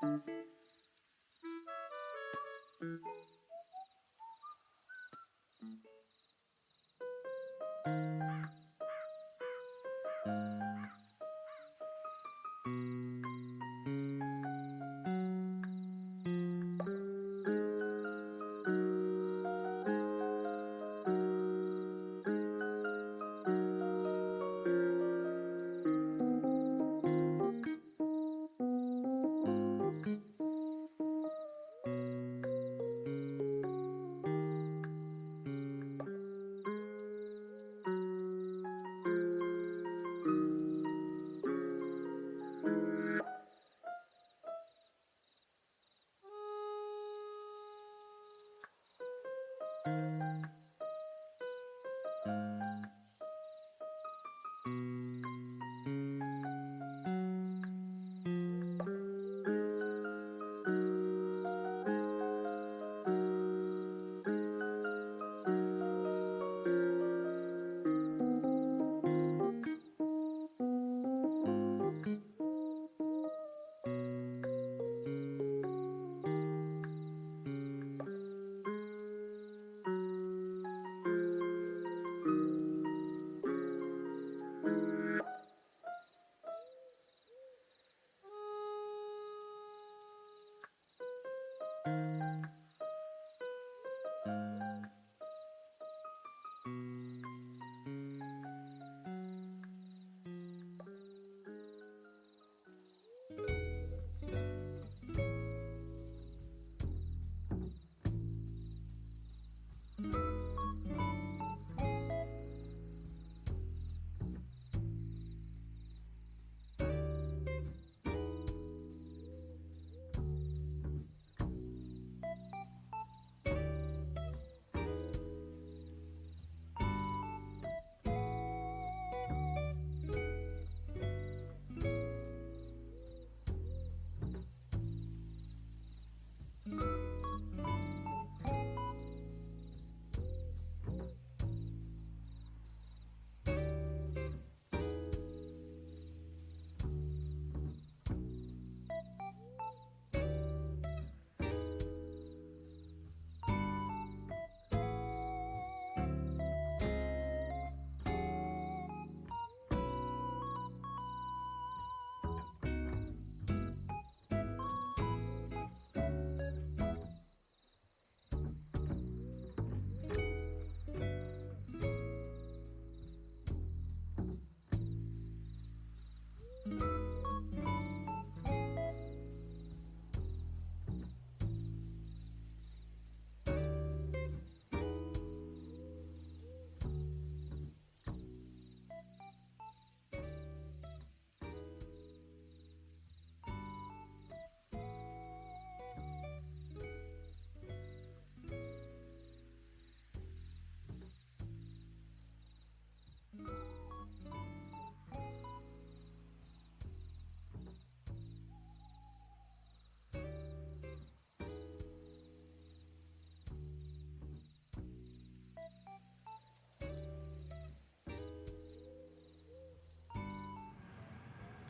Oh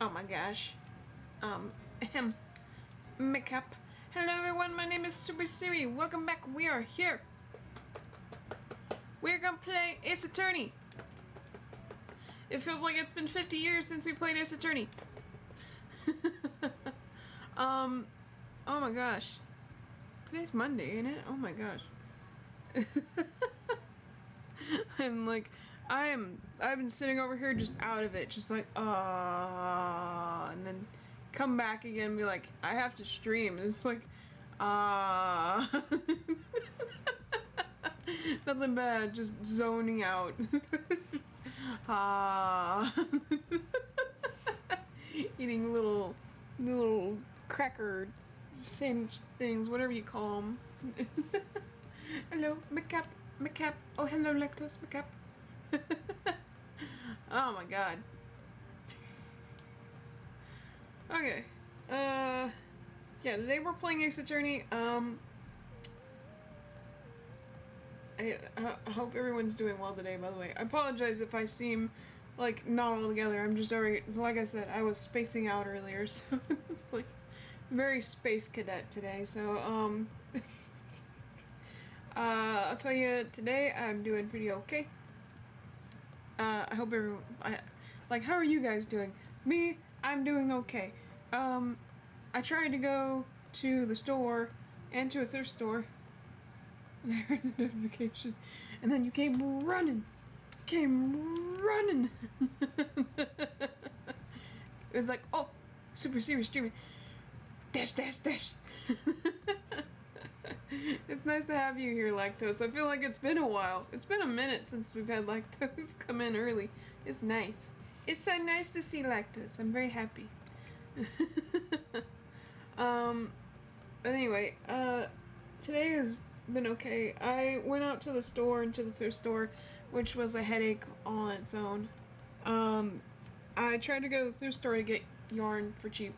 my gosh. Ahem. Makeup. Hello everyone, my name is Super Siri. Welcome back. We are here. We're gonna play Ace Attorney. It feels like it's been 50 years since we played Ace Attorney. Oh my gosh. Today's Monday, ain't it? Oh my gosh. I've been sitting over here just out of it, just like, and then come back again and be like, I have to stream. And it's like, nothing bad, just zoning out. Just, eating little cracker sandwich things, whatever you call them. Hello, Macap. Oh, hello, lactose, Macap. Oh my god. Okay. Yeah, today we're playing Ace Attorney. I hope everyone's doing well today, by the way. I apologize if I seem like not all together. I'm just already, like I said, I was spacing out earlier, so it's like very space cadet today. So I'll tell you, today I'm doing pretty okay. I hope everyone, like, how are you guys doing? Me, I'm doing okay. I tried to go to the store and to a thrift store, and I heard the notification, and then you came running. It was like, oh, Super Siri streaming. Dash, dash, dash. It's nice to have you here, Lactose. I feel like it's been a while. It's been a minute since we've had Lactose come in early. It's nice. It's so nice to see Lactose. I'm very happy. But anyway, today has been okay. I went out to the store and to the thrift store, which was a headache on its own. I tried to go to the thrift store to get yarn for cheap.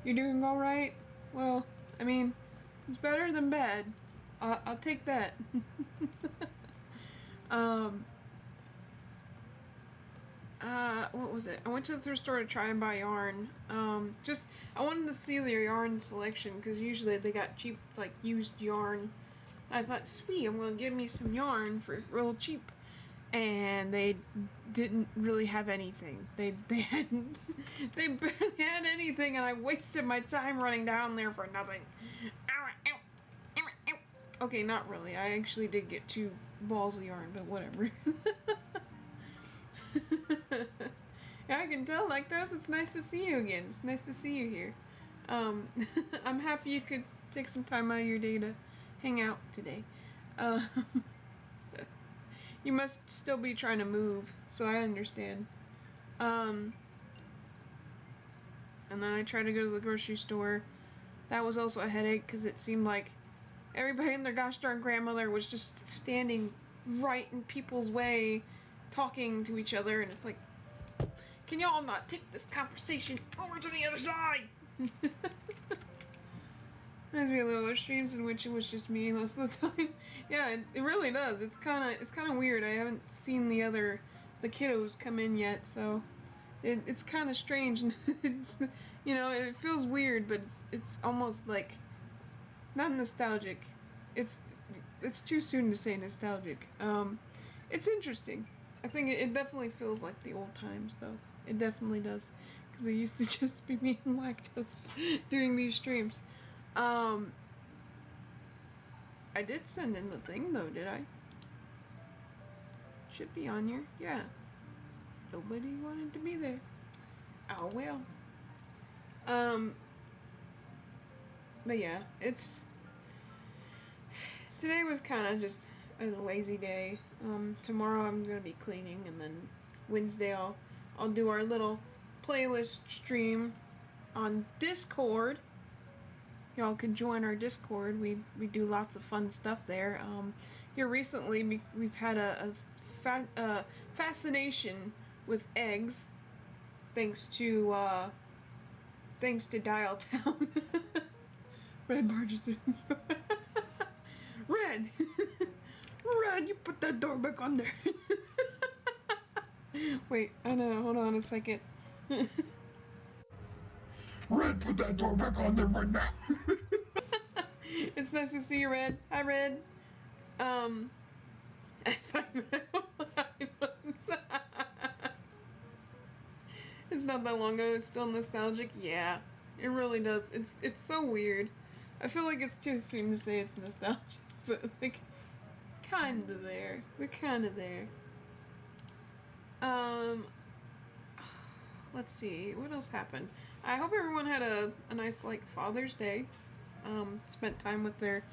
You're doing alright? Well, I mean, it's better than bad. I'll take that. What was it? I went to the thrift store to try and buy yarn. I wanted to see their yarn selection, because usually they got cheap, like, used yarn. I thought, sweet, I'm gonna give me some yarn for real cheap. And they didn't really have anything. They barely had anything, and I wasted my time running down there for nothing. Okay, not really. I actually did get 2 balls of yarn, but whatever. Yeah, I can tell, Lactose, it's nice to see you again. It's nice to see you here. I'm happy you could take some time out of your day to hang out today. You must still be trying to move, so I understand. And then I tried to go to the grocery store. That was also a headache, because it seemed like everybody and their gosh darn grandmother was just standing right in people's way, talking to each other, and it's like, can y'all not take this conversation over to the other side? There's me a little streams in which it was just me most of the time. Yeah, it really does. It's kind of weird. I haven't seen the kiddos come in yet, so it's kind of strange. You know, it feels weird, but it's almost like not nostalgic. It's too soon to say nostalgic. It's interesting. I think it definitely feels like the old times, though. It definitely does, because it used to just be me and Lactose doing these streams. I did send in the thing, though, did I? Should be on here. Yeah. Nobody wanted to be there. Oh, well. But yeah, today was kind of just a lazy day. Tomorrow I'm gonna be cleaning, and then Wednesday I'll do our little playlist stream on Discord. Y'all can join our Discord. We do lots of fun stuff there. Here recently we've had a fascination with eggs, thanks to Dial Town. Red Barges. Red! Red, you put that door back on there. Wait, I know, hold on a second. Red, put that door back on there right now. It's nice to see you, Red. Hi, Red. It's not that long ago. It's still nostalgic. Yeah, it really does. It's so weird. I feel like it's too soon to say it's nostalgic, but like, kinda there. We're kinda there. Let's see, what else happened? I hope everyone had a nice, like, Father's Day. Spent time with their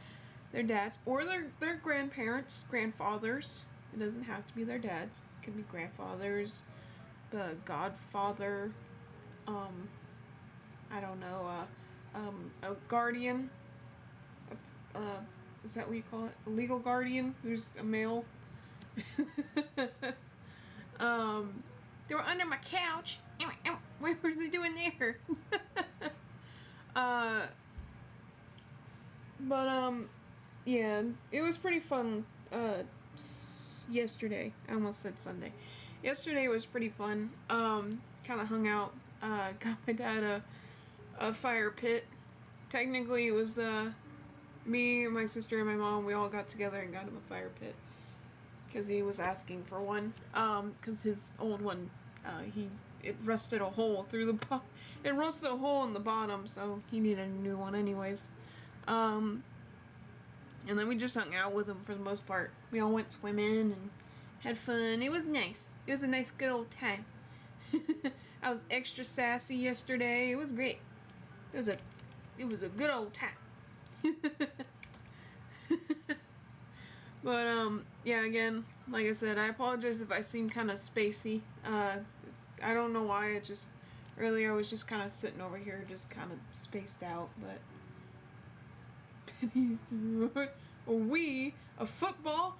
dads, or their grandparents, grandfathers. It doesn't have to be their dads. It could be grandfathers, the godfather, I don't know, a guardian, is that what you call it? A legal guardian, who's a male. They were under my couch. What were they doing there? Yeah, it was pretty fun, yesterday. I almost said Sunday. Yesterday was pretty fun. Kind of hung out, got my dad a fire pit. Technically, it was me, my sister, and my mom. We all got together and got him a fire pit because he was asking for one. Because his old one, it rusted a hole through the it rusted a hole in the bottom, so he needed a new one anyways. And then we just hung out with him for the most part. We all went swimming and had fun. It was nice. It was a nice, good old time. I was extra sassy yesterday. It was great. It was a good old time. But yeah, again, like I said, I apologize if I seem kind of spacey. I don't know why. It just earlier I was just kind of sitting over here, just kind of spaced out. But pennies to a Wii, a football.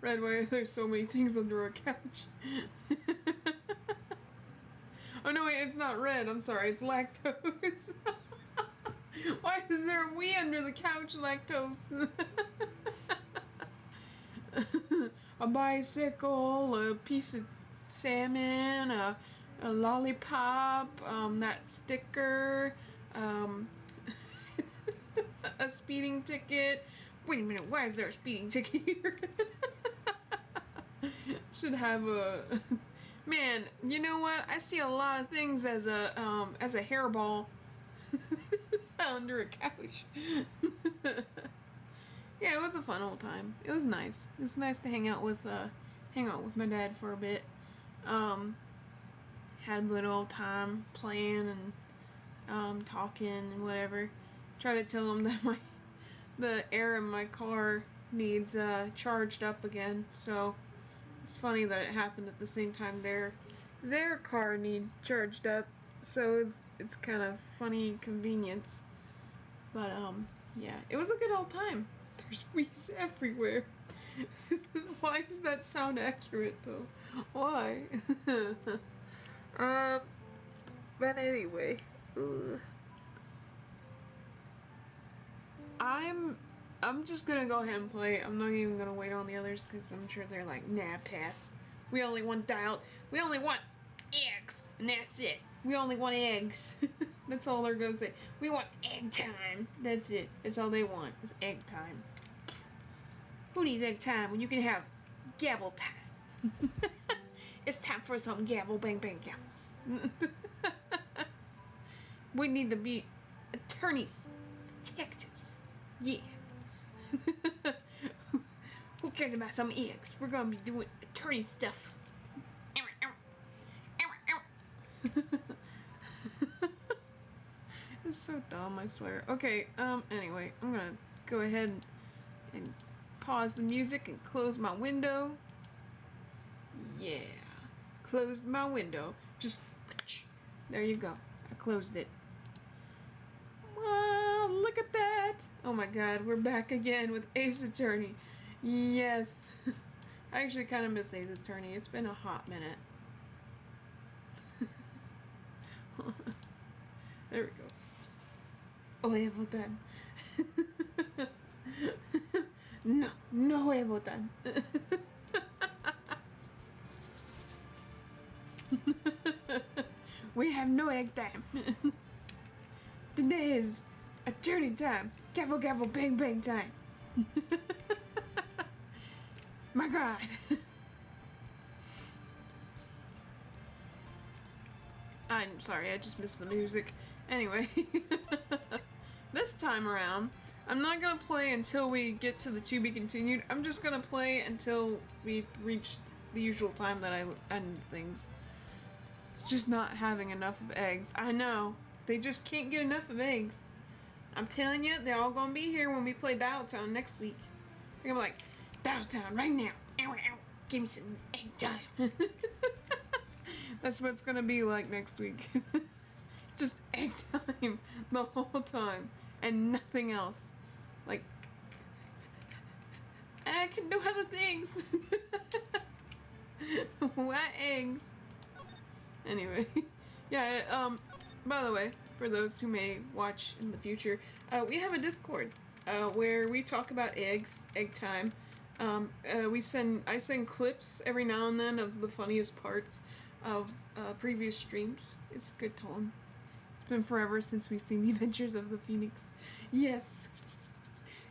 Red, why are there so many things under a couch? Oh no, wait, it's not red. I'm sorry, it's lactose. Why is there a Wii under the couch, lactose? A bicycle, a piece of salmon, a lollipop, that sticker, a speeding ticket. Wait a minute, why is there a speeding ticket here? Should have a... Man, you know what? I see a lot of things as a hairball under a couch. Yeah, it was a fun old time. It was nice. It was nice to hang out with my dad for a bit. Had a good old time playing and talking and whatever. Try to tell him that the air in my car needs charged up again. So it's funny that it happened at the same time their car need charged up. So it's kind of funny convenience. But yeah, it was a good old time. There's Wheeze everywhere. Why does that sound accurate though? Why? But anyway, I'm just gonna go ahead and play. I'm not even gonna wait on the others because I'm sure they're like, nah, pass. We only want eggs, and that's it. We only want eggs. That's all they're gonna say. We want egg time. That's it. That's all they want is egg time. Who needs egg time when you can have gavel time? It's time for some gavel bang bang gavels. We need to be attorneys, detectives. Yeah. Who cares about some eggs? We're gonna be doing attorney stuff. It's so dumb, I swear. Okay, anyway, I'm gonna go ahead and pause the music and close my window. Yeah. Closed my window. Just there you go. I closed it. Wow, look at that. Oh my god, we're back again with Ace Attorney. Yes. I actually kind of miss Ace Attorney. It's been a hot minute. There we go. Oh, I have time. No hay time. We have no egg time. Today is attorney time. Gavel gavel bang bang time. My god. I'm sorry, I just missed the music. Anyway, this time around, I'm not gonna play until we get to the to be continued. I'm just gonna play until we reach the usual time that I end things. It's just not having enough of eggs. I know. They just can't get enough of eggs. I'm telling you, they're all gonna be here when we play Dial Town next week. They're gonna be like, Dial Town right now. Ow, ow. Give me some egg time. That's what it's gonna be like next week. Just egg time the whole time and nothing else. Like, I can do other things. What eggs? Anyway, yeah, by the way, for those who may watch in the future, we have a Discord, where we talk about eggs, egg time. I send clips every now and then of the funniest parts. of previous streams. It's a good time. It's been forever since we've seen the Adventures of the Phoenix. Yes.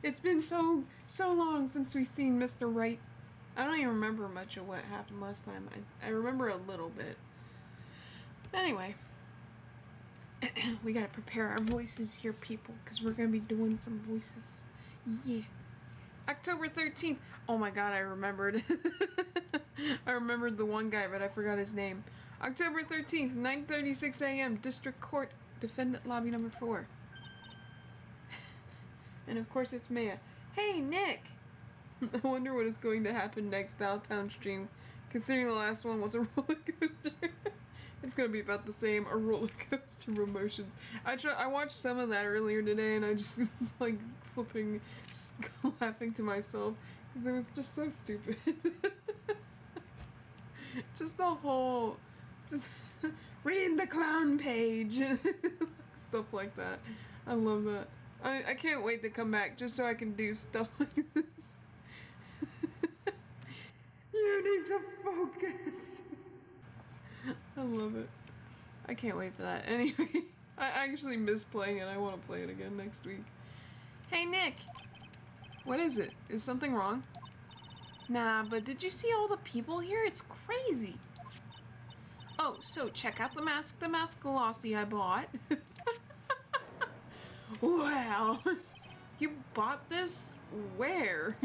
It's been so long since we've seen Mr. Right. I don't even remember much of what happened last time. I remember a little bit. Anyway. We gotta prepare our voices here, people, because we're gonna be doing some voices. Yeah. October 13th. Oh my god, I remembered. I remembered the one guy, but I forgot his name. October 13th, 9:36 a.m. District Court, Defendant Lobby number 4. And of course it's Maya. Hey, Nick! I wonder what is going to happen next downtown stream, considering the last one was a roller coaster. It's gonna be about the same, a roller coaster of emotions. I watched some of that earlier today, and I just was like flipping, laughing to myself, because it was just so stupid. Just the whole, just read the clown page, stuff like that. I love that. I can't wait to come back just so I can do stuff like this. You need to focus. I love it. I can't wait for that. Anyway, I actually miss playing it. I want to play it again next week. Hey, Nick. What is it? Is something wrong? Nah, but did you see all the people here? It's crazy. Oh, so check out the mask glossy I bought. Wow. You bought this? Where?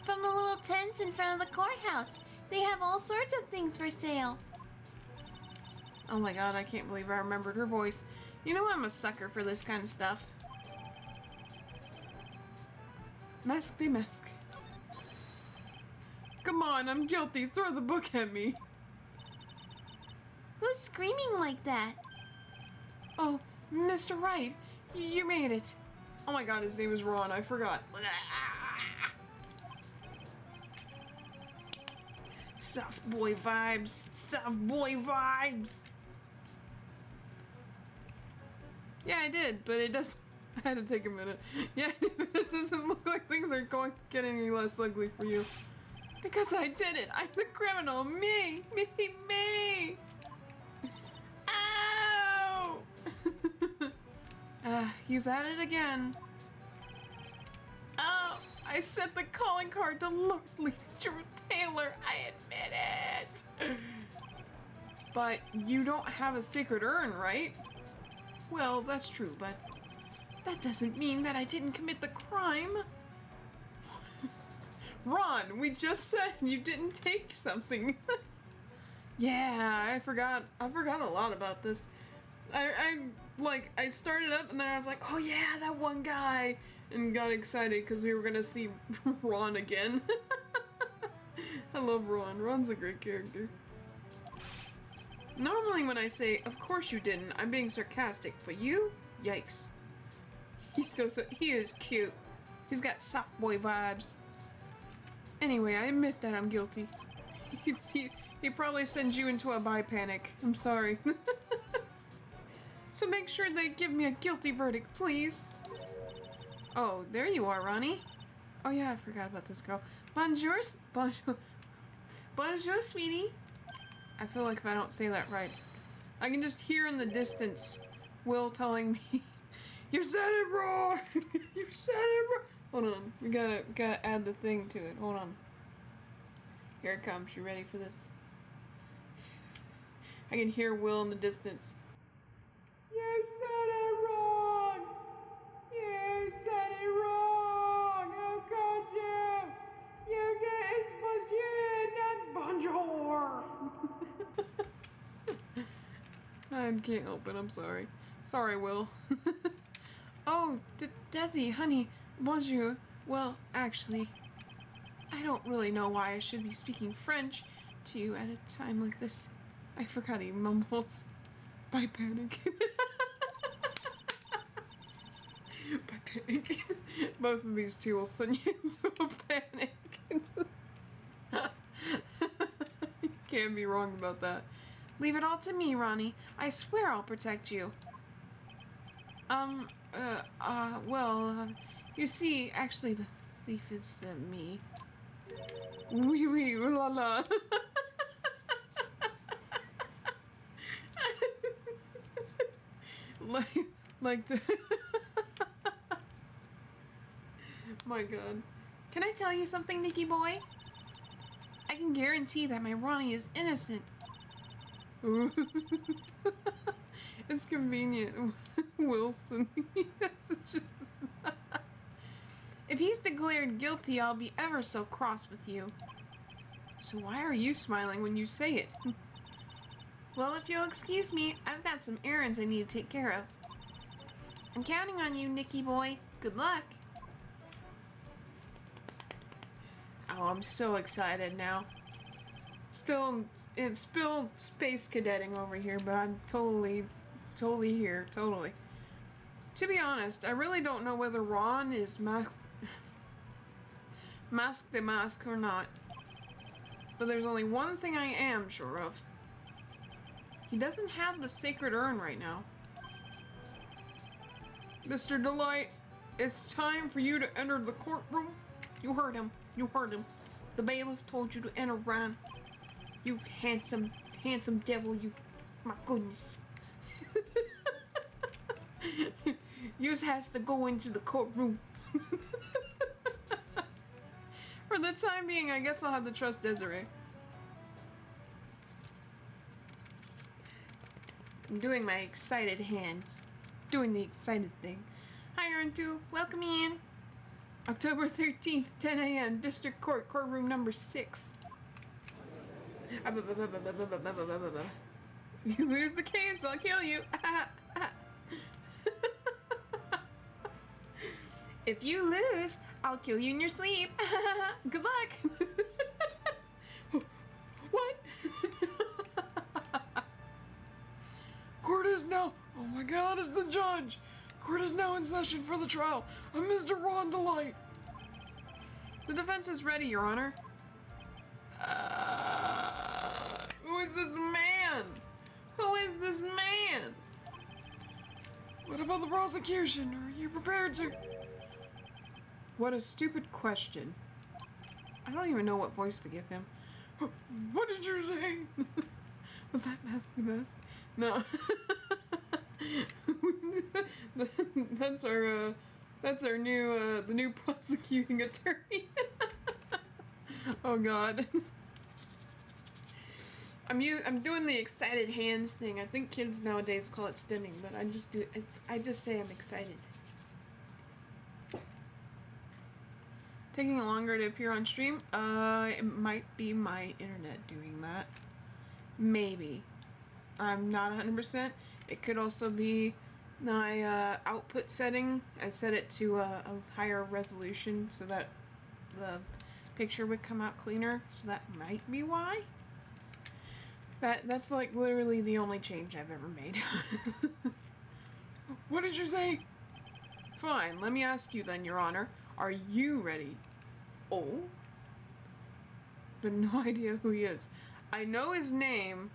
From the little tents in front of the courthouse. They have all sorts of things for sale. Oh my god, I can't believe I remembered her voice. You know I'm a sucker for this kind of stuff. Mask de mask. Come on, I'm guilty. Throw the book at me. Who's screaming like that? Oh, Mr. Wright, you made it. Oh my god, his name is Ron. I forgot. Soft boy vibes. Soft boy vibes. Yeah, I did, but it does. I had to take a minute. Yeah, it doesn't look like things are going to get any less ugly for you. Because I did it. I'm the criminal. Me. Ow! He's at it again. Oh, I sent the calling card to Lord Drew Taylor. I admit it. But you don't have a secret urn, right? Well, that's true, but that doesn't mean that I didn't commit the crime. Ron, we just said you didn't take something. Yeah, I forgot a lot about this. I started up and then I was like, oh yeah, that one guy, and got excited because we were gonna see Ron again. I love Ron. Ron's a great character. Normally when I say, of course you didn't, I'm being sarcastic, but you? Yikes. He is cute. He's got soft boy vibes. Anyway, I admit that I'm guilty. He probably sends you into a bi panic. I'm sorry. So make sure they give me a guilty verdict, please. Oh, there you are, Ronnie. Oh yeah, I forgot about this girl. Bonjour, bonjour, sweetie. I feel like if I don't say that right, I can just hear in the distance Will telling me, "You said it wrong. You said it wrong." Hold on, we gotta add the thing to it. Hold on. Here it comes. You ready for this? I can hear Will in the distance. You said it wrong. You said it wrong. How could you? You did. It was you, not bonjour. I can't help it. I'm sorry. Sorry, Will. Oh, Desi, honey, bonjour. Well, actually, I don't really know why I should be speaking French to you at a time like this. I forgot he mumbles. By panic. By panic. Both of these two will send you into a panic. You can't be wrong about that. Leave it all to me, Ronnie. I swear I'll protect you. You see, actually the thief is me. Oui, oui, ooh la la. like to. My God. Can I tell you something, Nicky boy? I can guarantee that my Ronnie is innocent. It's convenient. Wilson messages. If he's declared guilty, I'll be ever so cross with you. So why are you smiling when you say it? Well, if you'll excuse me, I've got some errands I need to take care of. I'm counting on you, Nicky boy. Good luck. Oh, I'm so excited now. It's still space cadetting over here, but I'm totally here, totally. To be honest, I really don't know whether Ron is mask the mask or not. But there's only one thing I am sure of. He doesn't have the sacred urn right now. Mr. Delight, it's time for you to enter the courtroom. You heard him. You heard him. The bailiff told you to enter, Ron. You handsome devil, you... My goodness. You just has to go into the courtroom. For the time being, I guess I'll have to trust Desiree. I'm doing my excited hands. Doing the excited thing. Hi, Earn 2. Welcome me in. October 13th, 10 a.m. District Court, courtroom number 6. You lose the case, I'll kill you. If you lose, I'll kill you in your sleep. Good luck. What? Court is now. Oh my God, it's the judge. Court is now in session for the trial of Mr. Ron Delight. The defense is ready, Your Honor. Who is this man? Who is this man? What about the prosecution? Are you prepared to... What a stupid question. I don't even know what voice to give him. What did you say? Was that Mask the Mask? No. That's our new the new prosecuting attorney. Oh God. I'm doing the excited hands thing. I think kids nowadays call it stimming, but I just say I'm excited. Taking longer to appear on stream? It might be my internet doing that. Maybe. I'm not 100%. It could also be my output setting. I set it to a higher resolution so that the picture would come out cleaner. So that might be why. That's like literally the only change I've ever made. What did you say? Fine, let me ask you then, Your Honor. Are you ready? Oh? But no idea who he is. I know his name,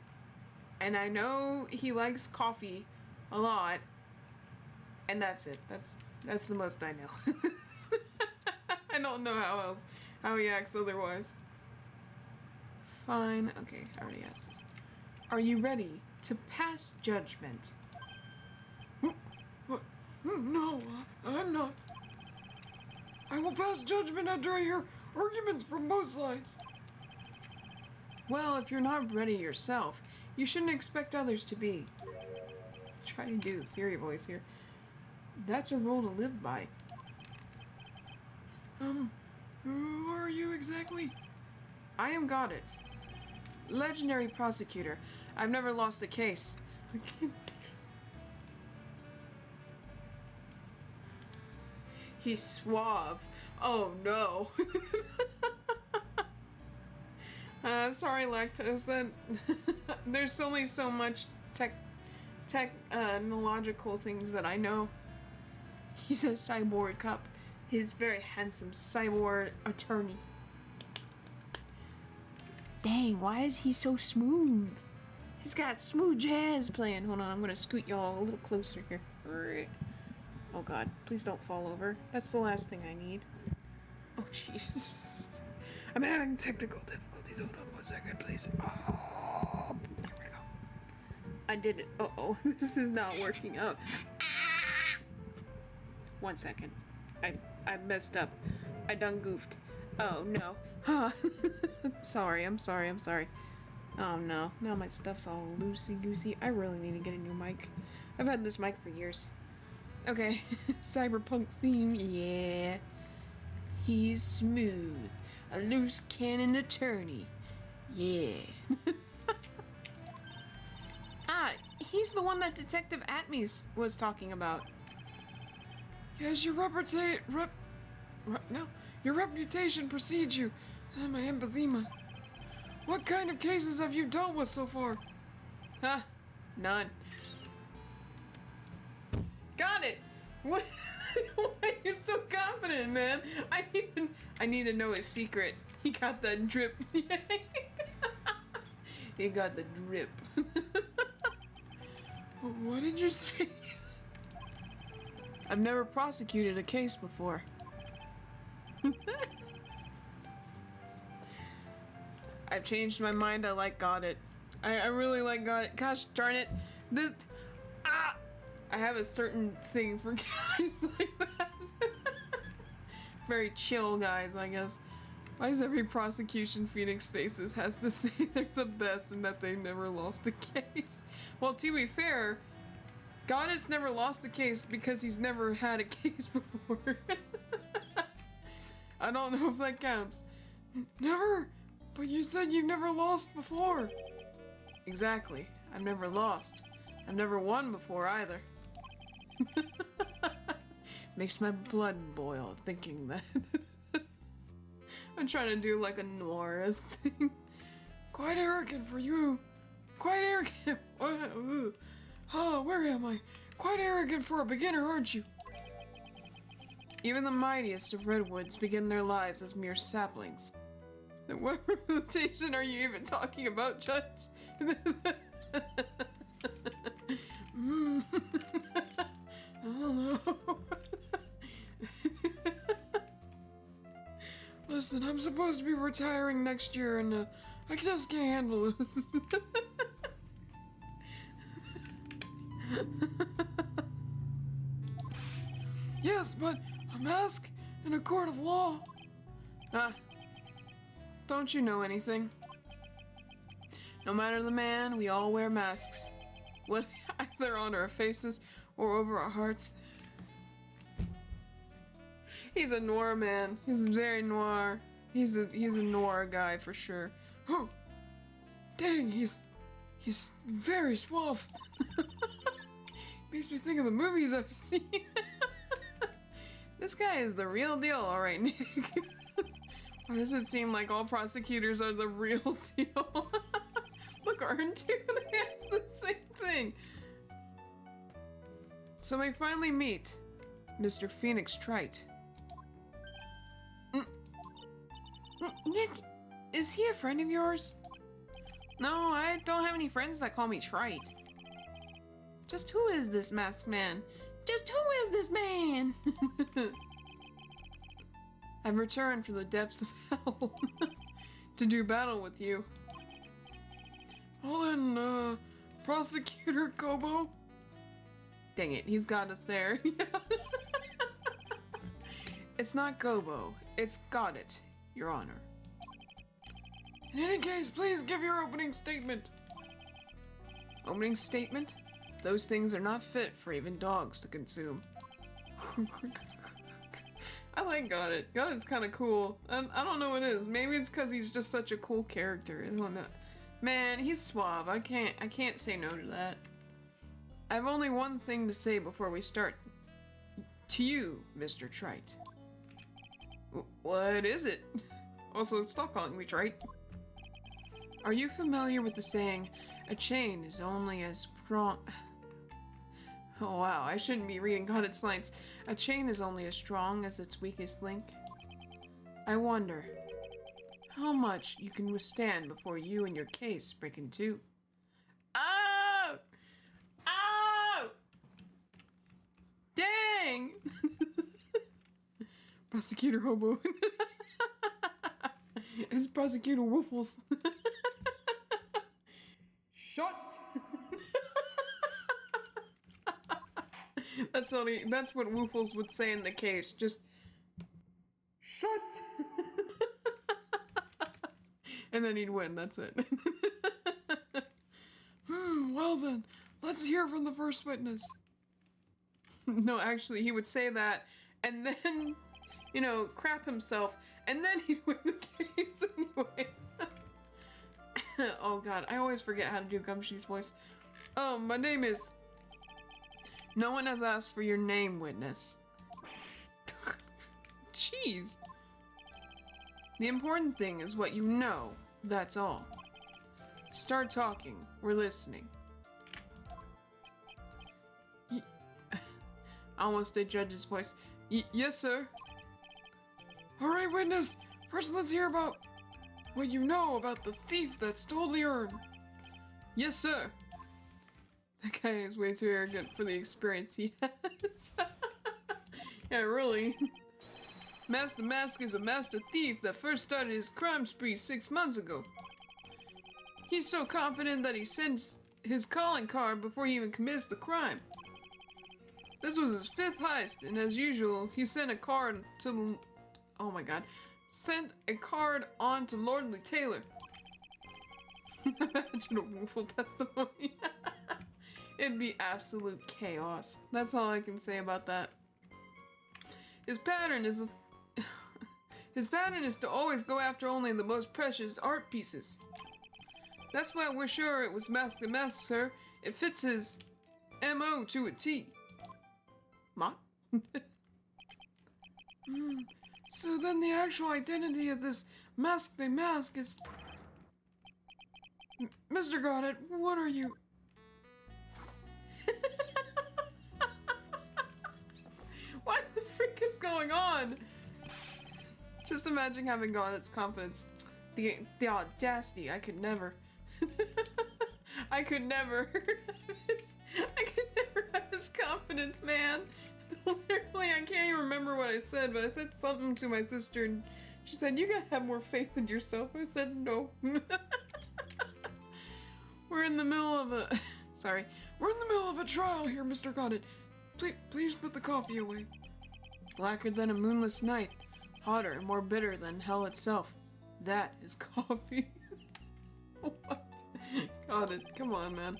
and I know he likes coffee a lot, and that's it. That's the most I know. I don't know how he acts otherwise. Fine. Okay, I already asked this. Are you ready to pass judgment? No, I'm not. I will pass judgment after I hear arguments from both sides. Well, if you're not ready yourself, you shouldn't expect others to be. Try to do the Siri voice here. That's a rule to live by. Who are you exactly? I am Goddard. Legendary prosecutor. I've never lost a case. He's suave. Oh no. Sorry, lactose. There's only so much technological things that I know. He's a cyborg cop. He's a very handsome cyborg attorney. Dang, why is he so smooth? He's got smooth jazz playing. Hold on, I'm gonna scoot y'all a little closer here. Alright. Oh God, please don't fall over. That's the last thing I need. Oh Jesus. I'm having technical difficulties. Hold on 1 second, please. Oh, there we go. I did it. Uh-oh. This is not working out. 1 second. I messed up. I done goofed. Oh no. Huh. I'm sorry. Oh no. Now my stuff's all loosey-goosey. I really need to get a new mic. I've had this mic for years. Okay. Cyberpunk theme. Yeah. He's smooth. A loose cannon attorney. Yeah. He's the one that Detective Atmes was talking about. Yes, your reputation precedes you. My emphysema. What kind of cases have you dealt with so far? Huh? None. Got it! What? Why are you so confident, man? I need to know his secret. He got that drip. He got the drip. What did you say? I've never prosecuted a case before. I've changed my mind. I like Got It. I really like Got It. Gosh darn it. I have a certain thing for guys like that. Very chill guys, I guess. Why does every prosecution Phoenix faces has to say they're the best and that they never lost a case? Well, to be fair, Goddess never lost a case because he's never had a case before. I don't know if that counts. Never? But you said you've never lost before. Exactly. I've never lost. I've never won before either. Makes my blood boil thinking that. I'm trying to do like a noir-esque thing. Quite arrogant for you. Quite arrogant. Oh, where am I? Quite arrogant for a beginner, aren't you? Even the mightiest of redwoods begin their lives as mere saplings. What reputation are you even talking about, Judge? I don't know. Listen, I'm supposed to be retiring next year and I just can't handle this. Yes, but a mask in a court of law. Don't you know anything? No matter the man, we all wear masks. Whether either on our faces or over our hearts. He's a noir man. He's very noir. He's a noir guy for sure. Oh, dang, he's very suave. Makes me think of the movies I've seen. This guy is the real deal, alright, Nick. Why does it seem like all prosecutors are the real deal? Look, aren't you? They ask the same thing. So we finally meet Mr. Phoenix Trite. Nick, is he a friend of yours? No, I don't have any friends that call me Trite. Just who is this masked man? Just who is this man? I've returned from the depths of hell to do battle with you. Well then, Prosecutor Kobo? Dang it, he's got us there. It's not Gobo, it's Got It, Your Honor. In any case, please give your opening statement. Opening statement? Those things are not fit for even dogs to consume. I like Got It. Got It's kind of cool. I don't know what it is. Maybe it's because he's just such a cool character. I don't know. Man, he's suave. I can't say no to that. I have only one thing to say before we start. To you, Mr. Trite. What is it? Also, stop calling me Trite. Are you familiar with the saying, a chain is only as strong... Oh wow, I shouldn't be reading Got It's lines. A chain is only as strong as its weakest link. I wonder how much you can withstand before you and your case break in two. Oh! Oh! Dang! Prosecutor Hobo. It's Prosecutor Waffles. Shut! That's what Woofles would say in the case. Just shut. And then he'd win. That's it. Well then, let's hear from the first witness. No, actually, he would say that, and then, you know, crap himself, and then he'd win the case anyway. Oh god, I always forget how to do Gumshoe's voice. My name is... No one has asked for your name, witness. Jeez. The important thing is what you know, that's all. Start talking, we're listening. I almost did Judge's voice. Yes, sir. Alright, witness, first let's hear about what you know about the thief that stole the urn. Yes, sir. That guy is way too arrogant for the experience he has. Yeah, really. Master Mask is a master thief that first started his crime spree 6 months ago. He's so confident that he sends his calling card before he even commits the crime. This was his 5th heist, and as usual, he sent a card to... Oh my god. Sent a card on to Lordly Taylor. Imagine a woeful testimony. It'd be absolute chaos. That's all I can say about that. His pattern is to always go after only the most precious art pieces. That's why we're sure it was Mask the Mask, sir. It fits his MO to a T. Ma? So then the actual identity of this Mask the Mask is... Mr. Goddard, what are you... What the frick is going on? Just imagine having Goddard's confidence. The audacity, I could never. I could never have his confidence, man. Literally, I can't even remember what I said, but I said something to my sister and she said, you gotta have more faith in yourself. I said, no. We're in the middle of a... Sorry. We're in the middle of a trial here, Mr. Goddard. Please put the coffee away. Blacker than a moonless night. Hotter and more bitter than hell itself. That is coffee. What? Goddard, come on, man.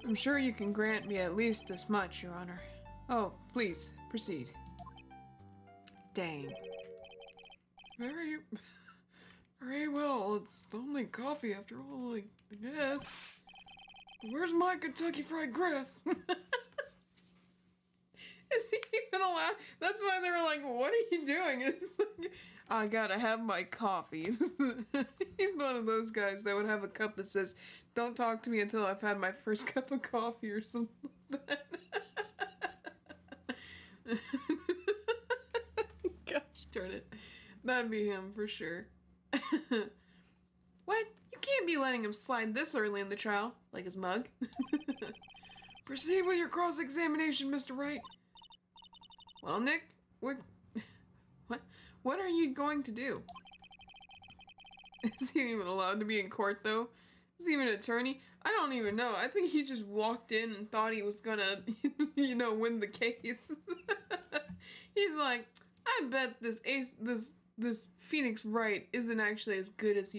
I'm sure you can grant me at least this much, Your Honor. Oh, please, proceed. Dang. Very well. It's only coffee after all, I guess. Where's my Kentucky Fried Grass? Is he even allowed? That's why they were like, what are you doing? It's like, I gotta have my coffee. He's one of those guys that would have a cup that says, don't talk to me until I've had my first cup of coffee or something like that. Gosh darn it. That'd be him for sure. What? You can't be letting him slide this early in the trial. Like his mug. Proceed with your cross-examination, Mr. Wright. Well, Nick, what are you going to do? Is he even allowed to be in court, though? Is he even an attorney? I don't even know. I think he just walked in and thought he was gonna, you know, win the case. He's like, I bet this Phoenix Wright isn't actually as good as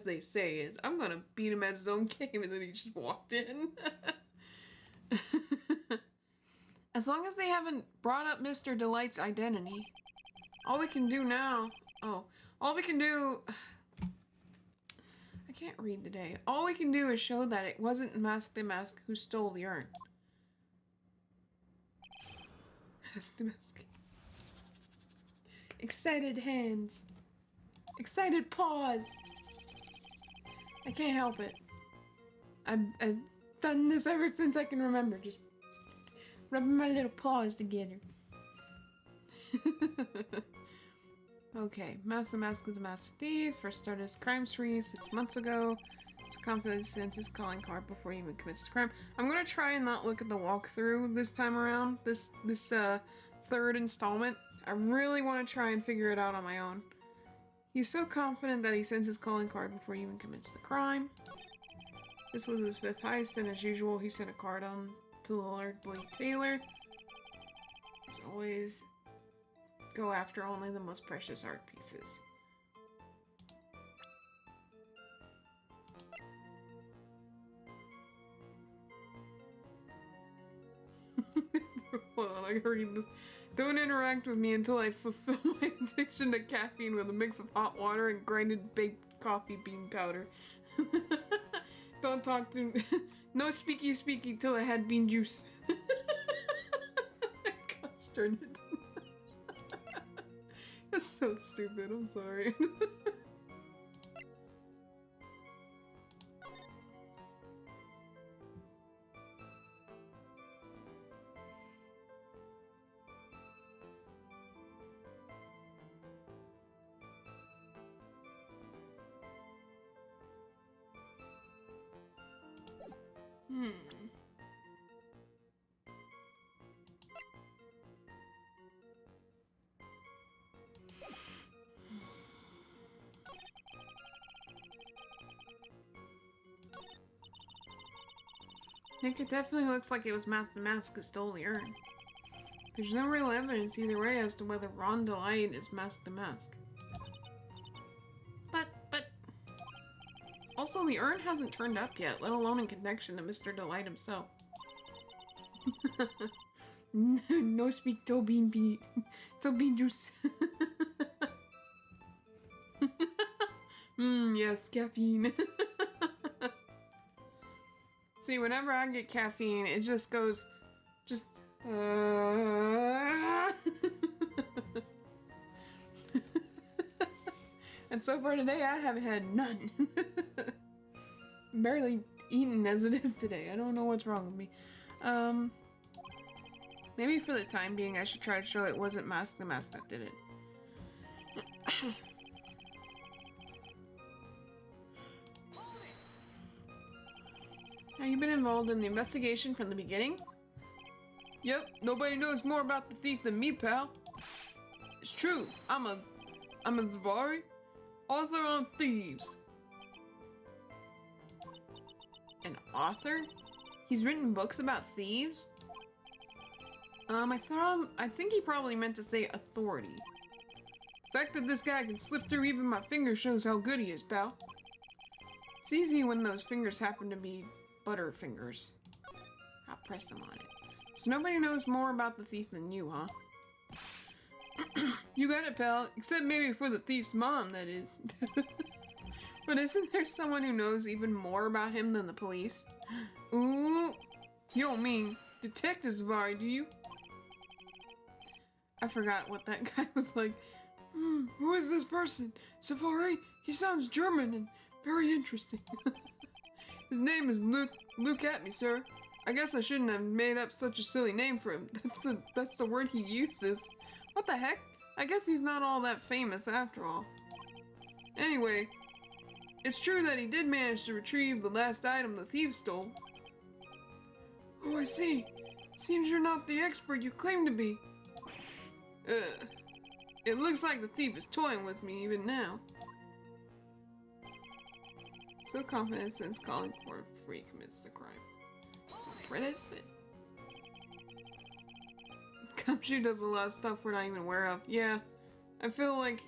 they say he is. I'm gonna beat him at his own game, and then he just walked in. As long as they haven't brought up Mr. Delight's identity, all we can do now... Oh, all we can do... I can't read today. All we can do is show that it wasn't Mask the Mask who stole the urn. Mask the Mask. Excited hands. Excited paws. I can't help it. I've done this ever since I can remember. Just rubbing my little paws together. Okay, Master Mask is a master thief. First started his crime spree 6 months ago. Confidence sent his calling card before he even commits the crime. I'm gonna try and not look at the walkthrough this time around. This third installment. I really want to try and figure it out on my own. He's so confident that he sends his calling card before he even commits the crime. This was his 5th heist, and as usual, he sent a card on to Lord Blake Taylor. Just always go after only the most precious art pieces. Hold on, I gotta read this. Don't interact with me until I fulfill my addiction to caffeine with a mix of hot water and grinded baked coffee bean powder. Don't talk to me. No speaky till I had bean juice. Gosh darn it. That's so stupid, I'm sorry. I think it definitely looks like it was Mask the Mask who stole the urn. There's no real evidence either way as to whether Ron Delight is Mask the Mask. But... Also, the urn hasn't turned up yet, let alone in connection to Mr. Delight himself. No speak to bean juice. Yes, caffeine. See, whenever I get caffeine, it just goes, And so far today, I haven't had none. Barely eaten as it is today. I don't know what's wrong with me. Maybe for the time being, I should try to show it wasn't Mask the Mask that did it. Have you been involved in the investigation from the beginning? Yep, nobody knows more about the thief than me, pal. It's true, I'm a Zavari, author on thieves. An author? He's written books about thieves? I think he probably meant to say authority. The fact that this guy can slip through even my fingers shows how good he is, pal. It's easy when those fingers happen to be butter fingers. I'll press them on it. So nobody knows more about the thief than you, huh? You got it, pal. Except maybe for the thief's mom, that is. But isn't there someone who knows even more about him than the police? Ooh, you don't mean Detective Zavari, do you? I forgot what that guy was like. Who is this person? Zavari? He sounds German and very interesting. His name is Luke at me, sir. I guess I shouldn't have made up such a silly name for him. That's the word he uses. What the heck? I guess he's not all that famous after all. Anyway, it's true that he did manage to retrieve the last item the thief stole. Oh, I see. Seems you're not the expert you claim to be. It looks like the thief is toying with me even now. So confident since calling for it before he commits the crime. What is it? Gumshoe does a lot of stuff we're not even aware of. Yeah, I feel like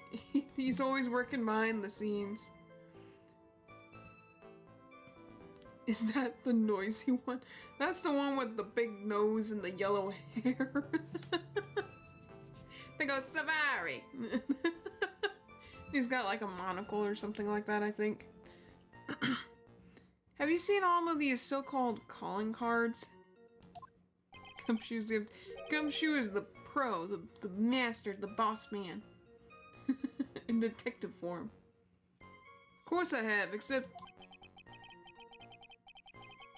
he's always working behind the scenes. Is that the noisy one? That's the one with the big nose and the yellow hair. They go, Zavari! He's got like a monocle or something like that, I think. Have you seen all of these so-called calling cards? Gumshoe is the pro, the master, the boss man. In detective form. Of course I have, except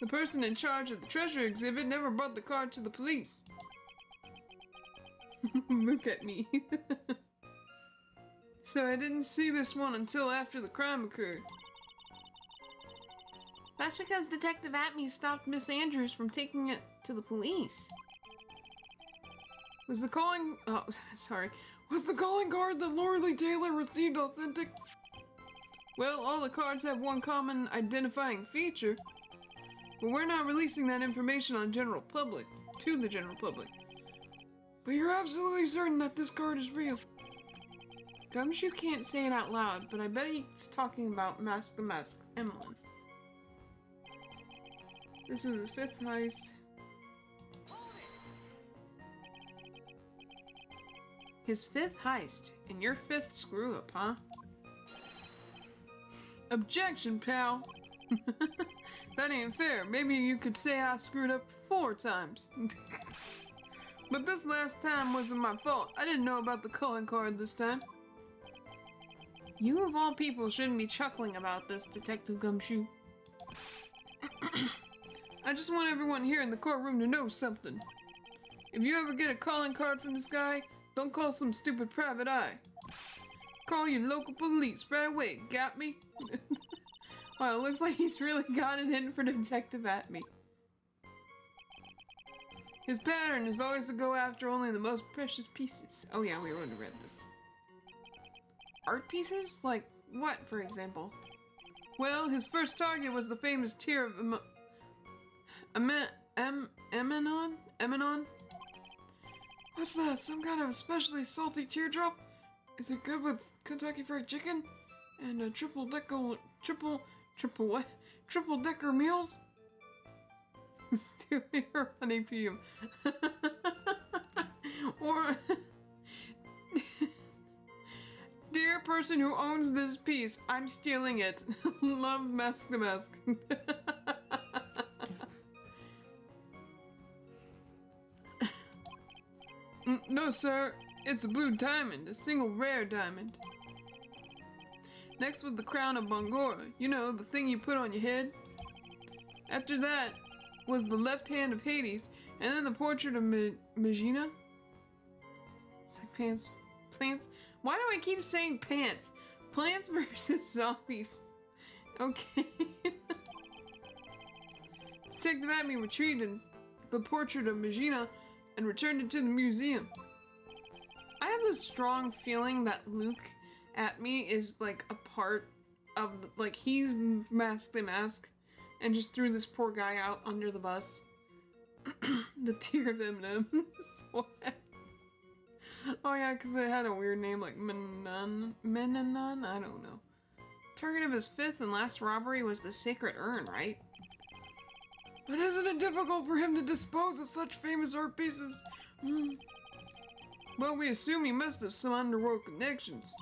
the person in charge of the treasure exhibit never brought the card to the police. Look at me. So I didn't see this one until after the crime occurred. That's because Detective Atme stopped Miss Andrews from taking it to the police. Was the calling card that Lorelei Taylor received authentic? Well, all the cards have one common identifying feature, but we're not releasing that information to the general public. But you're absolutely certain that this card is real. Gumshoe can't say it out loud, but I bet he's talking about Mask the Mask, Emily. This was his 5th heist. His 5th heist, and your 5th screw up, huh? Objection, pal! That ain't fair. Maybe you could say I screwed up 4 times. But this last time wasn't my fault. I didn't know about the calling card this time. You of all people shouldn't be chuckling about this, Detective Gumshoe. I just want everyone here in the courtroom to know something. If you ever get a calling card from this guy, don't call some stupid private eye. Call your local police right away, got me? Wow, it looks like he's really got it in for Detective Atme. His pattern is always to go after only the most precious pieces. Oh yeah, we already read this. Art pieces? Like what, for example? Well, his first target was the famous tear of Amenon? What's that? Some kind of especially salty teardrop? Is it good with Kentucky Fried Chicken? And triple decker meals? Stealing her honey fume. Or dear person who owns this piece, I'm stealing it. Love, Mask the Mask. No, sir. It's a blue diamond, a single rare diamond. Next was the crown of Bongora. You know, the thing you put on your head. After that was the left hand of Hades, and then the portrait of Magina. It's like plants. Why do I keep saying pants? Plants versus zombies. Okay. Detective Atme retrieved the portrait of Magina and returned it to the museum. I have this strong feeling that Luke Atme is like a part of, like, he's Mask the Mask and just threw this poor guy out under the bus. The tear of Eminem. Oh yeah, because it had a weird name like Menon? I don't know. Target of his 5th and last robbery was the Sacred Urn, right? But isn't it difficult for him to dispose of such famous art pieces? Well, we assume he must have some underworld connections.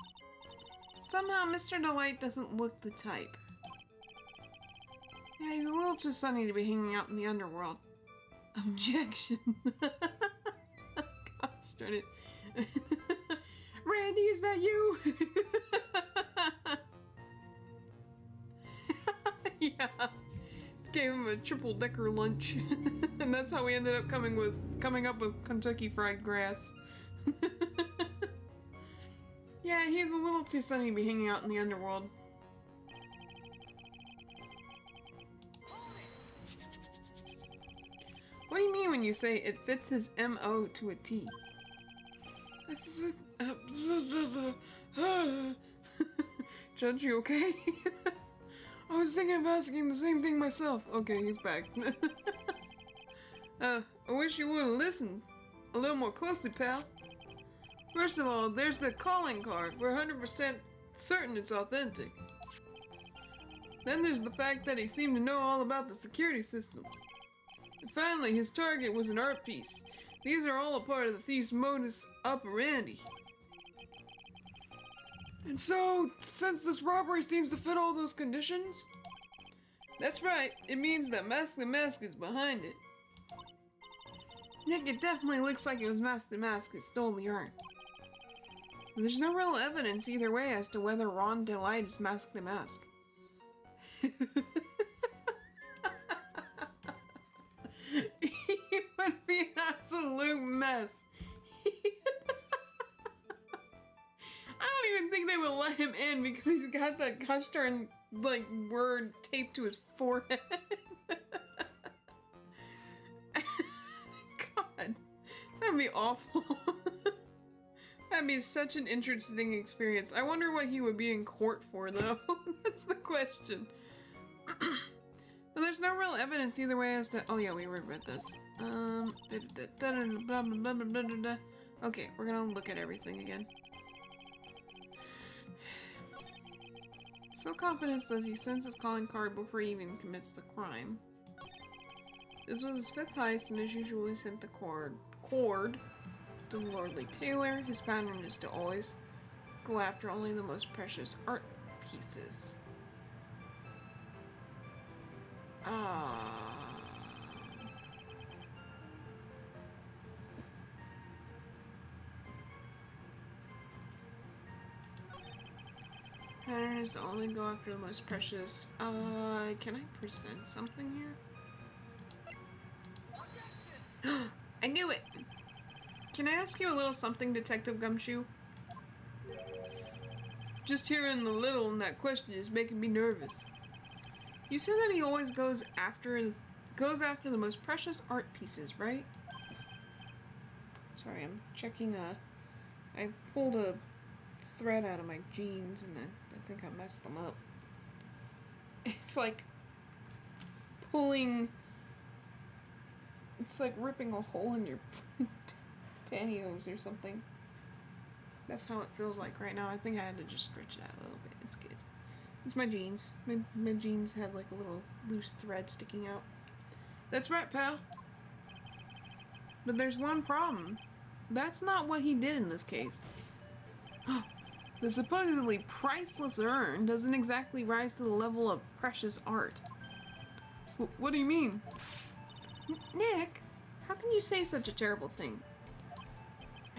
Somehow Mr. Delight doesn't look the type. Yeah, he's a little too sunny to be hanging out in the underworld. Objection. Gosh darn it. Randy, is that you? Yeah. Gave him a triple decker lunch. And that's how we ended up coming up with Kentucky Fried Grass. Yeah, he's a little too sunny to be hanging out in the underworld. What do you mean when you say it fits his MO to a T? Judge, you okay? I was thinking of asking the same thing myself. Okay, he's back. I wish you would have listened a little more closely, pal. First of all, there's the calling card. We're 100% certain it's authentic. Then there's the fact that he seemed to know all about the security system. And finally, his target was an art piece. These are all a part of the thief's modus operandi. And so, since this robbery seems to fit all those conditions? That's right, it means that Mask the Mask is behind it. Nick, it definitely looks like it was Mask the Mask who stole the urn. There's no real evidence either way as to whether Ron Delight is Mask the Mask. He would be an absolute mess. I don't even think they would let him in because he's got that gosh darn, like, word taped to his forehead. God, that'd be awful. That'd be such an interesting experience. I wonder what he would be in court for, though. That's the question. But there's no real evidence either way as to... Oh yeah, we read this. Okay, we're gonna look at everything again. So confident that he sends his calling card before he even commits the crime. This was his 5th heist, and as usual he sent the cord to the lordly tailor. His pattern is to always go after only the most precious art pieces. Pattern is to only go after the most precious. Can I present something here? I knew it! Can I ask you a little something, Detective Gumshoe? Just hearing the little in that question is making me nervous. You said that he always goes after the most precious art pieces, right? Sorry, I'm checking I pulled a thread out of my jeans and I think I messed them up. It's like it's like ripping a hole in your pantyhose or something. That's how it feels like right now. I think I had to just stretch it out a little bit. It's good. It's my jeans. My jeans have like a little loose thread sticking out. That's right, pal. But there's one problem. That's not what he did in this case. The supposedly priceless urn doesn't exactly rise to the level of precious art. What do you mean? Nick, how can you say such a terrible thing?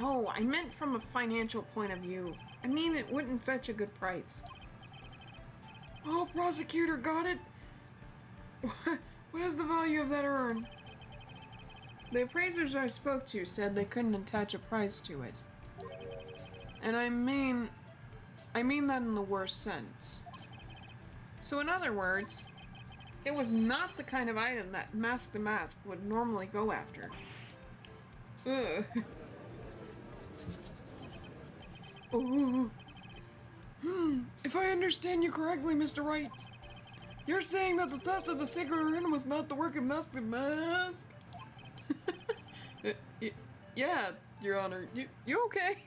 No, I meant from a financial point of view. I mean, it wouldn't fetch a good price. Oh, prosecutor, got it? What is the value of that urn? The appraisers I spoke to said they couldn't attach a price to it. And I mean that in the worst sense. So in other words, it was not the kind of item that Mask the Mask would normally go after. Ugh. Ooh. If I understand you correctly, Mr. Wright, you're saying that the theft of the sacred urn was not the work of Mask the Mask? Yeah, Your Honor. You okay?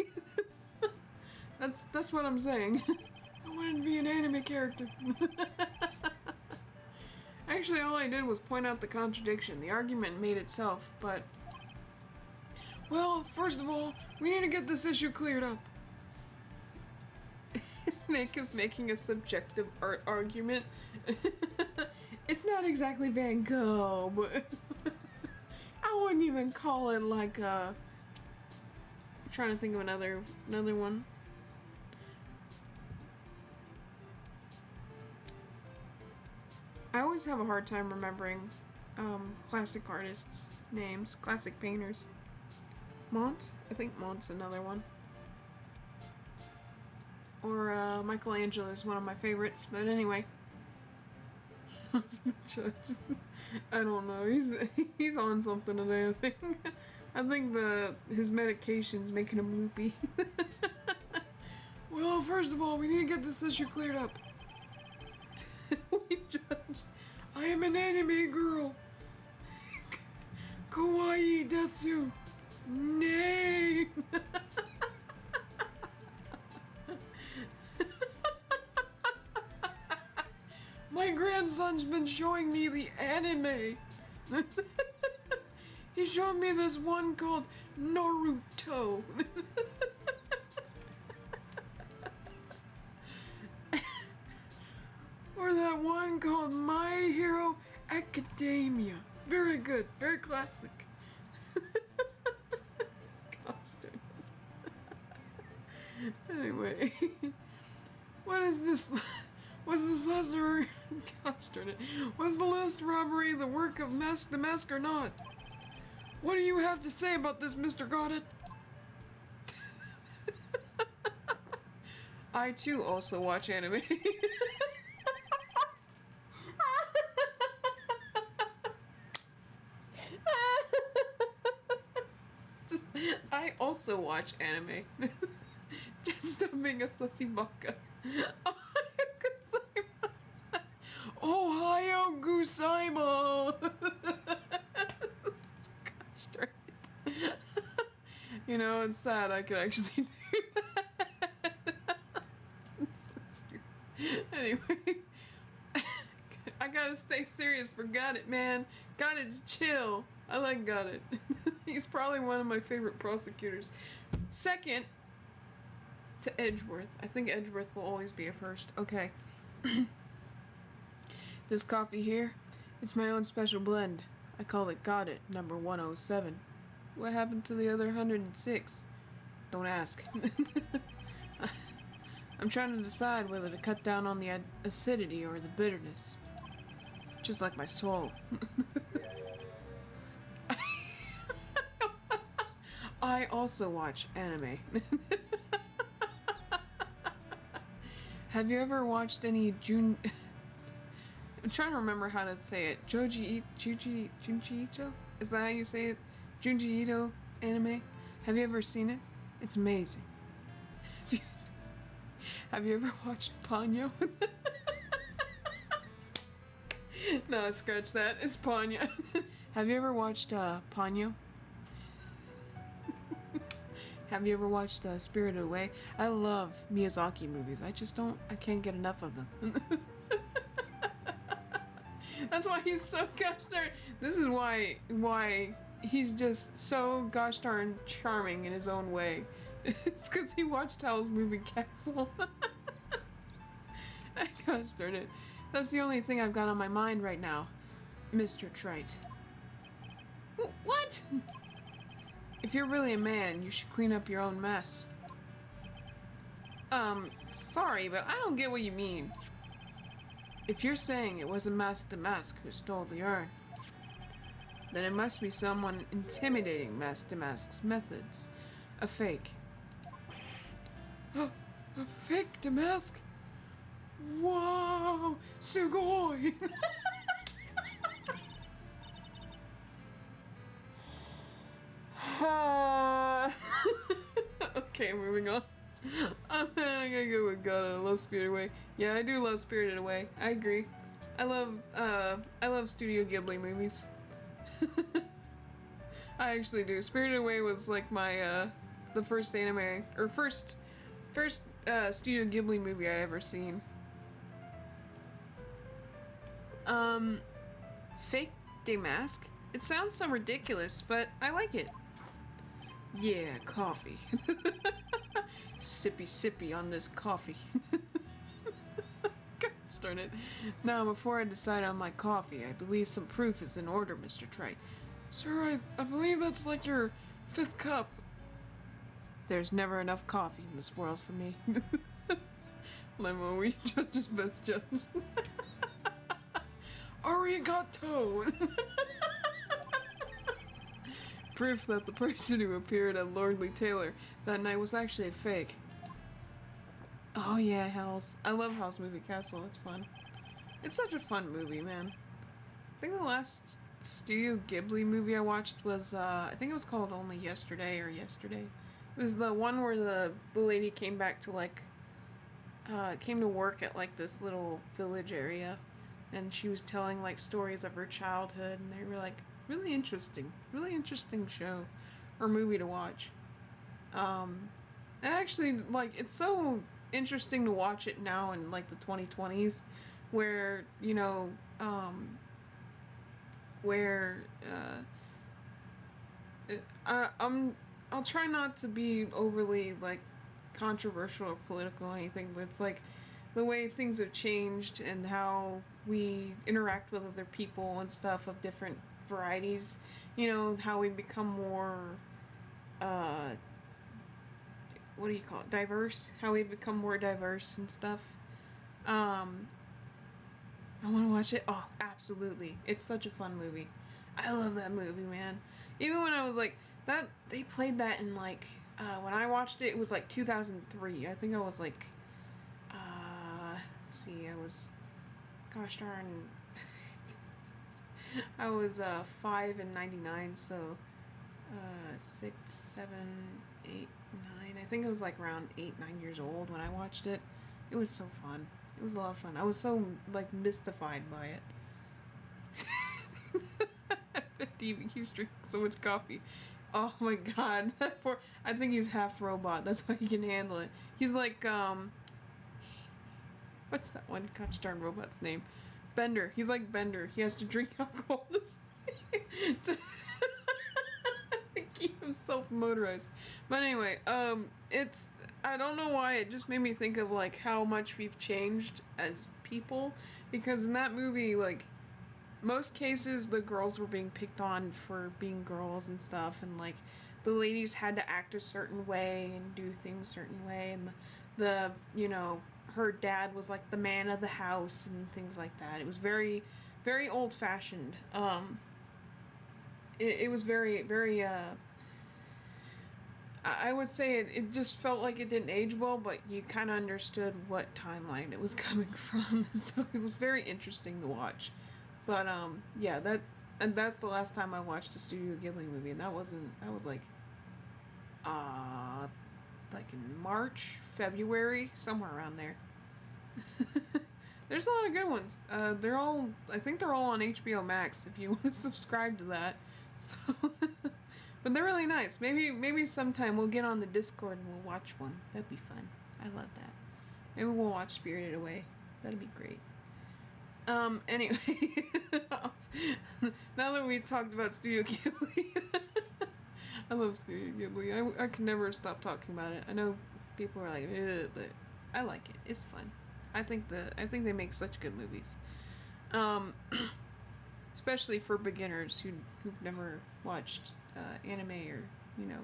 That's what I'm saying. I wanted to be an anime character. Actually, all I did was point out the contradiction. The argument made itself, but... Well, first of all, we need to get this issue cleared up. Nick is making a subjective art argument. It's not exactly Van Gogh, but... I wouldn't even call it like a... I'm trying to think of another one. I always have a hard time remembering classic artists' names, classic painters. Mont? I think Mont's another one. Or Michelangelo is one of my favorites, but anyway. I don't know, he's on something today, I think. I think his medication's making him loopy. Well, first of all, we need to get this issue cleared up. Judge, I am an anime girl. Kawaii desu. Nay. My grandson's been showing me the anime. He showed me this one called Naruto. Or that one called My Hero Academia. Very good, very classic. Gosh darn it. Anyway, what is this? Was this last or gosh darn it? Was the last robbery the work of Mask the Mask or not? What do you have to say about this, Mr. Goddard? I too also watch anime. I also watch anime. Just stop being a sussy baka. Ohio Gusaimasu! straight. You know, it's sad I could actually do that. It's so stupid. Anyway, I gotta stay serious for Got It, man. Got It, chill. I like Got It. He's probably one of my favorite prosecutors. Second to Edgeworth. I think Edgeworth will always be a first. Okay. This coffee here, it's my own special blend. I call it Got It, number 107. What happened to the other 106? Don't ask. I'm trying to decide whether to cut down on the acidity or the bitterness. Just like my soul. I also watch anime. Have you ever watched any I'm trying to remember how to say it. Junji Ito? Is that how you say it? Junji Ito anime? Have you ever seen it? It's amazing. Have you ever watched Ponyo? No, scratch that. It's Ponyo. Have you ever watched Ponyo? Have you ever watched Spirited Away? I love Miyazaki movies. I can't get enough of them. That's why he's so gosh darn. This is why he's just so gosh darn charming in his own way. It's because he watched Howl's Moving Castle. Gosh darn it. That's the only thing I've got on my mind right now, Mr. Trite. What? If you're really a man, you should clean up your own mess. Sorry, but I don't get what you mean. If you're saying it wasn't Mask the Mask who stole the urn, then it must be someone intimidating Mask the Mask's methods. A fake. A fake Damask? Whoa! Sugoi! Okay, moving on. I'm gonna go with God. I love Spirited Away. Yeah, I do love Spirited Away. I agree. I love Studio Ghibli movies. I actually do. Spirited Away was like my the first anime or first Studio Ghibli movie I'd ever seen. Fake Damask? It sounds so ridiculous, but I like it. Yeah, coffee. Sippy on this coffee. Gosh darn it. Now, before I decide on my coffee, I believe some proof is in order, Mr. Trite. Sir, I believe that's like your 5th cup. There's never enough coffee in this world for me. Lemo, we judge is best judge. Arigato! Proof that the person who appeared at Lordly Taylor that night was actually a fake. Oh yeah, Howl's. I love Howl's Moving Castle. It's fun. It's such a fun movie, man. I think the last Studio Ghibli movie I watched was, I think it was called Only Yesterday or Yesterday. It was the one where the lady came back to, like, came to work at, like, this little village area. And she was telling, like, stories of her childhood. And they were, like, really interesting show or movie to watch. And actually, like, it's so interesting to watch it now in, like, the 2020s where, you know, I'll try not to be overly, like, controversial or political or anything, but it's like the way things have changed and how we interact with other people and stuff of different varieties, you know, how we become more what do you call it, diverse, how we become more diverse and stuff. I want to watch it. Oh, absolutely, it's such a fun movie. I love that movie, man. Even when I was like that, they played that in like when I watched it, it was like 2003. I think I was like let's see, I was gosh darn I was 5 in 99, so 6, 7, 8, 9. I think it was like around 8, 9 years old when I watched it. It was so fun. It was a lot of fun. I was so like mystified by it. 50 TV. He keeps drinking so much coffee. Oh my god. I think he's half robot. That's why he can handle it. He's like, what's that one gosh darn robot's name? Bender. He's like Bender. He has to drink alcohol to keep himself motorized. But anyway, it's, I don't know why, it just made me think of like how much we've changed as people, because in that movie, like, most cases the girls were being picked on for being girls and stuff, and like the ladies had to act a certain way and do things a certain way, and the you know, her dad was like the man of the house and things like that. It was very, very old fashioned. It was very, very I would say it just felt like it didn't age well, but you kind of understood what timeline it was coming from, so it was very interesting to watch. But yeah, that's the last time I watched a Studio Ghibli movie, and that was like in March, February, somewhere around there. There's a lot of good ones. I think they're all on HBO Max if you want to subscribe to that. So, but they're really nice. Maybe sometime we'll get on the Discord and we'll watch one. That'd be fun. I love that. Maybe we'll watch Spirited Away. That'd be great. Anyway, now that we talked about Studio Ghibli, I love Studio Ghibli. I can never stop talking about it. I know people are like, ugh, but I like it. It's fun. I think they make such good movies. Especially for beginners who've never watched anime or, you know,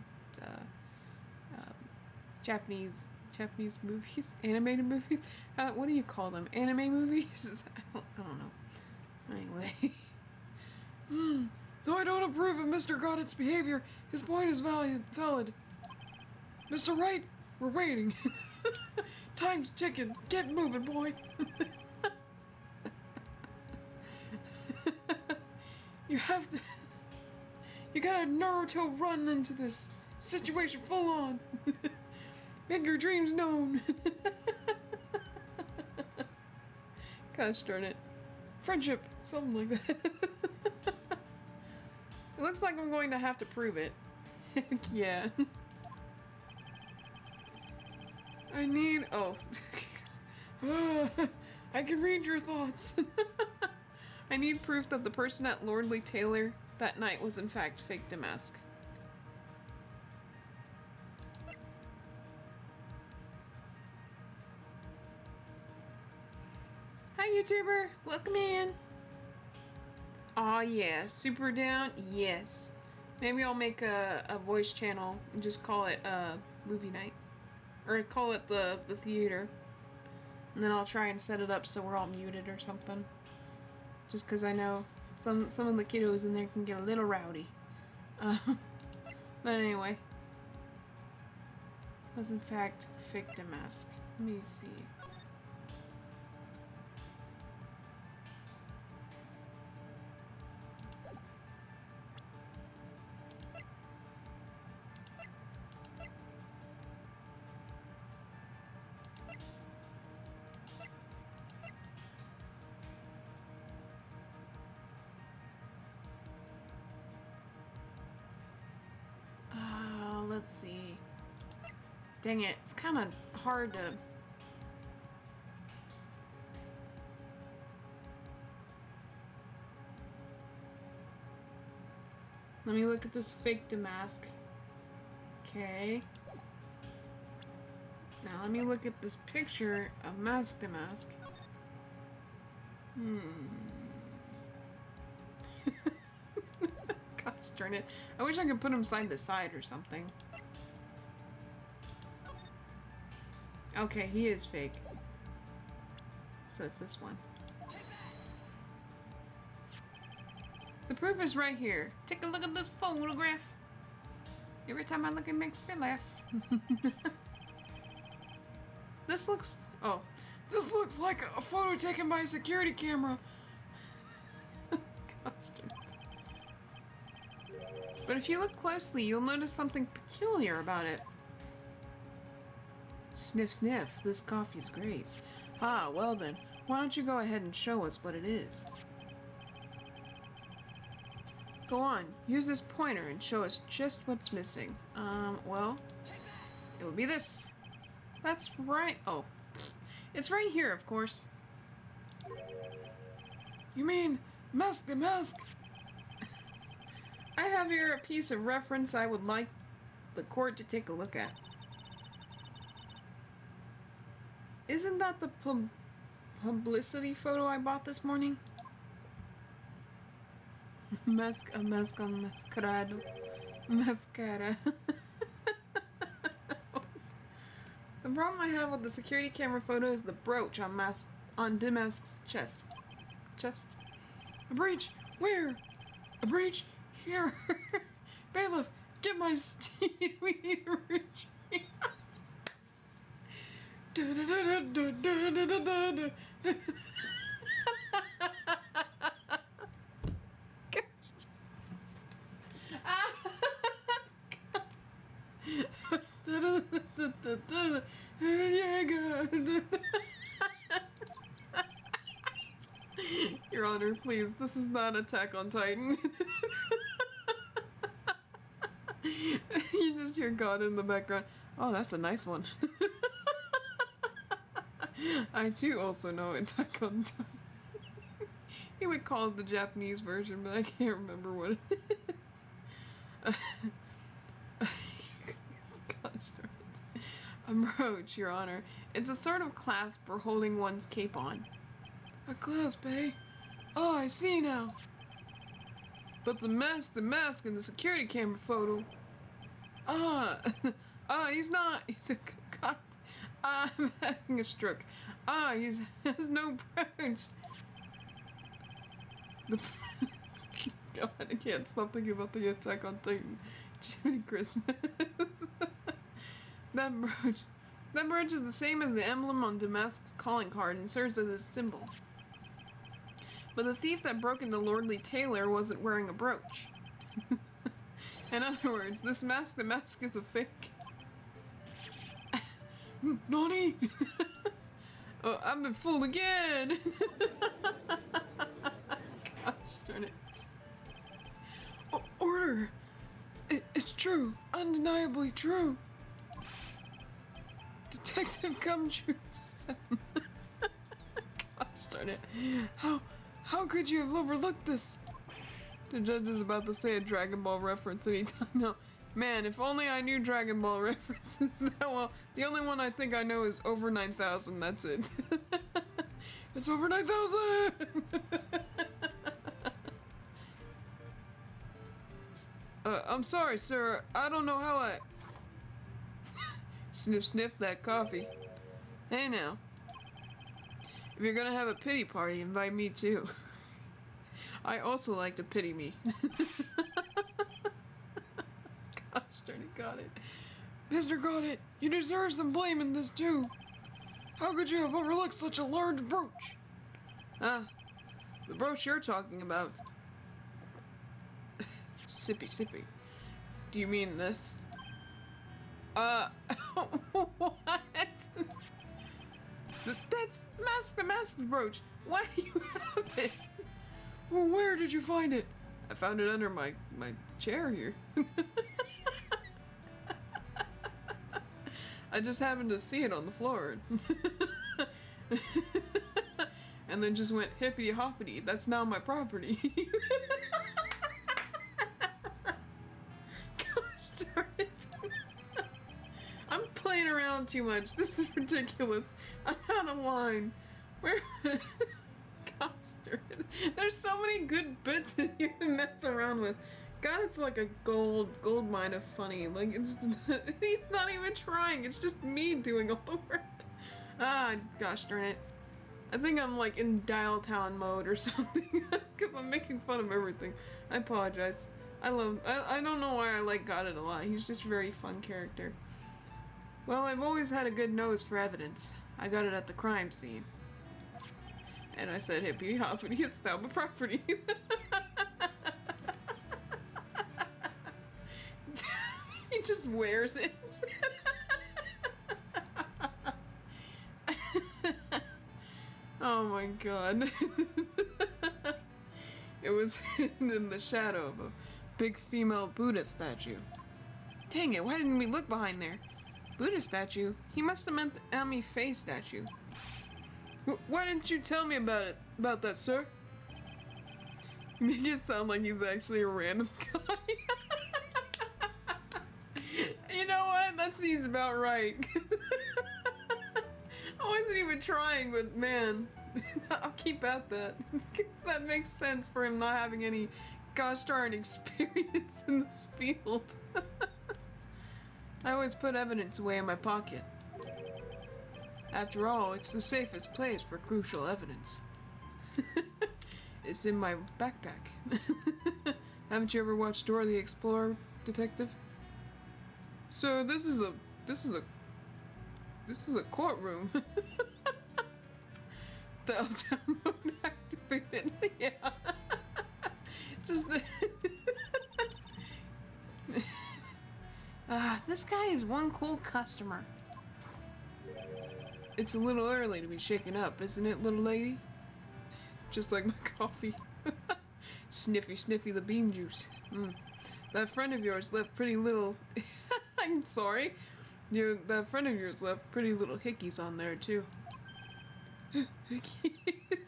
Japanese movies, animated movies. What do you call them? Anime movies? I don't know. Anyway, though I don't approve of Mr. Goddard's behavior, his point is valid. Mr. Wright, we're waiting. Time's ticking. Get moving, boy. You gotta Naruto run into this situation full on. Make your dreams known. Gosh darn it. Friendship, something like that. It looks like I'm going to have to prove it. Yeah. I need, I can read your thoughts. I need proof that the person at Lordly Taylor that night was in fact fake Damask. Hi YouTuber, welcome in. Aw yeah, super down, yes. Maybe I'll make a voice channel and just call it movie night. Or call it the theater. And then I'll try and set it up so we're all muted or something. Just because I know some of the kiddos in there can get a little rowdy. But anyway. It was in fact fake Damask. Let me see. Let's see. Dang it, it's kind of hard to... Let me look at this fake Damask. Okay. Now let me look at this picture of Mask Damask. Gosh darn it. I wish I could put them side by side or something. Okay, he is fake. So it's this one. The proof is right here. Take a look at this photograph. Every time I look, it makes me laugh. This looks like a photo taken by a security camera. Gosh, but if you look closely, you'll notice something peculiar about it. Sniff, sniff. This coffee's great. Ah, well then, why don't you go ahead and show us what it is? Go on, use this pointer and show us just what's missing. Well, it would be this. That's right. Oh, it's right here, of course. You mean mask the mask? I have here a piece of reference I would like the court to take a look at. Isn't that the publicity photo I bought this morning? A mask on mascarado. Mascara. The problem I have with the security camera photo is the brooch on Damask's chest. A breach? Where? A breach? Here. Bailiff, get my steed. We need a retreat. Your Honor, please, this is not Attack on Titan. You just hear God in the background. Oh, that's a nice one. I too also know Attack on Titan. He would call it the Japanese version, but I can't remember what it is. Gosh darn it. A brooch, Your Honor. It's a sort of clasp for holding one's cape on. A clasp, eh? Oh, I see now. But the mask in the security camera photo. He's not. God, I'm having a stroke. He has no brooch. God, I can't stop thinking about the Attack on Titan. Jiminy Christmas. That brooch is the same as the emblem on Damask's calling card and serves as a symbol. But the thief that broke into Lordly Taylor wasn't wearing a brooch. In other words, this mask, the mask is a fake. Nani? Oh, I've been fooled again! Gosh darn it. Order! It's true. Undeniably true. Detective Gumshoe. Gosh darn it. How could you have overlooked this? The judge is about to say a Dragon Ball reference anytime now. Man, if only I knew Dragon Ball references. Well, the only one I think I know is over 9,000, that's it. It's over 9,000! I'm sorry, sir. I don't know how I... Sniff, sniff that coffee. Hey now. If you're gonna have a pity party, invite me too. I also like to pity me. Gosh darn it, got it. Mr. Got it, you deserve some blame in this too. How could you have overlooked such a large brooch? Ah, the brooch you're talking about. Sippy sippy. Do you mean this? What? That's the mask brooch. Why do you have it? Well, where did you find it? I found it under my chair here. I just happened to see it on the floor. And then just went hippity hoppity. That's now my property. Gosh darn it. I'm playing around too much. This is ridiculous. I'm out of line. Where? Gosh darn it. There's so many good bits in here to mess around with. God, it's like a gold mine of funny. Like, he's not even trying. It's just me doing all the work. Ah, gosh darn it. I think I'm like in Dial Town mode or something. Because I'm making fun of everything. I apologize. I don't know why I like Got It a lot. He's just a very fun character. Well, I've always had a good nose for evidence. I got it at the crime scene. And I said hippity hoppity, it's now my property. He just wears it. Oh my god. It It was hidden in the shadow of a big female Buddha statue. Dang it, why didn't we look behind there? Buddha statue? He must have meant the Ami Faye statue. Why didn't you tell me about that, sir? You make it sound like he's actually a random guy. You know what? That seems about right. I wasn't even trying, but man, I'll keep at that. Because that makes sense for him not having any gosh darn experience in this field. I always put evidence away in my pocket. After all, it's the safest place for crucial evidence. It's in my backpack. Haven't you ever watched Dora the Explorer, Detective? So this is a courtroom. Delta mode activated. Yeah. Just the this guy is one cool customer. It's a little early to be shaken up, isn't it, little lady? Just like my coffee. Sniffy, sniffy the bean juice. That friend of yours left pretty little... I'm sorry. That friend of yours left pretty little hickeys on there, too. Hickeys?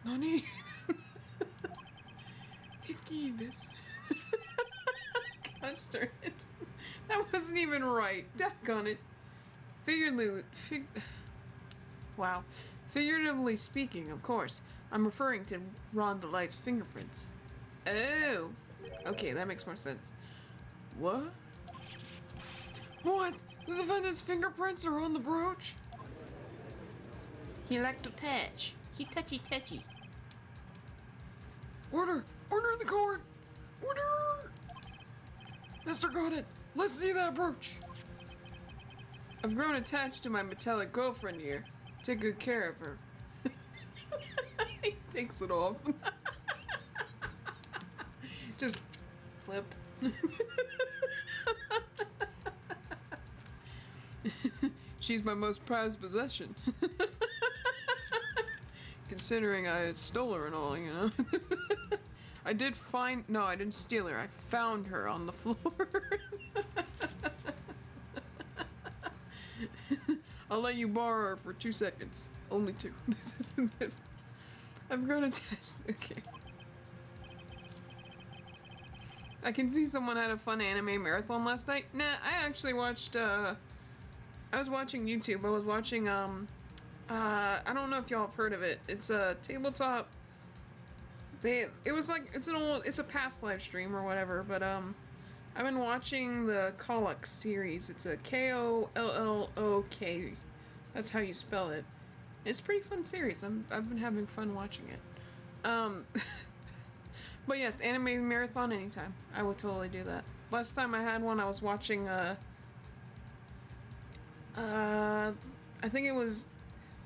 Nani? Hickeys. Gosh darn it. That wasn't even right. Daggone it. Figuratively speaking, of course. I'm referring to Rhonda Light's fingerprints. Oh. Okay, that makes more sense. What? What? The defendant's fingerprints are on the brooch? He liked to touch. He touchy. Order! Order in the court! Order! Mr. Goddard, let's see that brooch! I've grown attached to my metallic girlfriend here. Take good care of her. He takes it off. Just flip. She's my most prized possession. Considering I stole her and all, you know. I didn't steal her. I found her on the floor. I'll let you borrow her for 2 seconds. Only 2. I've grown attached. Okay. I can see someone had a fun anime marathon last night. Nah, I actually watched, I was watching YouTube. I was watching, I don't know if y'all have heard of it. It's a tabletop. It's a past live stream or whatever, but, I've been watching the Kollok series. It's a Kollok. That's how you spell it. It's a pretty fun series. I've been having fun watching it. But yes, anime marathon anytime. I would totally do that. Last time I had one, I was watching, I think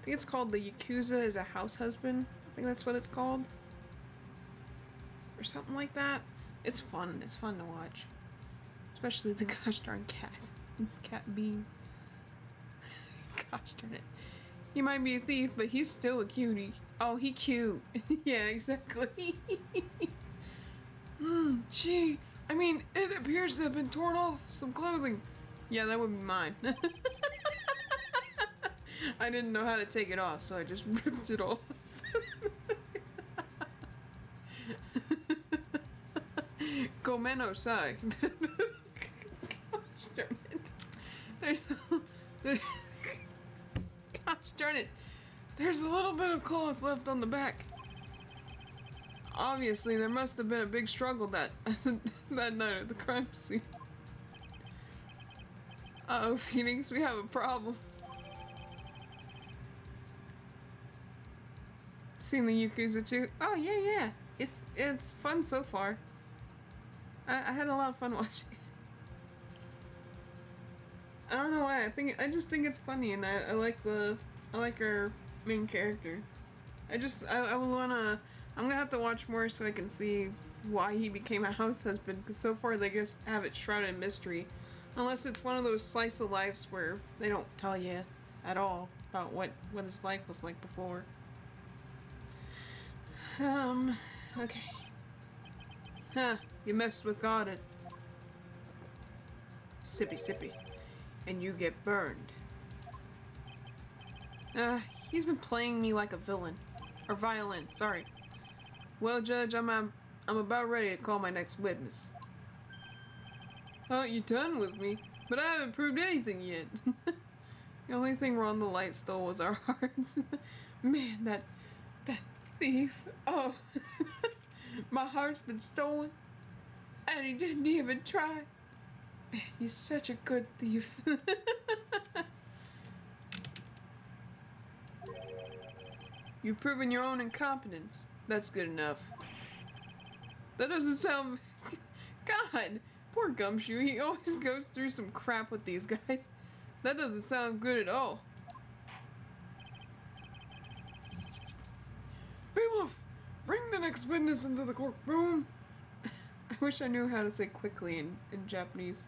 it's called The Yakuza is a House Husband. I think that's what it's called. Or something like that. It's fun. It's fun to watch. Especially the gosh darn cat. Cat Bean. Gosh darn it. He might be a thief, but he's still a cutie. Oh, he cute. Yeah, exactly. It appears to have been torn off some clothing. Yeah, that would be mine. I didn't know how to take it off, so I just ripped it off. Gomenosai. Gosh darn it. Gosh darn it. There's a little bit of cloth left on the back. Obviously, there must have been a big struggle that night at the crime scene. Uh-oh, Phoenix, we have a problem. Seen the Yakuza too? Oh, yeah. It's fun so far. I had a lot of fun watching it. I don't know why. I just think it's funny, and I like our main character. I'm gonna have to watch more so I can see why he became a house husband, because so far they just have it shrouded in mystery. Unless it's one of those slice of lives where they don't tell you at all about what his life was like before. Okay. Huh, you messed with God and... Sippy sippy. And you get burned. He's been playing me like a villain. Or violin, sorry. Well, Judge, I'm about ready to call my next witness. Oh, you're done with me? But I haven't proved anything yet. The only thing Ron the Light stole was our hearts. Man, that thief. Oh. My heart's been stolen. And he didn't even try. Man, he's such a good thief. You've proven your own incompetence. That's good enough. That doesn't sound... God, poor Gumshoe. He always goes through some crap with these guys. That doesn't sound good at all. Bailiff, bring the next witness into the courtroom. I wish I knew how to say quickly in Japanese.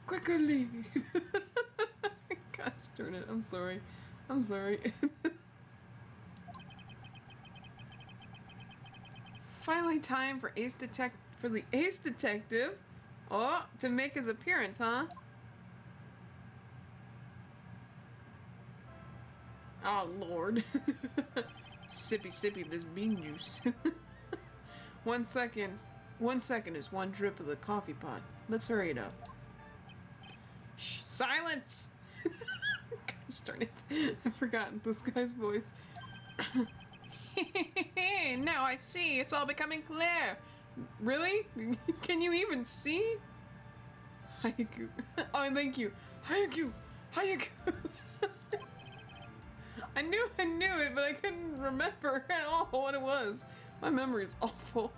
Quickly. Gosh darn it, I'm sorry. I'm sorry. Finally time for the Ace Detective. Oh, to make his appearance, huh? Oh, Lord. Sippy sippy this bean juice. 1 second. 1 second is one drip of the coffee pot. Let's hurry it up. Shh, silence! Gosh darn it. I've forgotten this guy's voice. Now I see. It's all becoming clear. Really? Can you even see? Hayaku. Oh, thank you. Hayaku! Hayaku! I knew it, but I couldn't remember at all what it was. My memory's awful.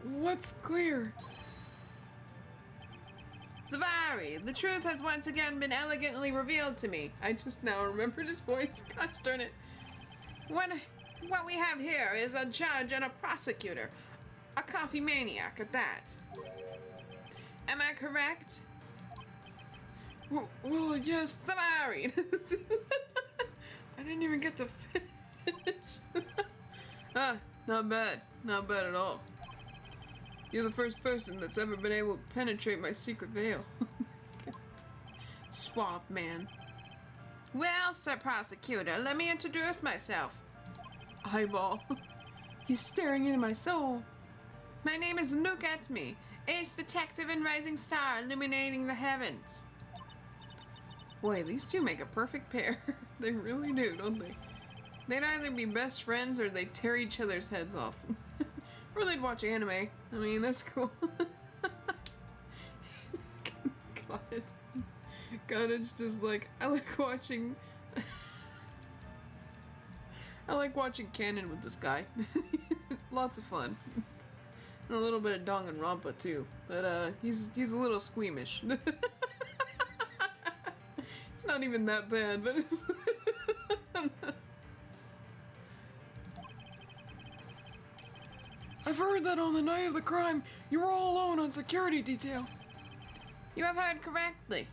What's clear? Savari, the truth has once again been elegantly revealed to me. I just now remembered his voice. Gosh darn it. What we have here is a judge and a prosecutor. A coffee maniac at that. Am I correct? Well, yes. Savari! I didn't even get to finish. Not bad. Not bad at all. You're the first person that's ever been able to penetrate my secret veil. Swamp man. Well, Sir Prosecutor, let me introduce myself. Eyeball. He's staring into my soul. My name is Look At Me, Ace Detective and Rising Star illuminating the heavens. Boy, these two make a perfect pair. They really do, don't they? They'd either be best friends or they'd tear each other's heads off. Or they'd watch anime. I mean, that's cool. God, it's just like, I like watching canon with this guy. Lots of fun. And a little bit of Danganronpa too. But he's a little squeamish. It's not even that bad, but it's I've heard that on the night of the crime, you were all alone on security detail. You have heard correctly.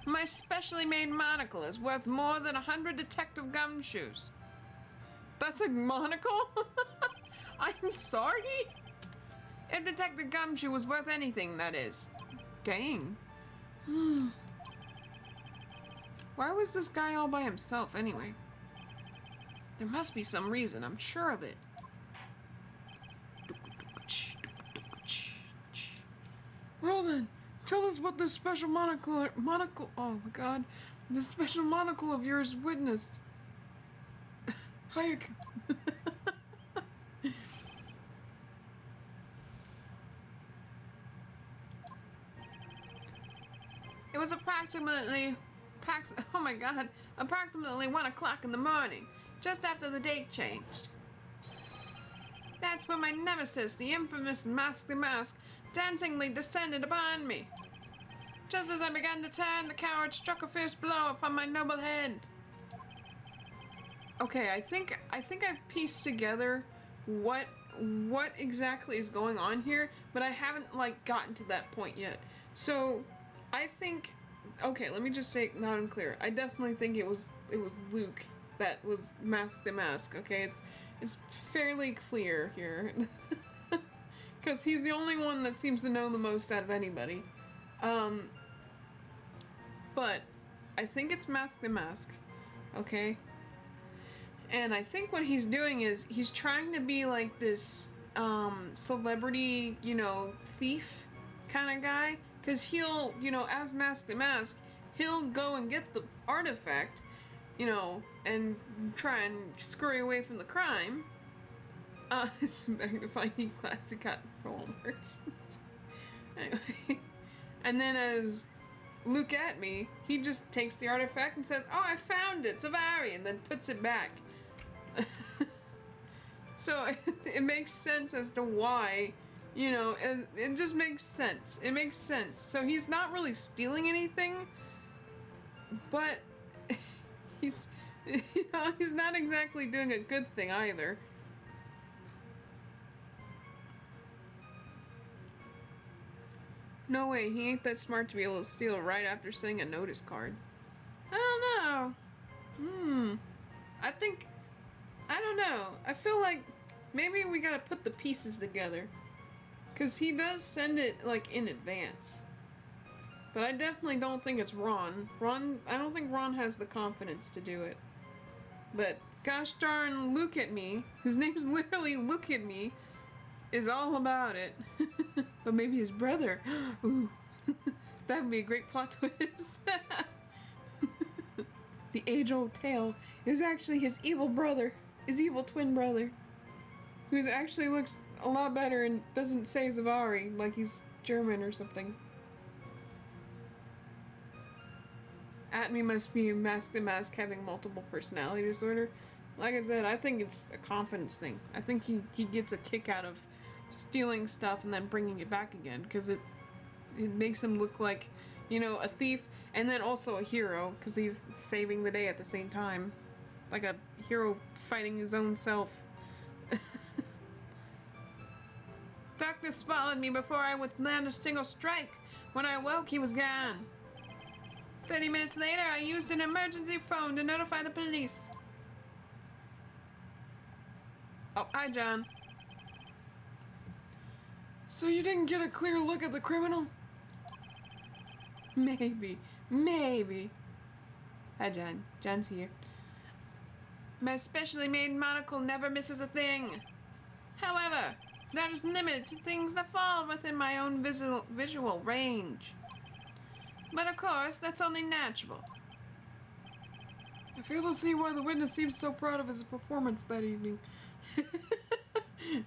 My specially made monocle is worth more than 100 detective gumshoes. That's a monocle? I'm sorry? If Detective Gumshoe was worth anything, that is. Dang. Why was this guy all by himself anyway? There must be some reason, I'm sure of it. Well then, tell us what this special monocle, oh my god, this special monocle of yours witnessed. Hayek. It was approximately 1 o'clock in the morning, just after the date changed. That's when my nemesis, the infamous Mask the Mask, dancingly descended upon me. Just as I began to turn, the coward struck a fierce blow upon my noble head. Okay, I think I've pieced together what exactly is going on here, but I haven't like gotten to that point yet. So I think, okay, let me just say loud and clear. I definitely think it was Luke that was Mask the Mask. Okay, it's fairly clear here, because he's the only one that seems to know the most out of anybody. But I think it's Mask the Mask. Okay. And I think what he's doing is he's trying to be like this celebrity, you know, thief kind of guy. Because he'll, you know, as Mask the Mask, he'll go and get the artifact, you know, and try and scurry away from the crime. It's a magnifying glass it got for Walmart. Anyway. And then as Look at Me, he just takes the artifact and says, "Oh, I found it, Savari," and then puts it back. So it makes sense as to why, you know, it just makes sense. It makes sense. So he's not really stealing anything, but he's, you know, he's not exactly doing a good thing either. No way, he ain't that smart to be able to steal it right after sending a notice card. I don't know. I don't know. I feel like maybe we gotta put the pieces together. Because he does send it, like, in advance. But I definitely don't think it's Ron. I don't think Ron has the confidence to do it. But gosh darn, Look at Me, his name's literally Look at Me, is all about it. But maybe his brother. Ooh. That would be a great plot twist. The age-old tale. It was actually his evil brother. His evil twin brother. Who actually looks a lot better and doesn't say Zavari like he's German or something. Atme must be Mask the Mask having multiple personality disorder. Like I said, I think it's a confidence thing. I think he gets a kick out of stealing stuff and then bringing it back again, because it makes him look like, you know, a thief and then also a hero, because he's saving the day at the same time. Like a hero fighting his own self. Darkness swallowed me before I would land a single strike. When I awoke, he was gone. 30 minutes later, I used an emergency phone to notify the police. Oh, hi, John. So you didn't get a clear look at the criminal? Maybe. Hi, John. John's here. My specially made monocle never misses a thing. However, that is limited to things that fall within my own visual range. But of course, that's only natural. I fail to see why the witness seems so proud of his performance that evening.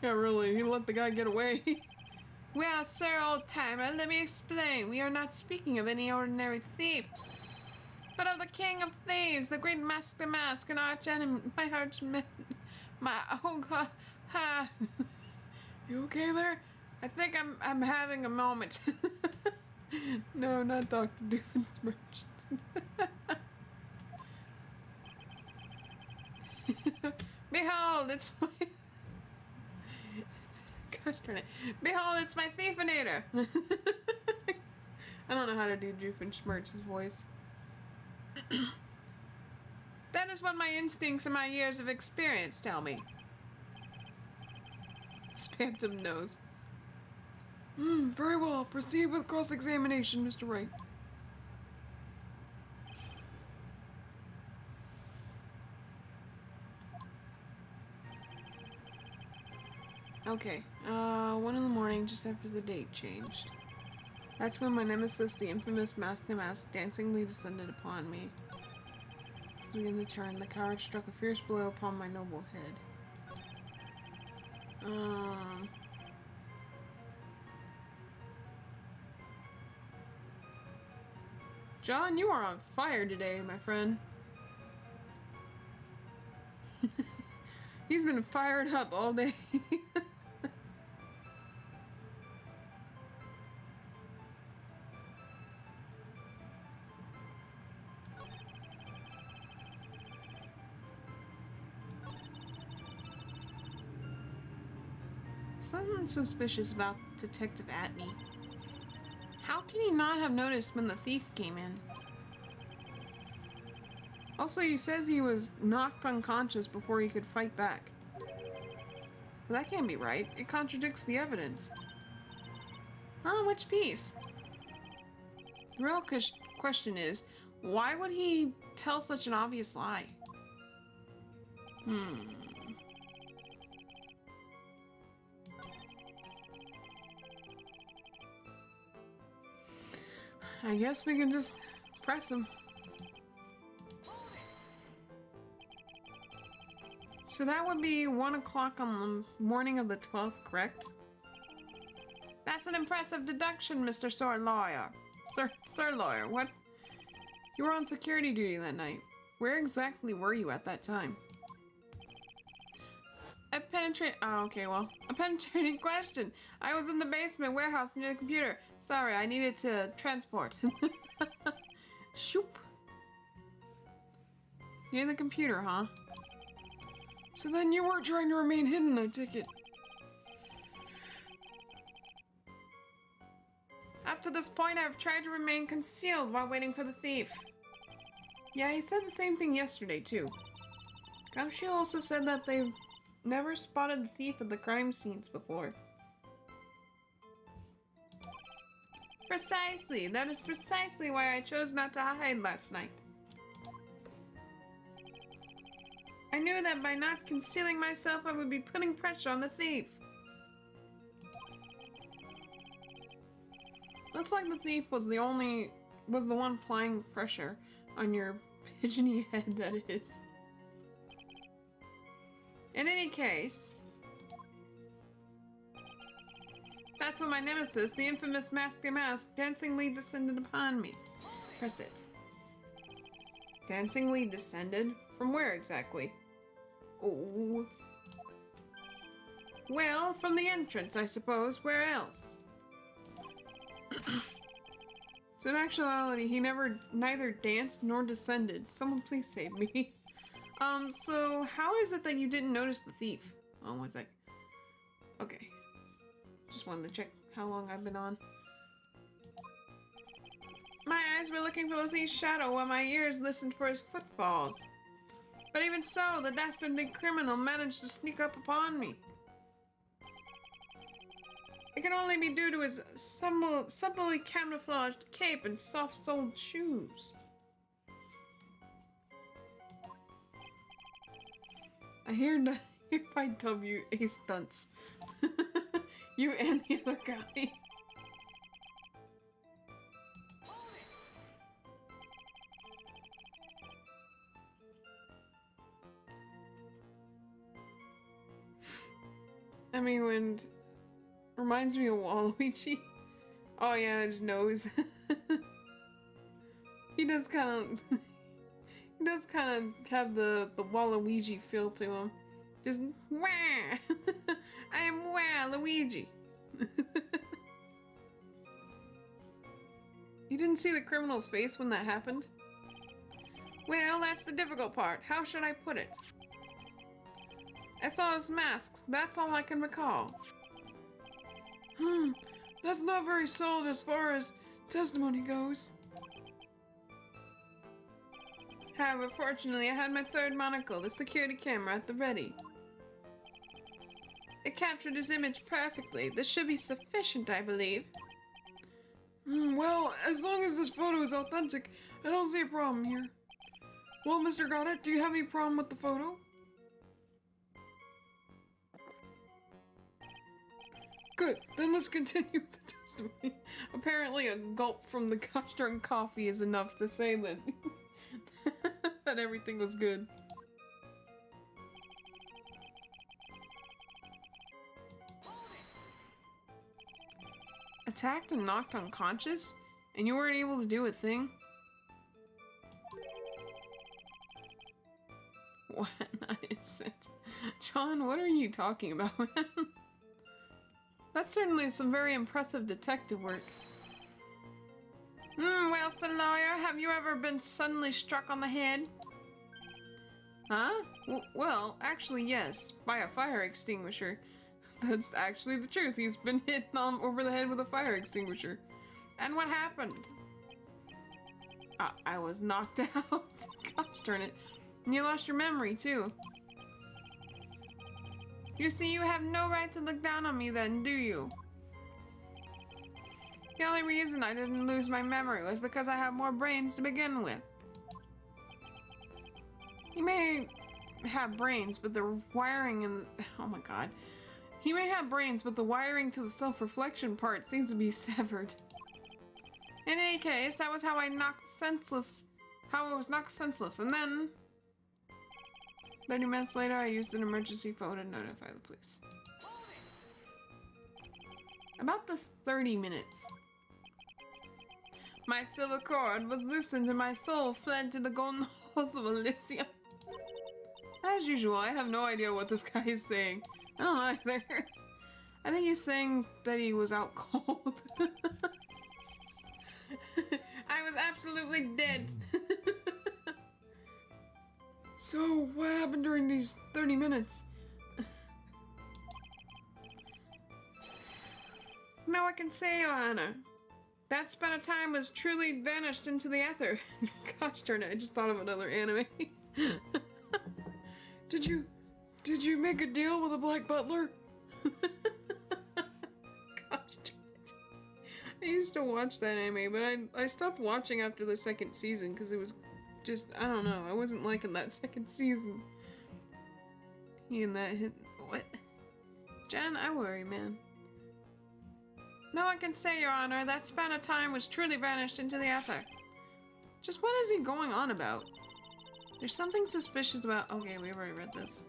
Yeah, really, he let the guy get away. Well, sir, old-timer, let me explain. We are not speaking of any ordinary thief, but of the king of thieves, the great Mask the Mask, and oh god, ha. You okay there? I think I'm having a moment. No, not Dr. Doofenshmirtz. Behold, it's my... Gosh darn it. Behold, it's my thiefinator. I don't know how to do Doofenshmirtz's voice. That is what my instincts and my years of experience tell me. Spamtum knows. Very well. Proceed with cross-examination, Mr. Wright. Okay, 1 in the morning, just after the date changed. That's when my nemesis, the infamous Mask the Mask, dancingly descended upon me. As we begin to turn, the coward struck a fierce blow upon my noble head. John, you are on fire today, my friend. He's been fired up all day. Something suspicious about Detective Atney. How can he not have noticed when the thief came in? Also, he says he was knocked unconscious before he could fight back. Well, that can't be right. It contradicts the evidence. Huh? Which piece? The real question is, why would he tell such an obvious lie? I guess we can just press him. So that would be 1 o'clock on the morning of the 12th, correct? That's an impressive deduction, Mr. Sir Lawyer. Sir Lawyer, what? You were on security duty that night. Where exactly were you at that time? A penetrating question. I was in the basement warehouse near the computer. Sorry, I needed to transport. Shoop. Near the computer, huh? So then you were trying to remain hidden, I take it. Up to this point, I've tried to remain concealed while waiting for the thief. Yeah, he said the same thing yesterday, too. Gumshoe also said that they've never spotted the thief at the crime scenes before. Precisely! That is precisely why I chose not to hide last night. I knew that by not concealing myself, I would be putting pressure on the thief. Looks like the thief was the one applying pressure on your pigeony head, that is. In any case, that's when my nemesis, the infamous Mask dancingly descended upon me. Press it. Dancingly descended? From where exactly? Oh. Well, from the entrance, I suppose. Where else? So in actuality, he neither danced nor descended. Someone please save me. So how is it that you didn't notice the thief? Oh, one sec. Okay. Just wanted to check how long I've been on. My eyes were looking for the thief's shadow while my ears listened for his footfalls. But even so, the dastardly criminal managed to sneak up upon me. It can only be due to his subtly camouflaged cape and soft-soled shoes. I hereby dub you a stunts. You and the other guy. I mean, when reminds me of Waluigi. Oh yeah, his nose. He does kind of have the Waluigi feel to him. Just wah. I am Waluigi. You didn't see the criminal's face when that happened? Well, that's the difficult part. How should I put it? I saw his mask. That's all I can recall. That's not very solid as far as testimony goes. However, fortunately, I had my third monocle, the security camera, at the ready. It captured his image perfectly. This should be sufficient, I believe. Well, as long as this photo is authentic, I don't see a problem here. Well, Mr. Goddard, do you have any problem with the photo? Good, then let's continue with the testimony. Apparently a gulp from the gosh darn coffee is enough to say that that everything was good. Attacked and knocked unconscious? And you weren't able to do a thing? What? John, what are you talking about, man? That's certainly some very impressive detective work. Well, Sir Lawyer, have you ever been suddenly struck on the head? Huh? Well, actually, yes. By a fire extinguisher. That's actually the truth. He's been hit over the head with a fire extinguisher. And what happened? I was knocked out. Gosh darn it. And you lost your memory, too. You see, you have no right to look down on me then, do you? The only reason I didn't lose my memory was because I have more brains to begin with. You may have brains, but the wiring and... Oh my god. He may have brains, but the wiring to the self-reflection part seems to be severed. In any case, that was how I knocked senseless. How I was knocked senseless, and then... 30 minutes later, I used an emergency phone to notify the police. About this 30 minutes. My silver cord was loosened and my soul fled to the golden halls of Elysium. As usual, I have no idea what this guy is saying. I don't either. I think he's saying that he was out cold. I was absolutely dead. So, what happened during these 30 minutes? Now I can say, Your Honor, that span of time was truly vanished into the ether. Gosh darn it, I just thought of another anime. Did you make a deal with a black butler? Gosh darn it. I used to watch that anime, but I stopped watching after the second season because it was just, I don't know, I wasn't liking that second season. He and that hit, what? Jen, I worry, man. No one can say, Your Honor, that span of time was truly vanished into the ether. Just what is he going on about? There's something suspicious about... Okay, we've already read this.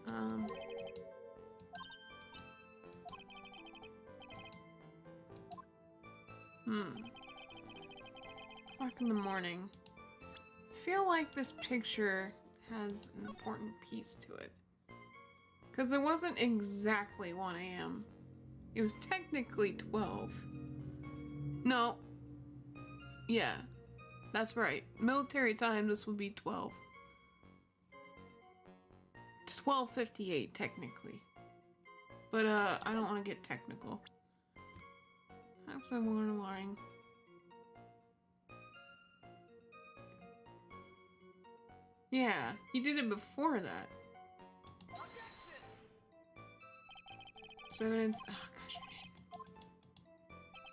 O'clock in the morning. I feel like this picture has an important piece to it. Because it wasn't exactly 1 a.m. It was technically 12. No. Yeah. That's right. Military time, this would be 12. 12:58, technically. But, I don't want to get technical. That's the morning. Yeah, he did it before that. Evidence. Oh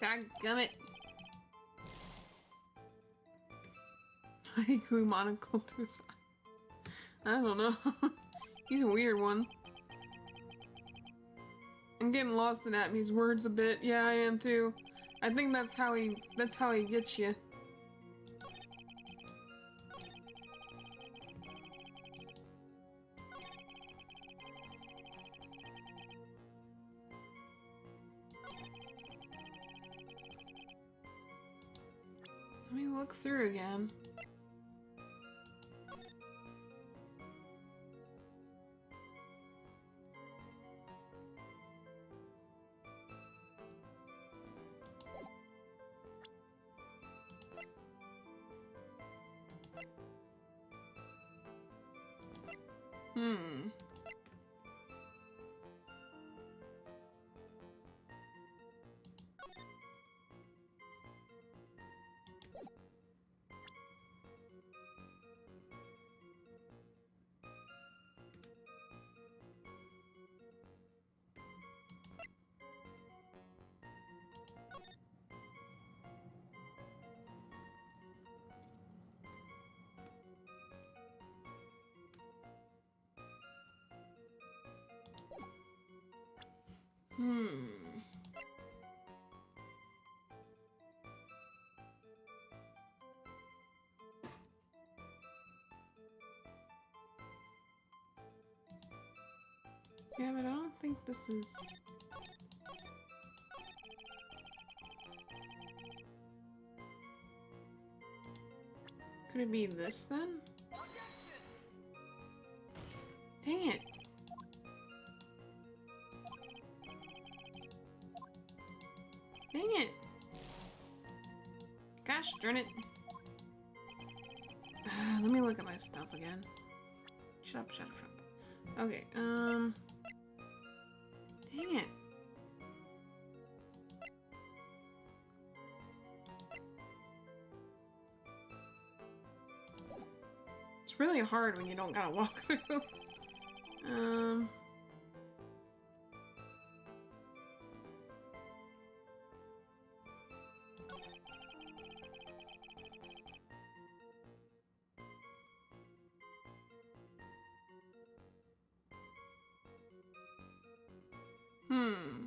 gosh, dadgummit. I glue monocle to his eye. I don't know. He's a weird one. I'm getting lost in Atmy's words a bit. Yeah, I am too. I think that's how he gets you. Let me look through again. Yeah, but I don't think this is... Could it be this then? Dang it. Dang it. Gosh darn it. Let me look at my stuff again. Shut up, shut up, shut up. Okay, dang it. really hard when you don't gotta walk through. Um... Hmm.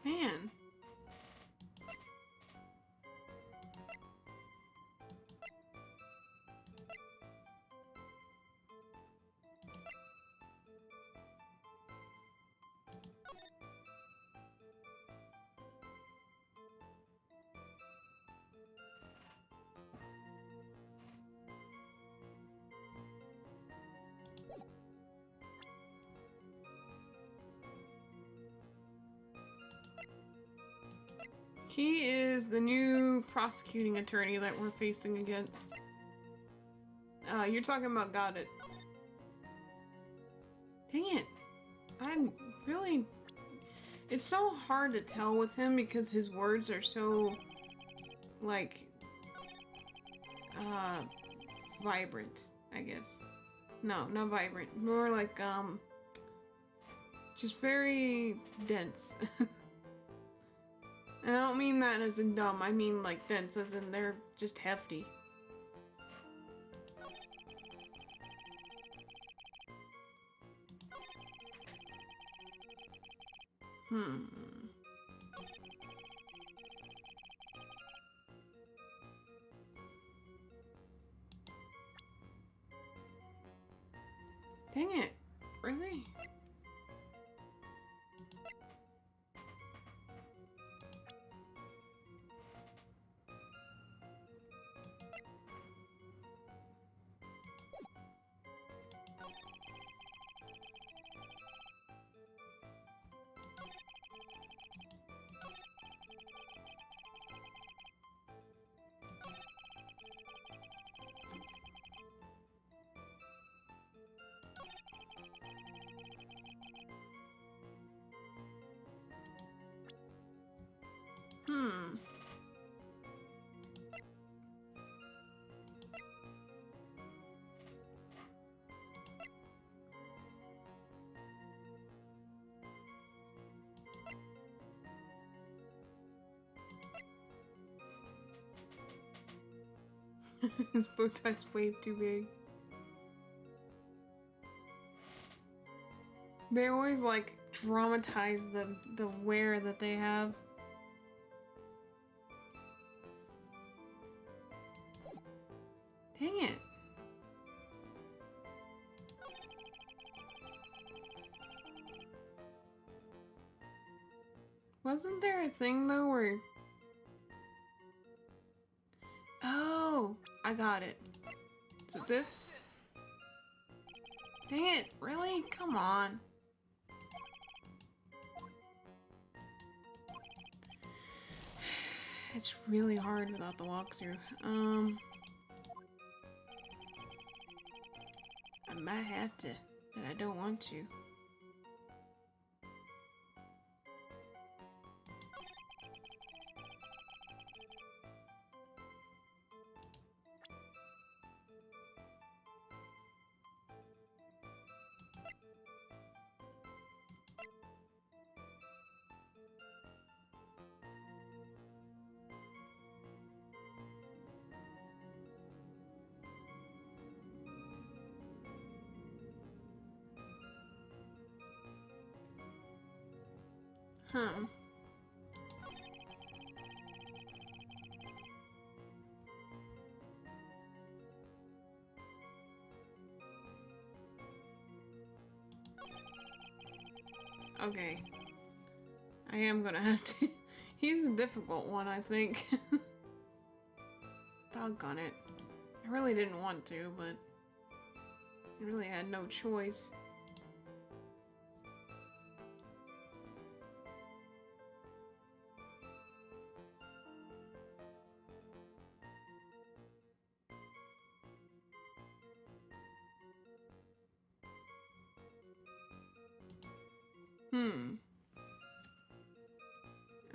Man. He is the new prosecuting attorney that we're facing against. You're talking about Got It. Dang it. I'm really... It's so hard to tell with him because his words are so, like, vibrant, I guess. No, not vibrant. More like, just very dense. And I don't mean that as in dumb, I mean like dense as in they're just hefty. Hmm. Dang it. Really? Hmm. His bow tie's way too big. They always like dramatize the wear that they have. Dang it. Wasn't there a thing though where... Oh, I got it. Is it this? Dang it, really? Come on. It's really hard without the walkthrough. I might have to, but I don't want to. Huh. Okay. I am gonna have to... He's a difficult one, I think. Doggone it. I really didn't want to, but... I really had no choice.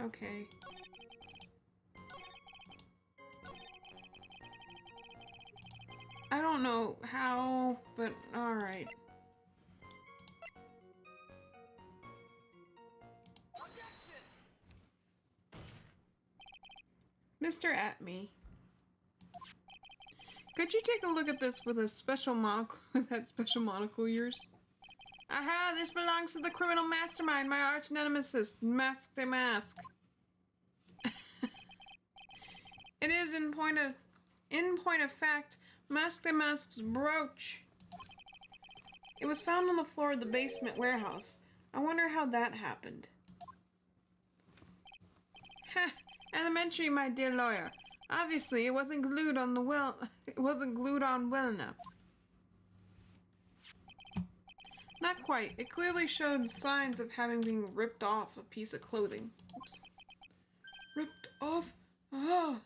Okay. I don't know how, but alright. Mr. Atme. Could you take a look at this with a special monocle, that special monocle of yours? Aha, this belongs to the criminal mastermind, my arch nemesis, Mask de Mask. It is in point of fact, Mask de Mask's brooch. It was found on the floor of the basement warehouse. I wonder how that happened. Heh, elementary, my dear lawyer. Obviously, it wasn't glued on well enough. Not quite. It clearly showed signs of having been ripped off a piece of clothing. Oops. Ripped off? Ah.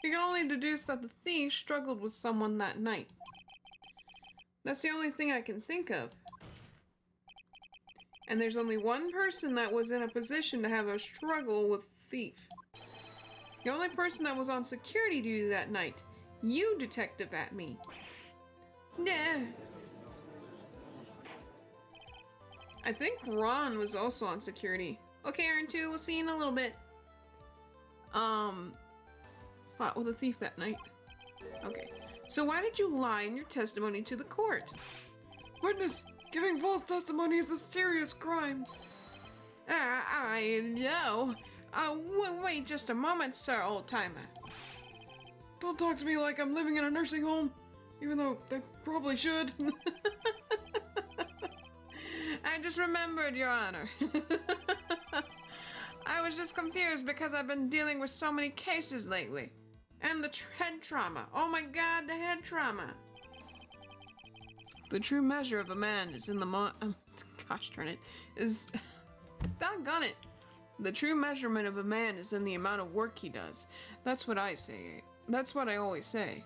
We can only deduce that the thief struggled with someone that night. That's the only thing I can think of. And there's only one person that was in a position to have a struggle with the thief. The only person that was on security duty that night. You, Detective Atme. Nah. I think Ron was also on security. Okay, Aaron 2, we'll see you in a little bit. Fought with a thief that night. Okay. So why did you lie in your testimony to the court? Witness, giving false testimony is a serious crime. I know. Wait just a moment, sir, old-timer. Don't talk to me like I'm living in a nursing home, even though I probably should. I just remembered, Your Honor. I was just confused because I've been dealing with so many cases lately. And the head trauma. Oh my god, the head trauma. The true measure of a man is in the gosh darn it. Doggone it. The true measurement of a man is in the amount of work he does. That's what I say. That's what I always say.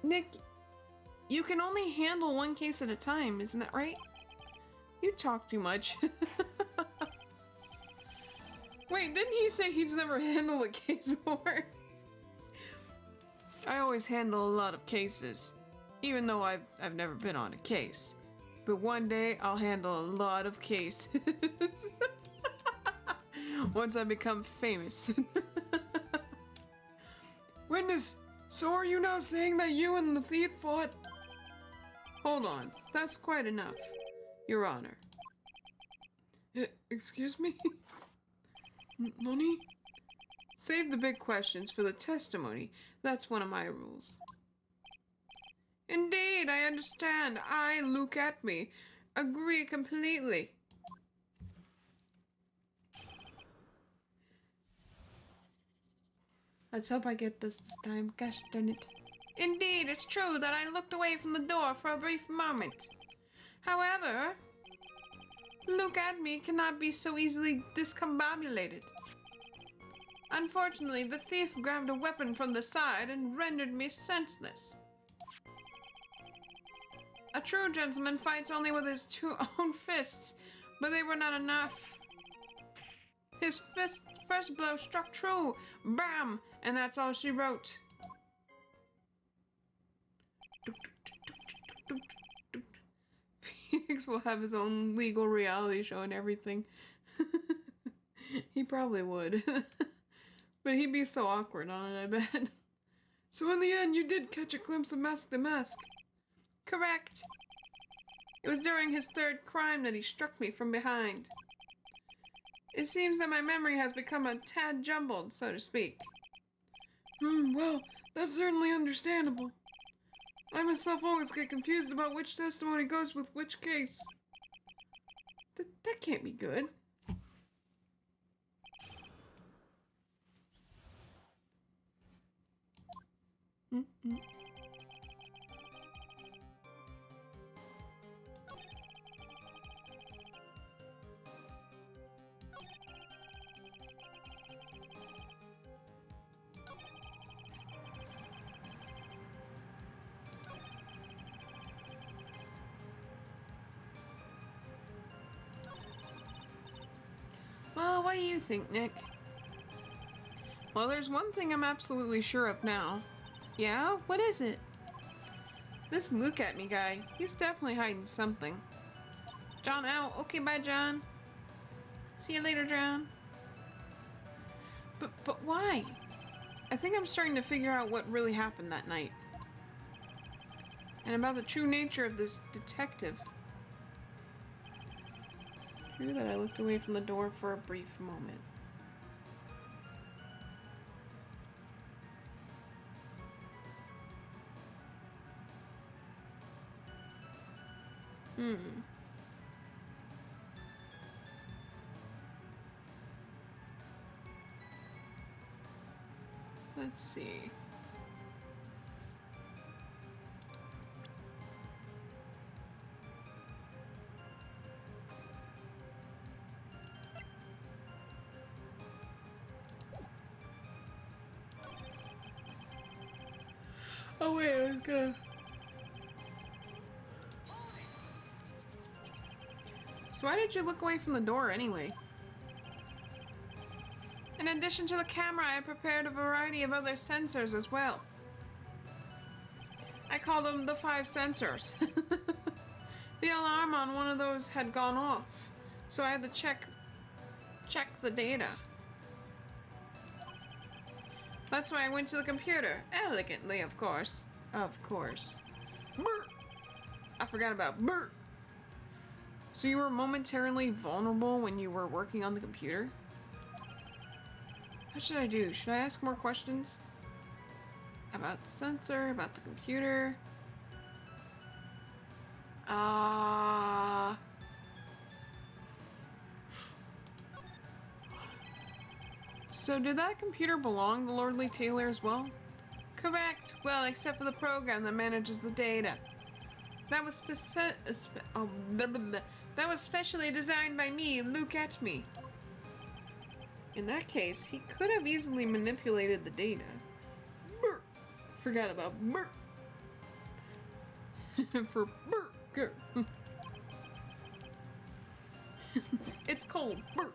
Nick, you can only handle one case at a time, isn't that right? You talk too much. Wait, didn't he say he's never handled a case before? I always handle a lot of cases, even though I've never been on a case. But one day I'll handle a lot of cases. Once I become famous. Witness, so are you now saying that you and the thief fought? Hold on, that's quite enough, Your Honor. Excuse me? Nani? Save the big questions for the testimony. That's one of my rules. Indeed, I understand. Look at me. Agree completely. Let's hope I get this time. Gosh darn it. Indeed, it's true that I looked away from the door for a brief moment. However, look at me cannot be so easily discombobulated. Unfortunately, the thief grabbed a weapon from the side and rendered me senseless. A true gentleman fights only with his two own fists, but they were not enough. His first blow struck true, bam, and that's all she wrote. Phoenix will have his own legal reality show and everything. He probably would. But he'd be so awkward on it, I bet. So in the end, you did catch a glimpse of Mask the Mask. Correct. It was during his third crime that he struck me from behind. It seems that my memory has become a tad jumbled, so to speak. Well, that's certainly understandable. I myself always get confused about which testimony goes with which case. That can't be good. do you think, Nick? Well, there's one thing I'm absolutely sure of now. Yeah? What is it? This look at me guy, he's definitely hiding something. John out. Okay, bye, John. See you later, John. But why? I think I'm starting to figure out what really happened that night. And about the true nature of this detective. True that I looked away from the door for a brief moment. Let's see. Oh wait, I was gonna... So why did you look away from the door anyway? In addition to the camera, I had prepared a variety of other sensors as well. I call them the 5 sensors. The alarm on one of those had gone off, so I had to check the data. That's why I went to the computer. Elegantly, of course. Of course. Brr. I forgot about Bert. So you were momentarily vulnerable when you were working on the computer? What should I do? Should I ask more questions? About the sensor, about the computer? So did that computer belong to Lordly Taylor as well? Correct. Well, except for the program that manages the data. That was that was specially designed by me. Look at me. In that case, he could have easily manipulated the data. Burr. Forgot about burr. For burger. It's cold. Burr.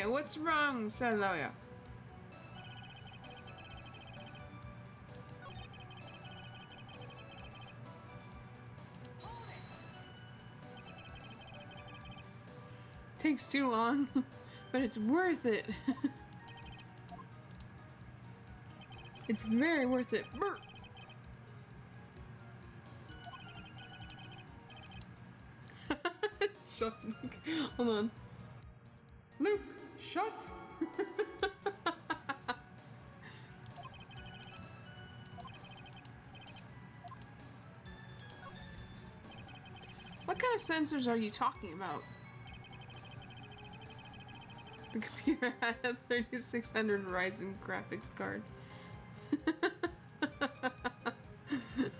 What's wrong, said lawyer? Takes too long, but it's worth it. It's very worth it. Burp. Shut. Hold on. Luke, shut. What kind of sensors are you talking about? The computer had a 3600 Ryzen graphics card.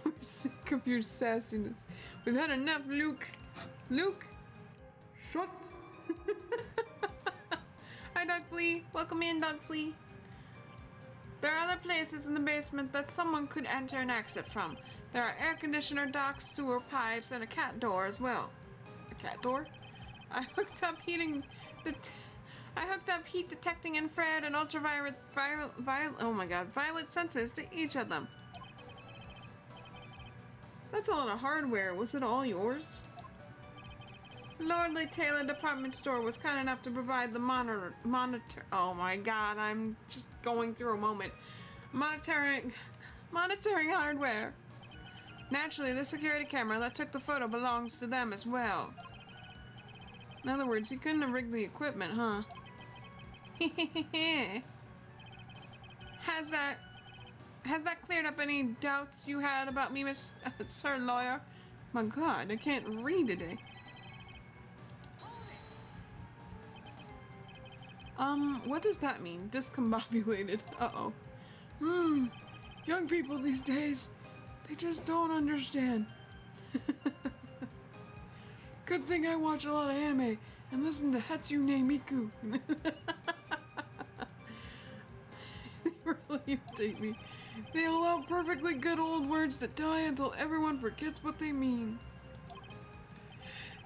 We're sick of your sassiness. We've had enough, Luke. Luke! Shut! Hi, Dog Flea. Welcome in, Dog Flea. There are other places in the basement that someone could enter and exit from. There are air conditioner docks, sewer pipes, and a cat door as well. A cat door? I hooked up heat detecting infrared and ultraviolet violet sensors to each of them. That's a lot of hardware. Was it all yours? Lordly Taylor department store was kind enough to provide the monitor. Oh my god, I'm just going through a moment. Monitoring hardware. Naturally, the security camera that took the photo belongs to them as well. In other words, he couldn't have rigged the equipment, huh? Has that cleared up any doubts you had about me, Sir Lawyer? My god, I can't read today. What does that mean? Discombobulated. Uh-oh. Young people these days, they just don't understand. Good thing I watch a lot of anime and listen to Hatsune Miku. They really irritate me. They allow perfectly good old words that die until everyone forgets what they mean.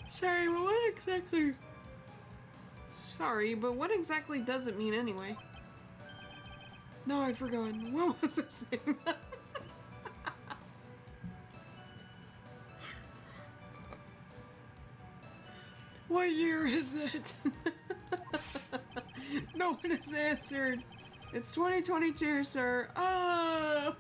Sorry, but what exactly Sorry, but what exactly does it mean anyway? No, I've forgotten. What was I saying? What year is it? No one has answered. It's 2022, sir. Oh!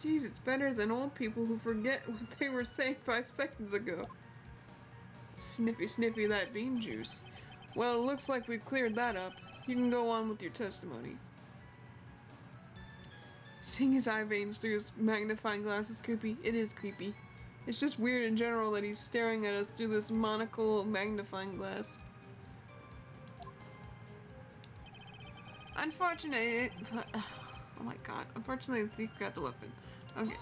Jeez, it's better than old people who forget what they were saying 5 seconds ago. Sniffy, sniffy that bean juice. Well, it looks like we've cleared that up. You can go on with your testimony. Seeing his eye veins through his magnifying glass is creepy. It is creepy. It's just weird in general that he's staring at us through this monocle magnifying glass. Unfortunately, oh my god. Unfortunately, the thief got the weapon. Okay.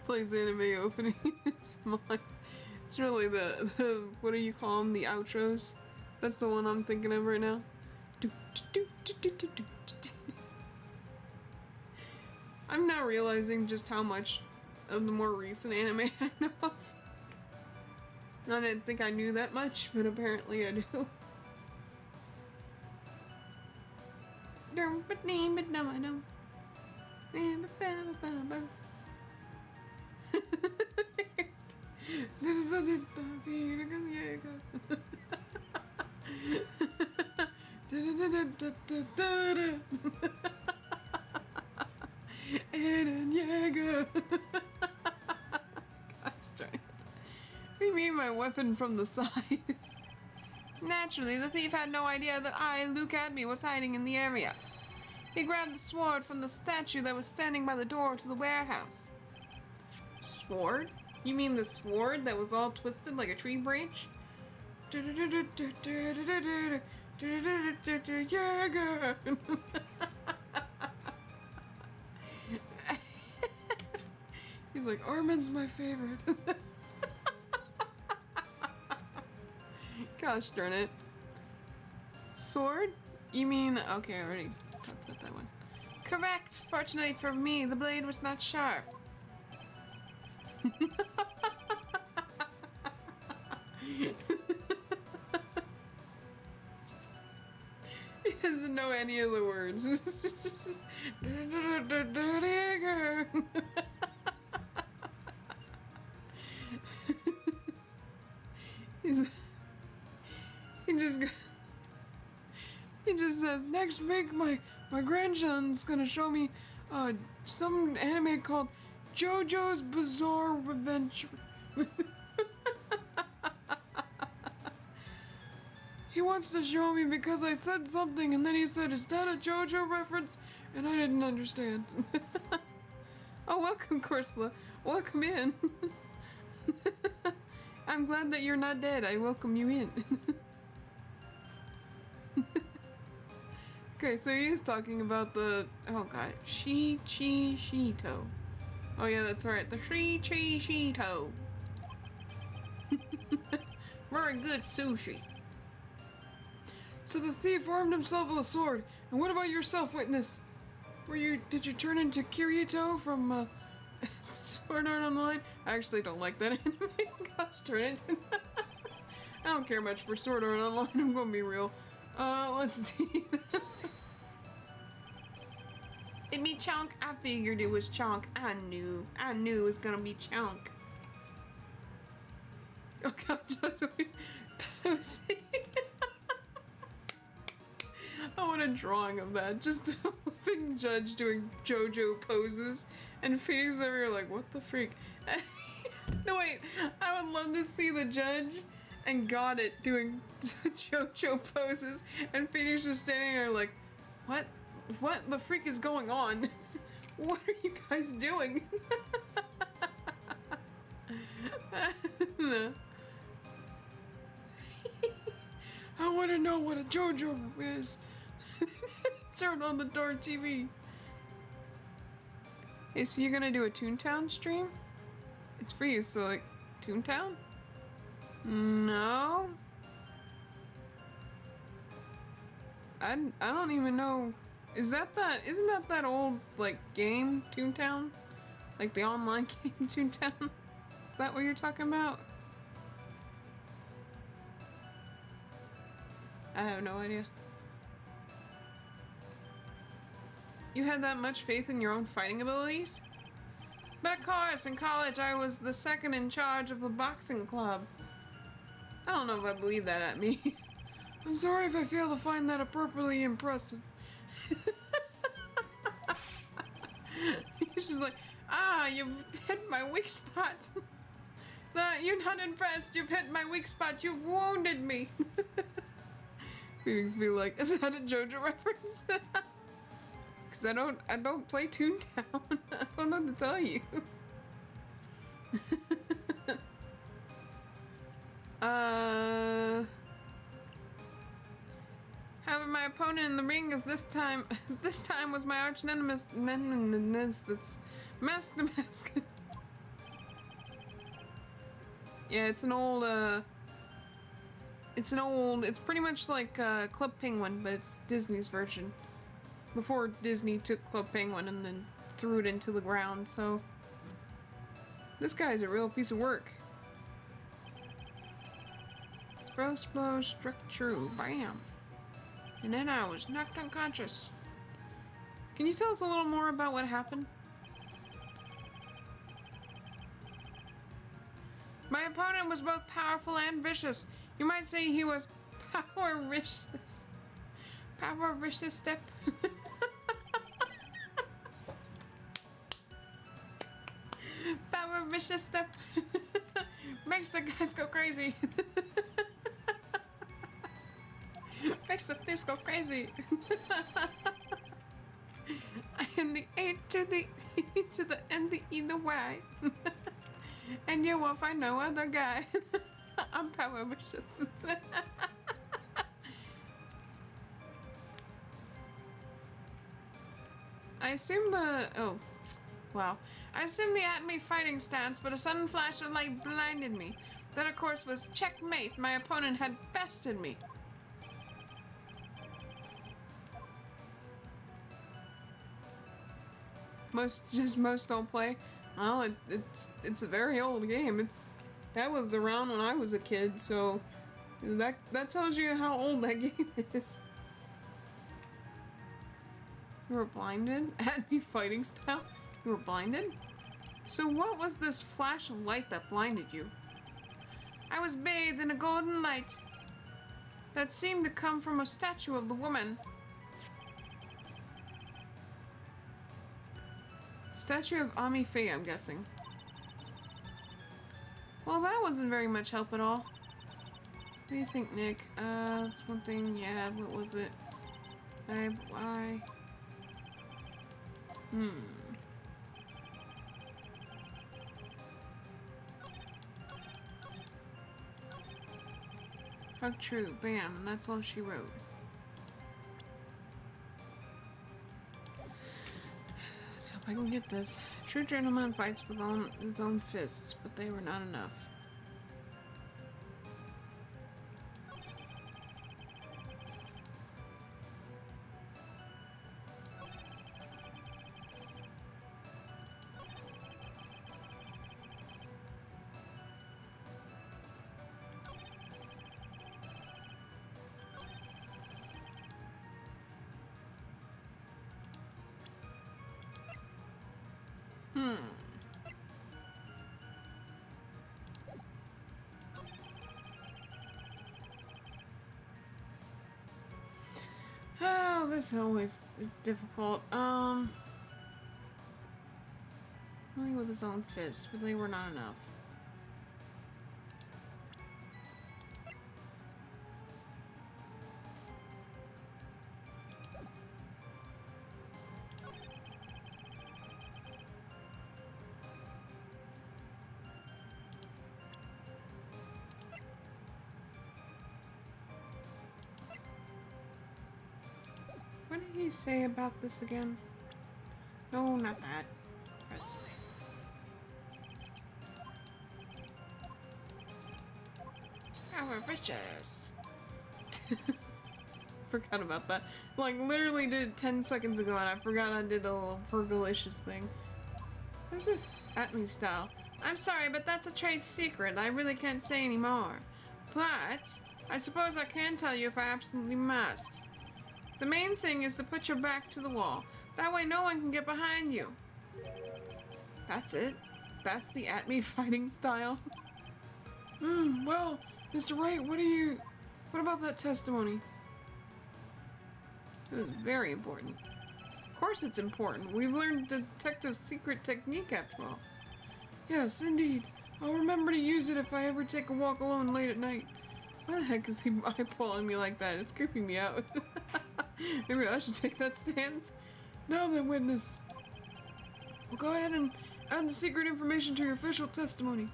Plays anime opening. It's really the what do you call them? The outros. That's the one I'm thinking of right now. I'm now realizing just how much of the more recent anime I know of. I didn't think I knew that much, but apparently I do. Eren Yeager. Gosh darn it. Remove my weapon from the side. Naturally, the thief had no idea that I, Luke Adby, was hiding in the area. He grabbed the sword from the statue that was standing by the door to the warehouse. Sword? You mean the sword that was all twisted like a tree branch? Yeager! He's like, Armin's my favorite. Gosh darn it. Sword? You mean... Okay, I already talked about that one. Correct! Fortunately for me, the blade was not sharp. He doesn't know any of the words. It's just... He just says, next week my grandson's gonna show me some anime called JoJo's Bizarre Adventure. He wants to show me because I said something and then he said, is that a JoJo reference? And I didn't understand. Oh, welcome, Korsla. Welcome in. I'm glad that you're not dead. I welcome you in. Okay, so he is talking about the... Oh god. Shito. Oh yeah, that's right. The Shito. Very good sushi. So the thief armed himself with a sword. And what about yourself, witness? Did you turn into Kirito from Sword Art Online? I actually don't like that anime. Gosh darn it. I don't care much for Sword Art Online, I'm gonna be real. Let's see. It be Chunk? I figured it was Chunk. I knew it was gonna be Chunk. Oh god, Posey. I want a drawing of that. Just a flipping judge doing JoJo poses and Phoenix over here like, what the freak? No wait, I would love to see the judge and got it doing JoJo poses and Phoenix just standing there like, what the freak is going on? What are you guys doing? I want to know what a JoJo is. Turn on the darn TV. Hey, so you're gonna do a Toontown stream? It's free, so like, Toontown? No? I don't even know. Isn't that old, like, game, Toontown? Like the online game Toontown? Is that what you're talking about? I have no idea. You had that much faith in your own fighting abilities? But of course, in college I was the second in charge of the boxing club. I don't know if I believe that at me. I'm sorry if I fail to find that appropriately impressive. He's just like, you've hit my weak spot. You're not impressed, you've hit my weak spot, you've wounded me. Phoenix be like, is that a JoJo reference? Cause I don't play Toontown. I don't know what to tell you. However, my opponent in the ring is this time was my arch nemesis. That's Mask the Mask. Yeah, it's pretty much like Club Penguin, but it's Disney's version. Before Disney took Club Penguin and then threw it into the ground, so this guy's a real piece of work. First blow struck true, bam. And then I was knocked unconscious. Can you tell us a little more about what happened? My opponent was both powerful and vicious. You might say he was power-vicious. Power-vicious step. Power-vicious step. Makes the guys go crazy. Makes the things go crazy. And the A to the E to the N, the E, the Y. And you won't find no other guy. I'm power vicious. I assume oh, wow. I assumed the at-me fighting stance, but a sudden flash of light blinded me. That, of course, was checkmate. My opponent had bested me. Most don't play. Well, it's a very old game. That was around when I was a kid, so that tells you how old that game is. You were blinded? At-me fighting style? You were blinded? So what was this flash of light that blinded you? I was bathed in a golden light that seemed to come from a statue of the woman. Statue of Ami Faye, I'm guessing. Well, that wasn't very much help at all. What do you think, Nick? That's one thing, yeah, what was it? Why? How true, bam, and that's all she wrote. Let's hope I can get this. True gentleman fights with his own fists, but they were not enough. Oh, this always is difficult. Only with his own fists, but they were not enough. What did he say about this again? No, not that. Press. Our riches. Forgot about that. Like, literally did it 10 seconds ago and I forgot I did the little Fergalicious thing. What's this Atme style? I'm sorry, but that's a trade secret. I really can't say anymore. But I suppose I can tell you if I absolutely must. The main thing is to put your back to the wall. That way no one can get behind you. That's it? That's the Atme fighting style? Well, Mr. Wright, what about that testimony? It was very important. Of course it's important. We've learned detective's secret technique after all. Yes, indeed. I'll remember to use it if I ever take a walk alone late at night. Why the heck is he eyeballing me like that? It's creeping me out. Maybe I should take that stance. Now then, witness. Well, go ahead and add the secret information to your official testimony.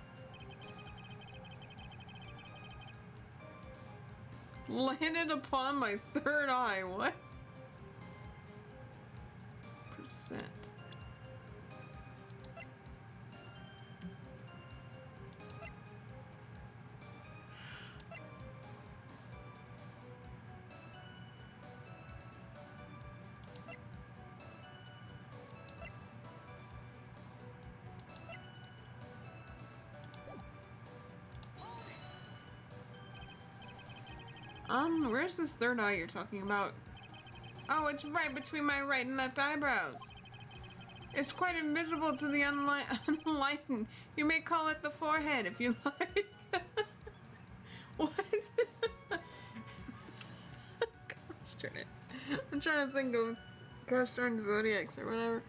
Landed upon my third eye. What? Percent. Where's this third eye you're talking about? Oh, it's right between my right and left eyebrows. It's quite invisible to the unenlightened. You may call it the forehead if you like. What? Gosh darn it. I'm trying to think of gosh darn zodiacs or whatever.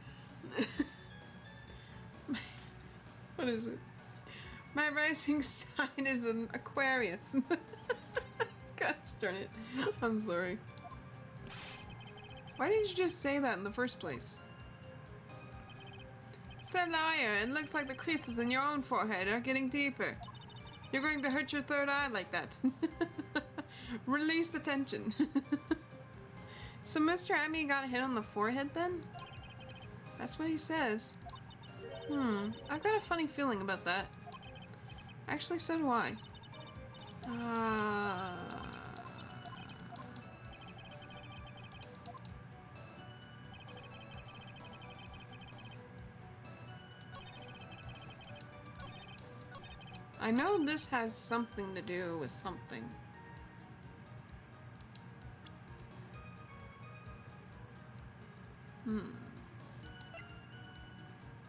What is it? My rising sign is an Aquarius. Gosh darn it. I'm sorry. Why didn't you just say that in the first place? Said lawyer, it looks like the creases in your own forehead are getting deeper. You're going to hurt your third eye like that. Release the tension. So Mr. Atme got hit on the forehead then? That's what he says. I've got a funny feeling about that. Actually, so do I. I know this has something to do with something.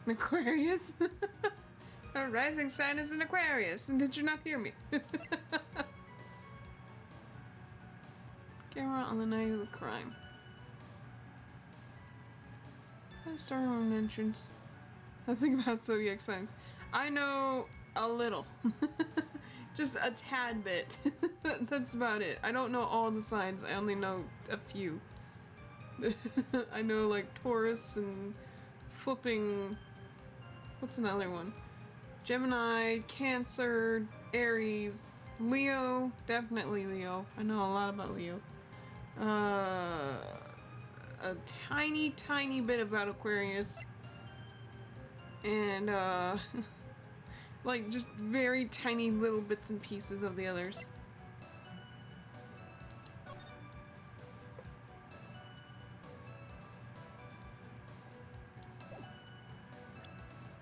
Aquarius? Our rising sign is an Aquarius. Did you not hear me? Camera on the night of the crime. Star room entrance. Nothing about zodiac signs. I know a little. Just a tad bit. That's about it. I don't know all the signs. I only know a few. I know like Taurus and flipping... What's another one? Gemini, Cancer, Aries, Leo. Definitely Leo. I know a lot about Leo. A tiny bit about Aquarius. And, like, just very tiny little bits and pieces of the others.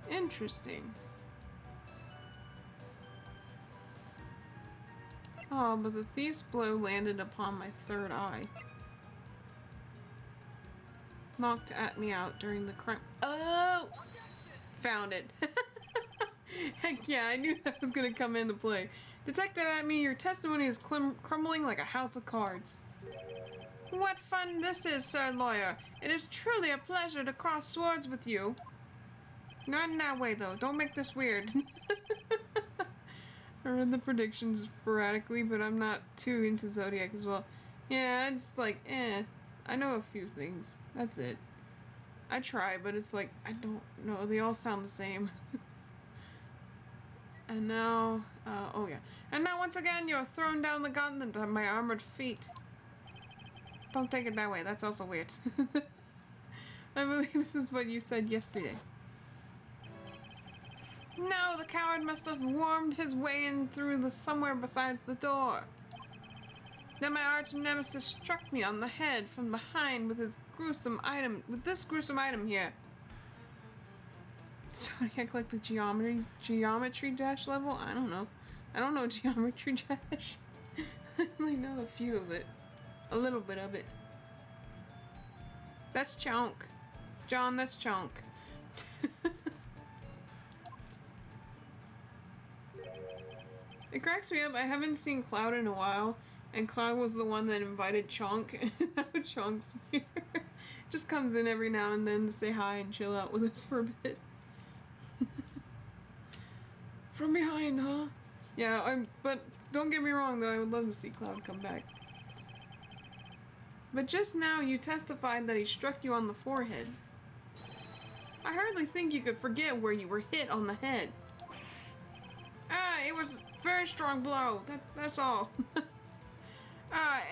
Interesting. Oh, but the thief's blow landed upon my third eye. Knocked at me out during the crime. Oh! Found it. Heck yeah, I knew that was gonna come into play. Detective Atme, your testimony is crumbling like a house of cards. What fun this is, sir lawyer. It is truly a pleasure to cross swords with you. Not in that way, though. Don't make this weird. I read the predictions sporadically, but I'm not too into Zodiac as well. Yeah, it's like, I know a few things. That's it. I try, but it's like, I don't know. They all sound the same. And now, oh yeah. And now once again, you're thrown down the gauntlet of my armored feet. Don't take it that way. That's also weird. I believe this is what you said yesterday. No, the coward must have wormed his way in through the somewhere besides the door. Then my arch nemesis struck me on the head from behind with this gruesome item here. Zodiac like the geometry dash level? I don't know. I don't know geometry dash. I only know a few of it. A little bit of it. That's Chunk. John, that's Chunk. It cracks me up. I haven't seen Cloud in a while, and Cloud was the one that invited Chunk, and now Chunk's here. Just comes in every now and then to say hi and chill out with us for a bit. From behind, huh? Yeah, but don't get me wrong though, I would love to see Cloud come back. But just now you testified that he struck you on the forehead. I hardly think you could forget where you were hit on the head. It was a very strong blow. That's all.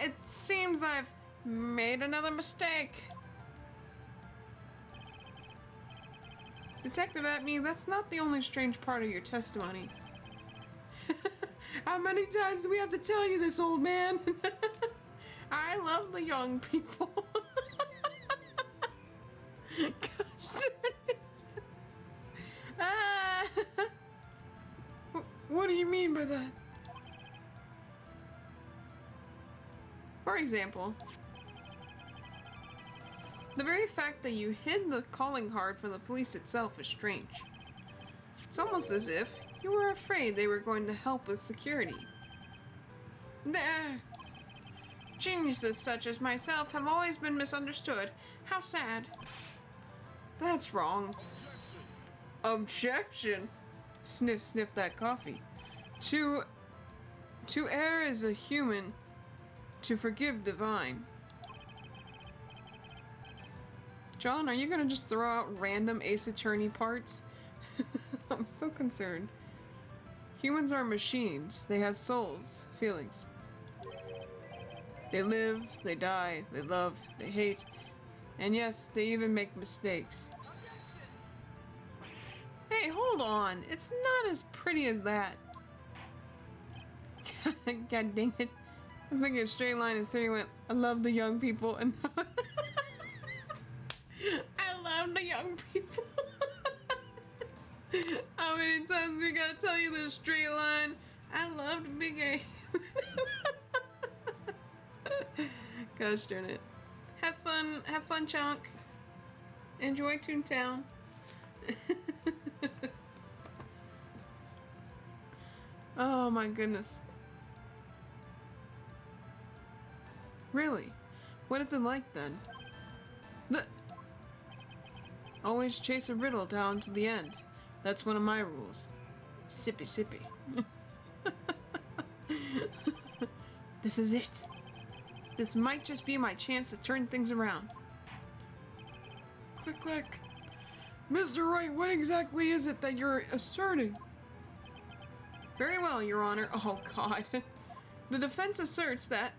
It seems I've made another mistake. Detective Atme, that's not the only strange part of your testimony. How many times do we have to tell you this, old man? I love the young people. Gosh darn it. What do you mean by that? For example, the very fact that you hid the calling card from the police itself is strange. It's almost as if you were afraid they were going to help with security. Geniuses such as myself have always been misunderstood. How sad. That's wrong. Objection. Sniff, sniff that coffee. To err is a human, to forgive divine. John, are you gonna just throw out random Ace Attorney parts? I'm so concerned. Humans are machines. They have souls, feelings. They live, they die, they love, they hate, and yes, they even make mistakes. Hey, hold on. It's not as pretty as that. God dang it. I was making a straight line and Siri went, I love the young people, and I love the young people. How many times we gotta tell you this straight line? I love the big A. Gosh darn it. Have fun, Chunk. Enjoy Toontown. Oh my goodness. Really? What is it like then? Always chase a riddle down to the end. That's one of my rules. Sippy sippy. This is it. This might just be my chance to turn things around. Click click. Mr. Wright, what exactly is it that you're asserting? Very well, Your Honor. Oh God. The defense asserts that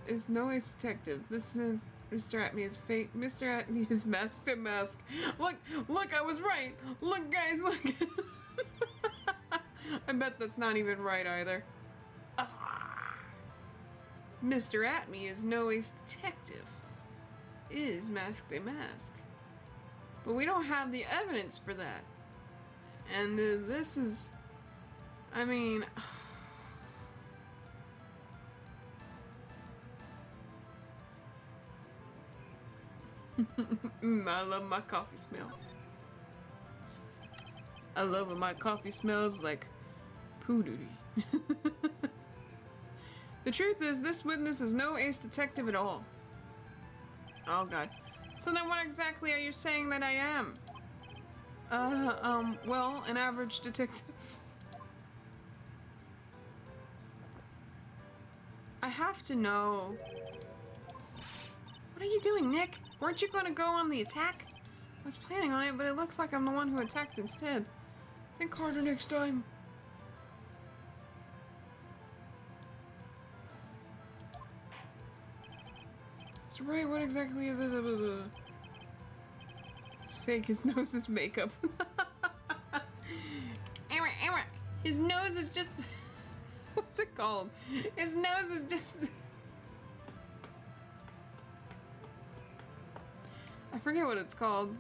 is no ace detective. This is Mr. Atme is fake. Mr. Atme is masked and mask. Look, I was right. Look, guys, look. I bet that's not even right either. Mr. Atme is no ace detective. Is masked and mask. But we don't have the evidence for that. And this is, I mean, I love my coffee smell. I love when my coffee smells like poo duty. The truth is, this witness is no ace detective at all. Oh God. So then what exactly are you saying that I am? Well, an average detective. I have to know. What are you doing, Nick? Weren't you going to go on the attack? I was planning on it, but it looks like I'm the one who attacked instead. Think harder next time. Mr. Wright, what exactly is it? It's fake. His nose is makeup. Emma, his nose is just... What's it called? His nose is just... I forget what it's called.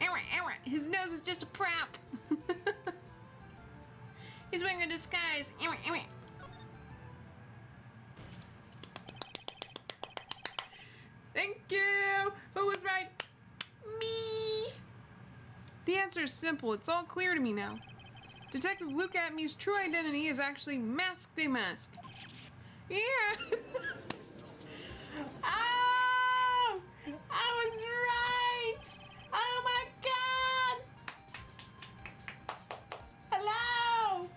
Emma, His nose is just a prop. He's wearing a disguise. Thank you! Who was right? Me! The answer is simple. It's all clear to me now. Detective Luke Atmey's true identity is actually Mask de Mask. Yeah! Oh! I was right! Oh my god! Hello!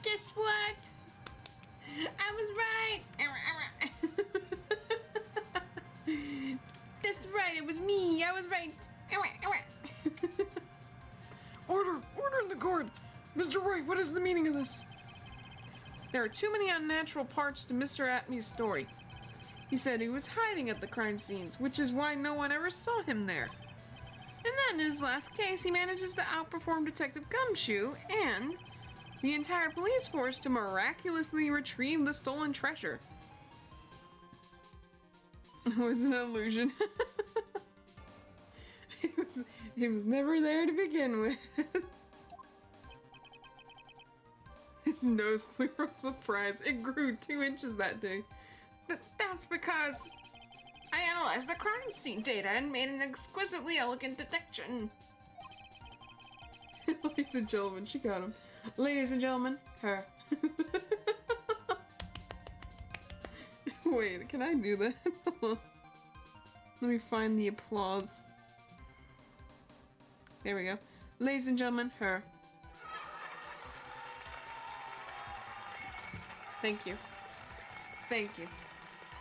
Guess what? I was right. That's right. It was me. I was right. Order in the court! Mr. Wright, what is the meaning of this? There are too many unnatural parts to Mr. Atmey's story. He said he was hiding at the crime scenes, which is why no one ever saw him there. And then in his last case, he manages to outperform Detective Gumshoe and the entire police force to miraculously retrieve the stolen treasure. It was an illusion. He was never there to begin with. His nose flew from surprise. It grew 2 inches that day. That's because I analyzed the crime scene data and made an exquisitely elegant detection. Ladies and gentlemen, she got him. Ladies and gentlemen, her. Wait, can I do that? Let me find the applause. There we go. Ladies and gentlemen, her. Thank you. Thank you.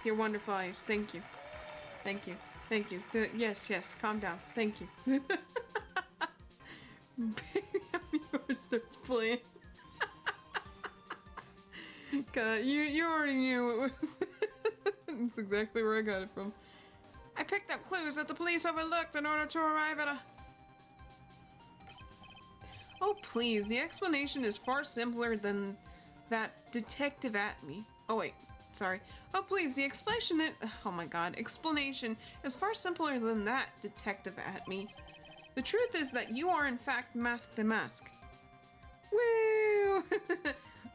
Your wonderful eyes. Thank you. Thank you. Thank you. Yes, calm down. Thank you. Baby, yours starts playing. God, you already knew it was. That's exactly where I got it from. I picked up clues that the police overlooked in order to arrive at a... Oh, please. The explanation is far simpler than that Detective Atmey. Oh, wait. Sorry. Oh, please. The explanation is... Oh, my God. Explanation is far simpler than that, Detective Atmey. The truth is that you are, in fact, Mask the Mask. Woo!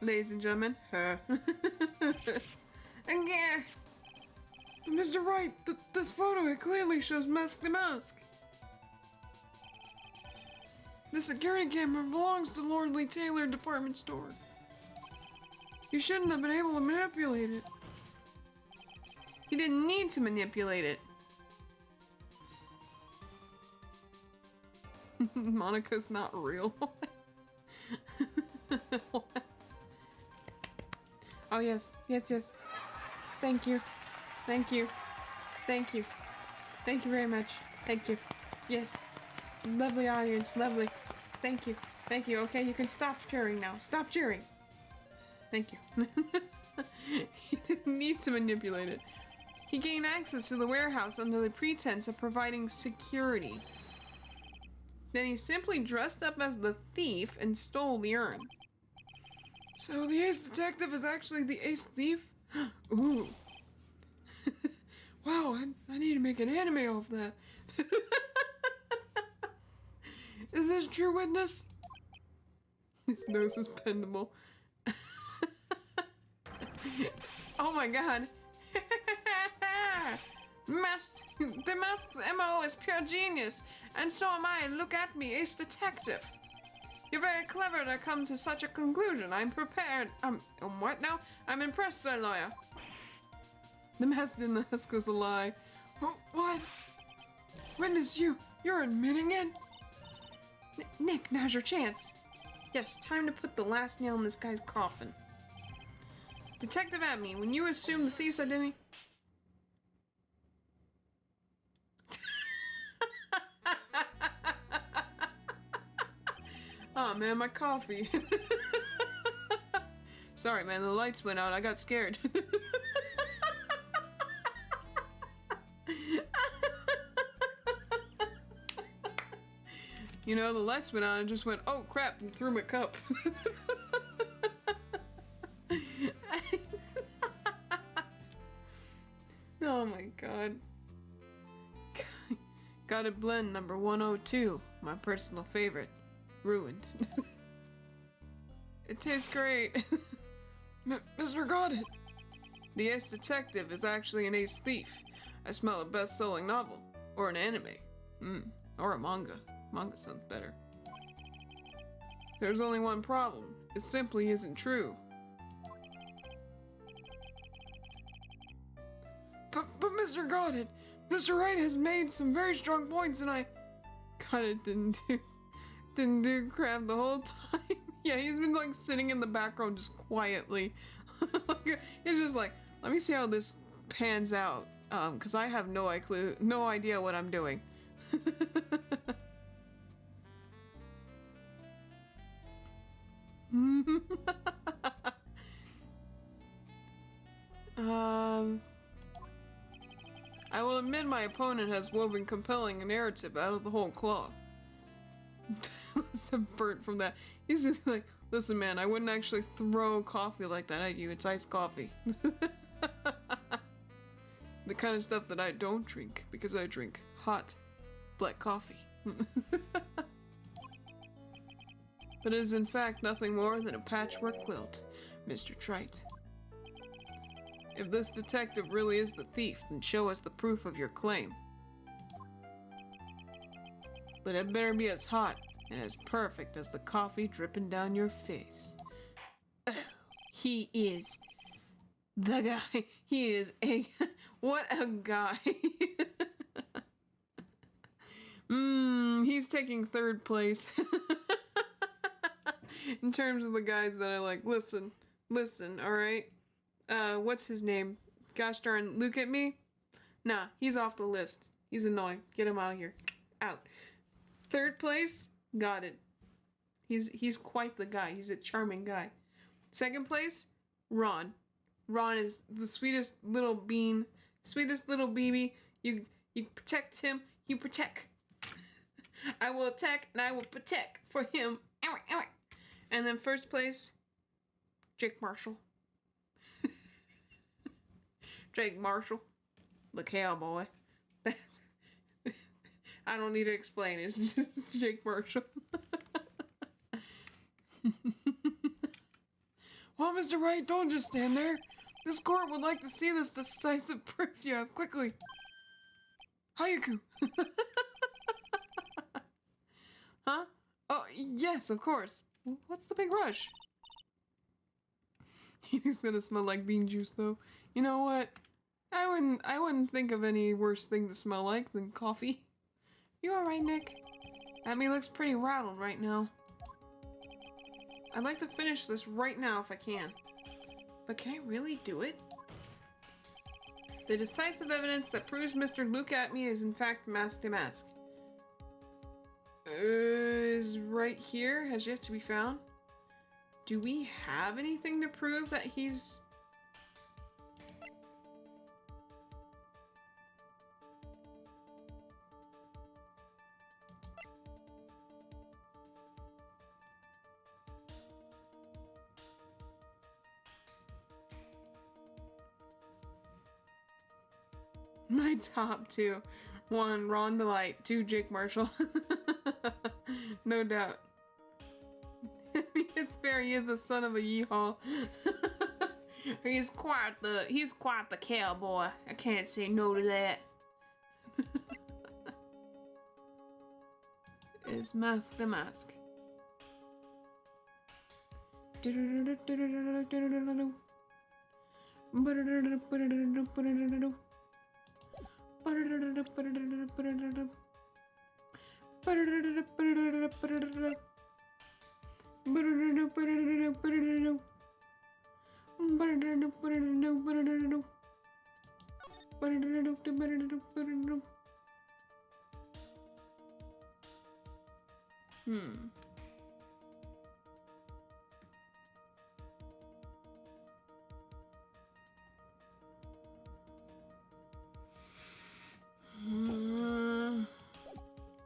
Ladies and gentlemen, her. Again. Mr. Wright, this photo, it clearly shows Mask the Mask. The security camera belongs to Lordly Taylor Department Store. You shouldn't have been able to manipulate it. You didn't need to manipulate it. Monica's not real. What? Oh, yes. Thank you. Thank you. Thank you. Thank you very much. Thank you. Yes. Lovely audience. Lovely. Thank you. Thank you. Okay, you can stop cheering now. Stop cheering. Thank you. He didn't need to manipulate it. He gained access to the warehouse under the pretense of providing security. Then he simply dressed up as the thief and stole the urn. So the ace detective is actually the ace thief? Ooh. Wow, I need to make an anime off that. Is this true, witness? His nose is bendable. Oh my god. The Mask's MO is pure genius, and so am I. Look at me, ace detective. You're very clever to come to such a conclusion. I'm prepared. What now? I'm impressed, sir lawyer. The Mask was a lie. What? Witness, you're admitting it? Nick, now's your chance. Yes, time to put the last nail in this guy's coffin. Detective Atmey, when you assume the thief's identity... Oh man, my coffee. Sorry man, the lights went out. I got scared. You know, the lights went on and just went, oh crap, and threw my cup. Oh my god. Got it blend number 102, my personal favorite. Ruined. It tastes great. Mr. Got It. The ace detective is actually an ace thief. I smell a best-selling novel. Or an anime. Or a manga. Manga sounds better. There's only one problem. It simply isn't true. But Mr. Got It, Mr. Wright has made some very strong points and I... Got It didn't do crap the whole time. Yeah, he's been like sitting in the background just quietly. He's just like, let me see how this pans out. Cause I have no idea what I'm doing. I will admit my opponent has woven compelling a narrative out of the whole cloth. Must have burnt from that. He's just like, listen man, I wouldn't actually throw coffee like that at you. It's iced coffee. The kind of stuff that I don't drink because I drink hot black coffee. But it is in fact nothing more than a patchwork quilt, Mr. Trite. If this detective really is the thief, then show us the proof of your claim. But it better be as hot and as perfect as the coffee dripping down your face. He is the guy. He is a... What a guy. He's taking third place. In terms of the guys that I like. Listen, alright? What's his name? Gosh darn, look at me? Nah, he's off the list. He's annoying. Get him out of here. Out. Third place? Got it. He's quite the guy. He's a charming guy. Second place? Ron. Ron is the sweetest little bean. Sweetest little baby. You protect him. You protect. I will attack and I will protect for him. And then first place, Jake Marshall. Jake Marshall. The cowboy. I don't need to explain. It's just Jake Marshall. Well, Mr. Wright, don't just stand there. This court would like to see this decisive proof you have quickly. Hayaku. Huh? Oh, yes, of course. What's the big rush? He's gonna smell like bean juice, though. You know what? I wouldn't think of any worse thing to smell like than coffee. You alright, Nick? Abby looks pretty rattled right now. I'd like to finish this right now if I can. But can I really do it? The decisive evidence that proves Mr. Look at Me is in fact Mask to Mask. Is right here, has yet to be found. Do we have anything to prove that he's... My top two. 1, Ron Delight. 2, Jake Marshall. No doubt. I mean, it's fair, he is the son of a yeehaw. He's quite the cowboy. I can't say no to that. Is Mask the Mask.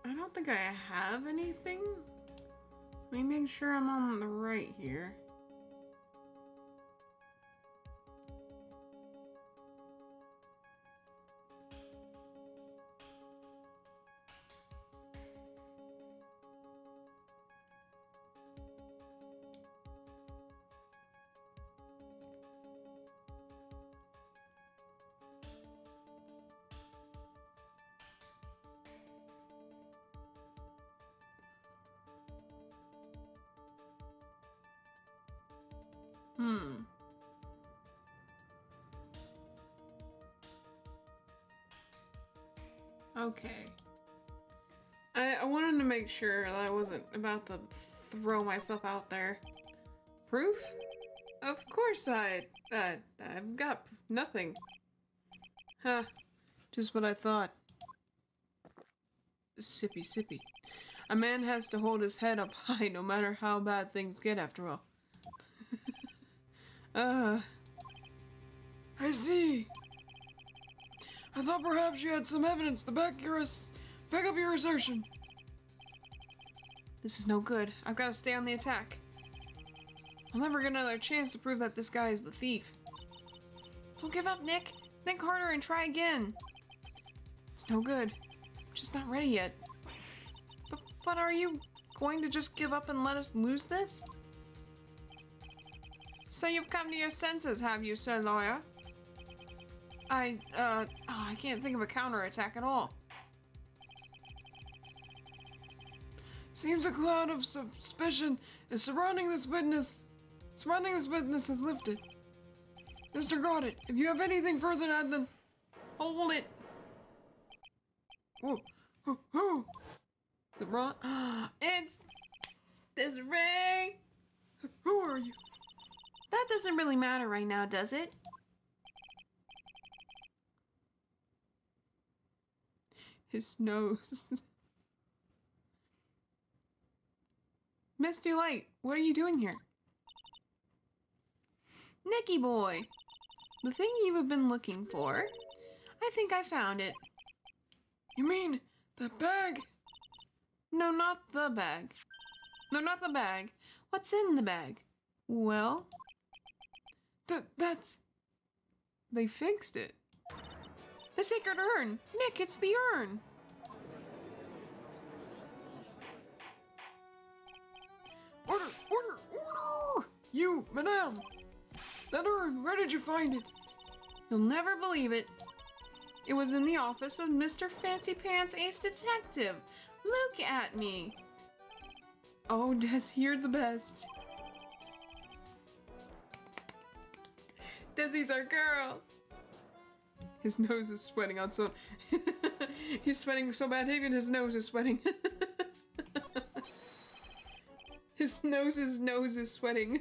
I don't think I have anything. Let me make sure I'm on the right here. Okay. I wanted to make sure that I wasn't about to throw myself out there. Proof? Of course I've got nothing. Huh. Just what I thought. Sippy sippy. A man has to hold his head up high no matter how bad things get after all. I see. I thought perhaps you had some evidence to back up your assertion. This is no good. I've got to stay on the attack. I'll never get another chance to prove that this guy is the thief. Don't give up, Nick. Think harder and try again. It's no good. I'm just not ready yet. But are you going to just give up and let us lose this? So you've come to your senses, have you, Sir Lawyer? I can't think of a counterattack at all. Seems a cloud of suspicion is surrounding this witness. Has lifted. Mr. Goddard, if you have anything further to add, then hold it. Whoa. Is it wrong? It's Desiree. Who are you? That doesn't really matter right now, does it? His nose. Misty Light, what are you doing here? Nicky boy, the thing you have been looking for. I think I found it. You mean the bag? No, not the bag. No, not the bag. What's in the bag? Well, that's... They fixed it. The sacred urn! Nick, it's the urn! Order! You, madame! That urn, where did you find it? You'll never believe it. It was in the office of Mr. Fancy Pants Ace Detective. Look at me. Oh, Des, you're the best. Desi's our girl. His nose is sweating out so... He's sweating so bad, even his nose is sweating. His nose is sweating.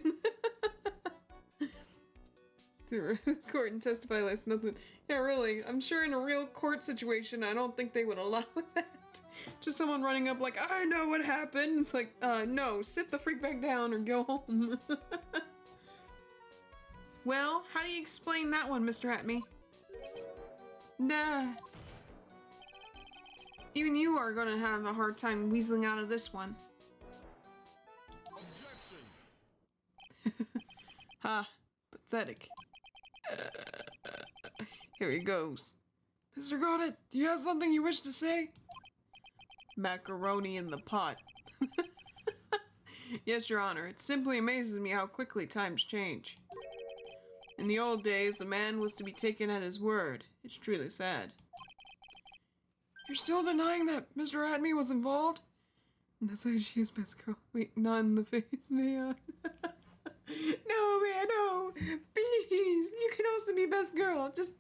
Court and testify less nothing. Yeah, really. I'm sure in a real court situation, I don't think they would allow that. Just someone running up like, I know what happened. It's like, no, sit the freak back down or go home. Well, how do you explain that one, Mr. Atme? Nah. Even you are gonna have a hard time weaseling out of this one. Ha, pathetic. Here he goes. Mr. Goddard, do you have something you wish to say? Macaroni in the pot. Yes, Your Honor. It simply amazes me how quickly times change. In the old days, a man was to be taken at his word. It's truly sad. You're still denying that Mr. Atme was involved? And that's why she is best girl. Wait, not in the face, man. No, man, no. Please, you can also be best girl. Just,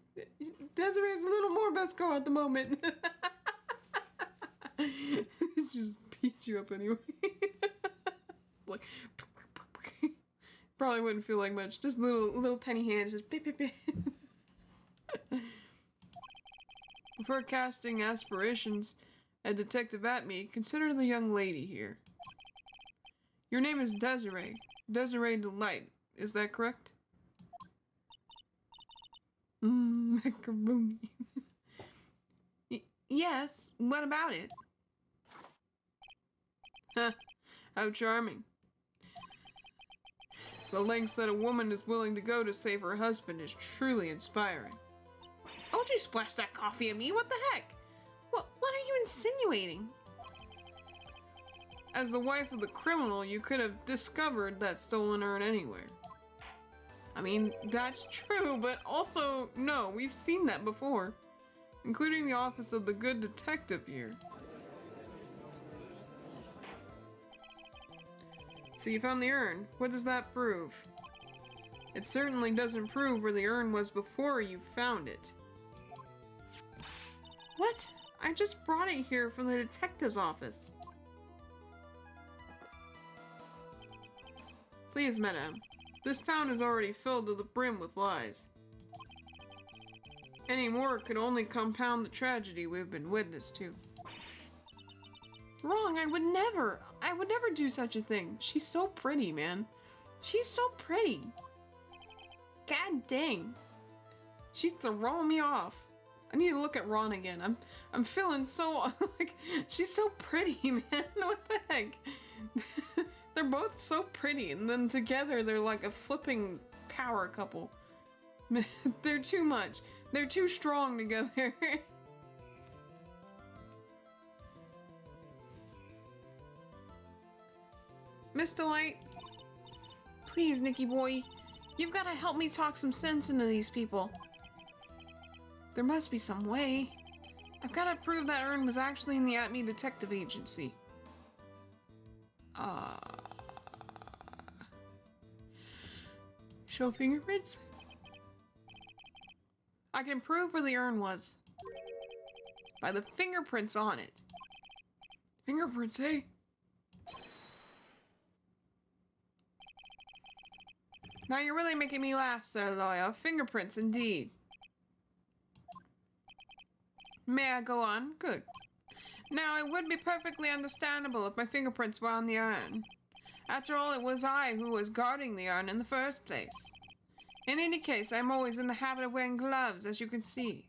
Desiree's a little more best girl at the moment. Just beat you up anyway. Like, probably wouldn't feel like much. Just little tiny hands, just beep, beep, beep. Before casting aspirations at Detective Atme, consider the young lady here. Your name is Desiree. Desiree Delight. Is that correct? Macaroni. Yes. What about it? Huh. How charming. The lengths that a woman is willing to go to save her husband is truly inspiring. Don't you splash that coffee at me, what the heck? What are you insinuating? As the wife of the criminal, you could have discovered that stolen urn anywhere. I mean, that's true, but also, no, we've seen that before. Including the office of the good detective here. So you found the urn. What does that prove? It certainly doesn't prove where the urn was before you found it. What? I just brought it here from the detective's office. Please, madame. This town is already filled to the brim with lies. Any more could only compound the tragedy we've been witness to. Wrong, I would never do such a thing. She's so pretty, man. She's so pretty. God dang. She's throwing me off. I need to look at Ron again. I'm feeling so, like, she's so pretty, man. What the heck? They're both so pretty, and then together they're like a flipping power couple. They're too much. They're too strong together. Mr. Light, please, Nicky boy, you've got to help me talk some sense into these people. There must be some way. I've got to prove that urn was actually in the Atme Detective Agency. Show fingerprints? I can prove where the urn was. By the fingerprints on it. Fingerprints, eh? Now you're really making me laugh, Sir Loyal. Fingerprints, indeed. May I go on? Good. Now, it would be perfectly understandable if my fingerprints were on the urn. After all, it was I who was guarding the urn in the first place. In any case, I'm always in the habit of wearing gloves, as you can see.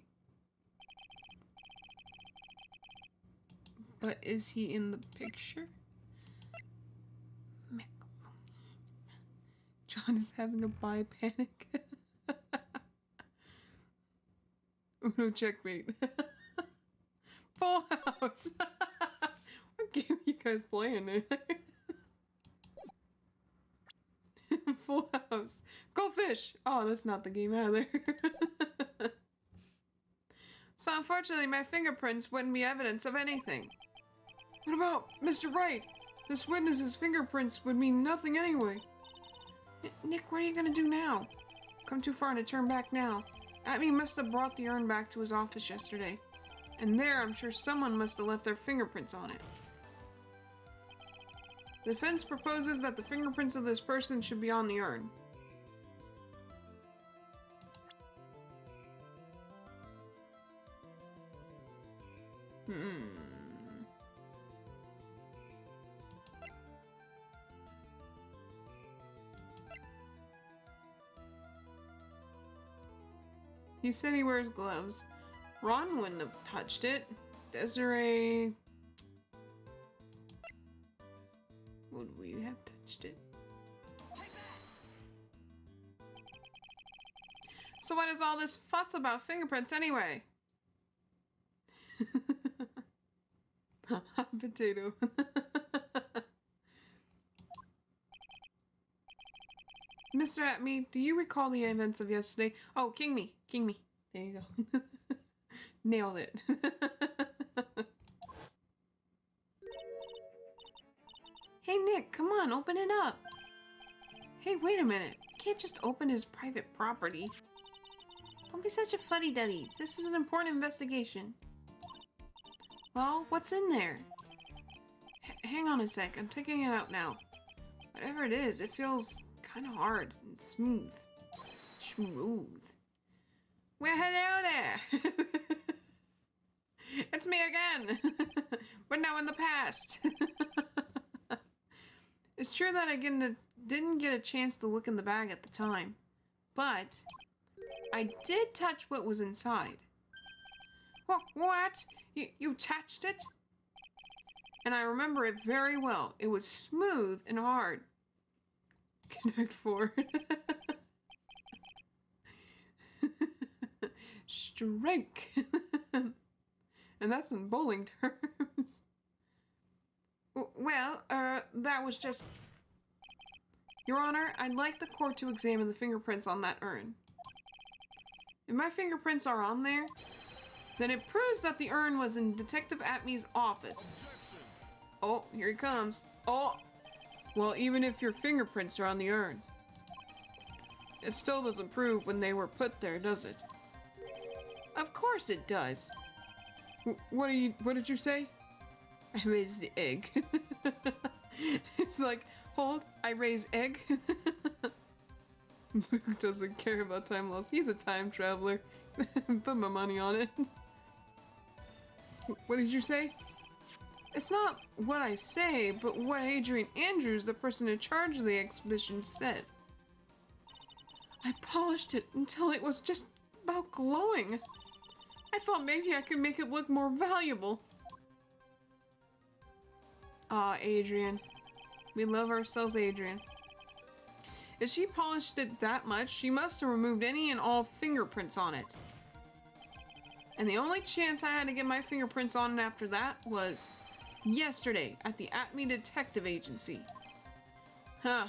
But is he in the picture? John is having a bi panic. Uno checkmate. Full House. What game are you guys playing? Full House. Goldfish. Oh, that's not the game either. So unfortunately, my fingerprints wouldn't be evidence of anything. What about Mr. Wright? This witness's fingerprints would mean nothing anyway. Nick, what are you gonna do now? Come too far to turn back now. Atme must have brought the urn back to his office yesterday. And there, I'm sure someone must have left their fingerprints on it. The defense proposes that the fingerprints of this person should be on the urn. He said he wears gloves. Ron wouldn't have touched it. Desiree... would we have touched it? So what is all this fuss about fingerprints anyway? Hot potato. Mr. Atme, do you recall the events of yesterday? Oh, King me. King me. There you go. Nailed it. Hey, Nick, come on, open it up. Hey, wait a minute. You can't just open his private property. Don't be such a fuddy-duddy. This is an important investigation. Well, what's in there? Hang on a sec. I'm taking it out now. Whatever it is, it feels kind of hard and smooth. Smooth. Well, hello there. It's me again. But now in the past. It's true that I didn't get a chance to look in the bag at the time. But I did touch what was inside. What? You touched it? And I remember it very well. It was smooth and hard. Connect 4. Strike. And that's in bowling terms. Well, that was just... Your Honor, I'd like the court to examine the fingerprints on that urn. If my fingerprints are on there, then it proves that the urn was in Detective Atme's office. Oh, here he comes. Oh! Well, even if your fingerprints are on the urn, It still doesn't prove when they were put there, does it? Of course it does. What did you say? I raised the egg. It's like, hold, I raise egg. Luke doesn't care about time loss. He's a time traveler. Put my money on it. What did you say? It's not what I say, but what Adrian Andrews, the person in charge of the exhibition, said. I polished it until it was just about glowing. I thought maybe I could make it look more valuable. Ah, Adrian. We love ourselves, Adrian. If she polished it that much, she must have removed any and all fingerprints on it. And the only chance I had to get my fingerprints on it after that was yesterday at the Acme Detective Agency. Huh.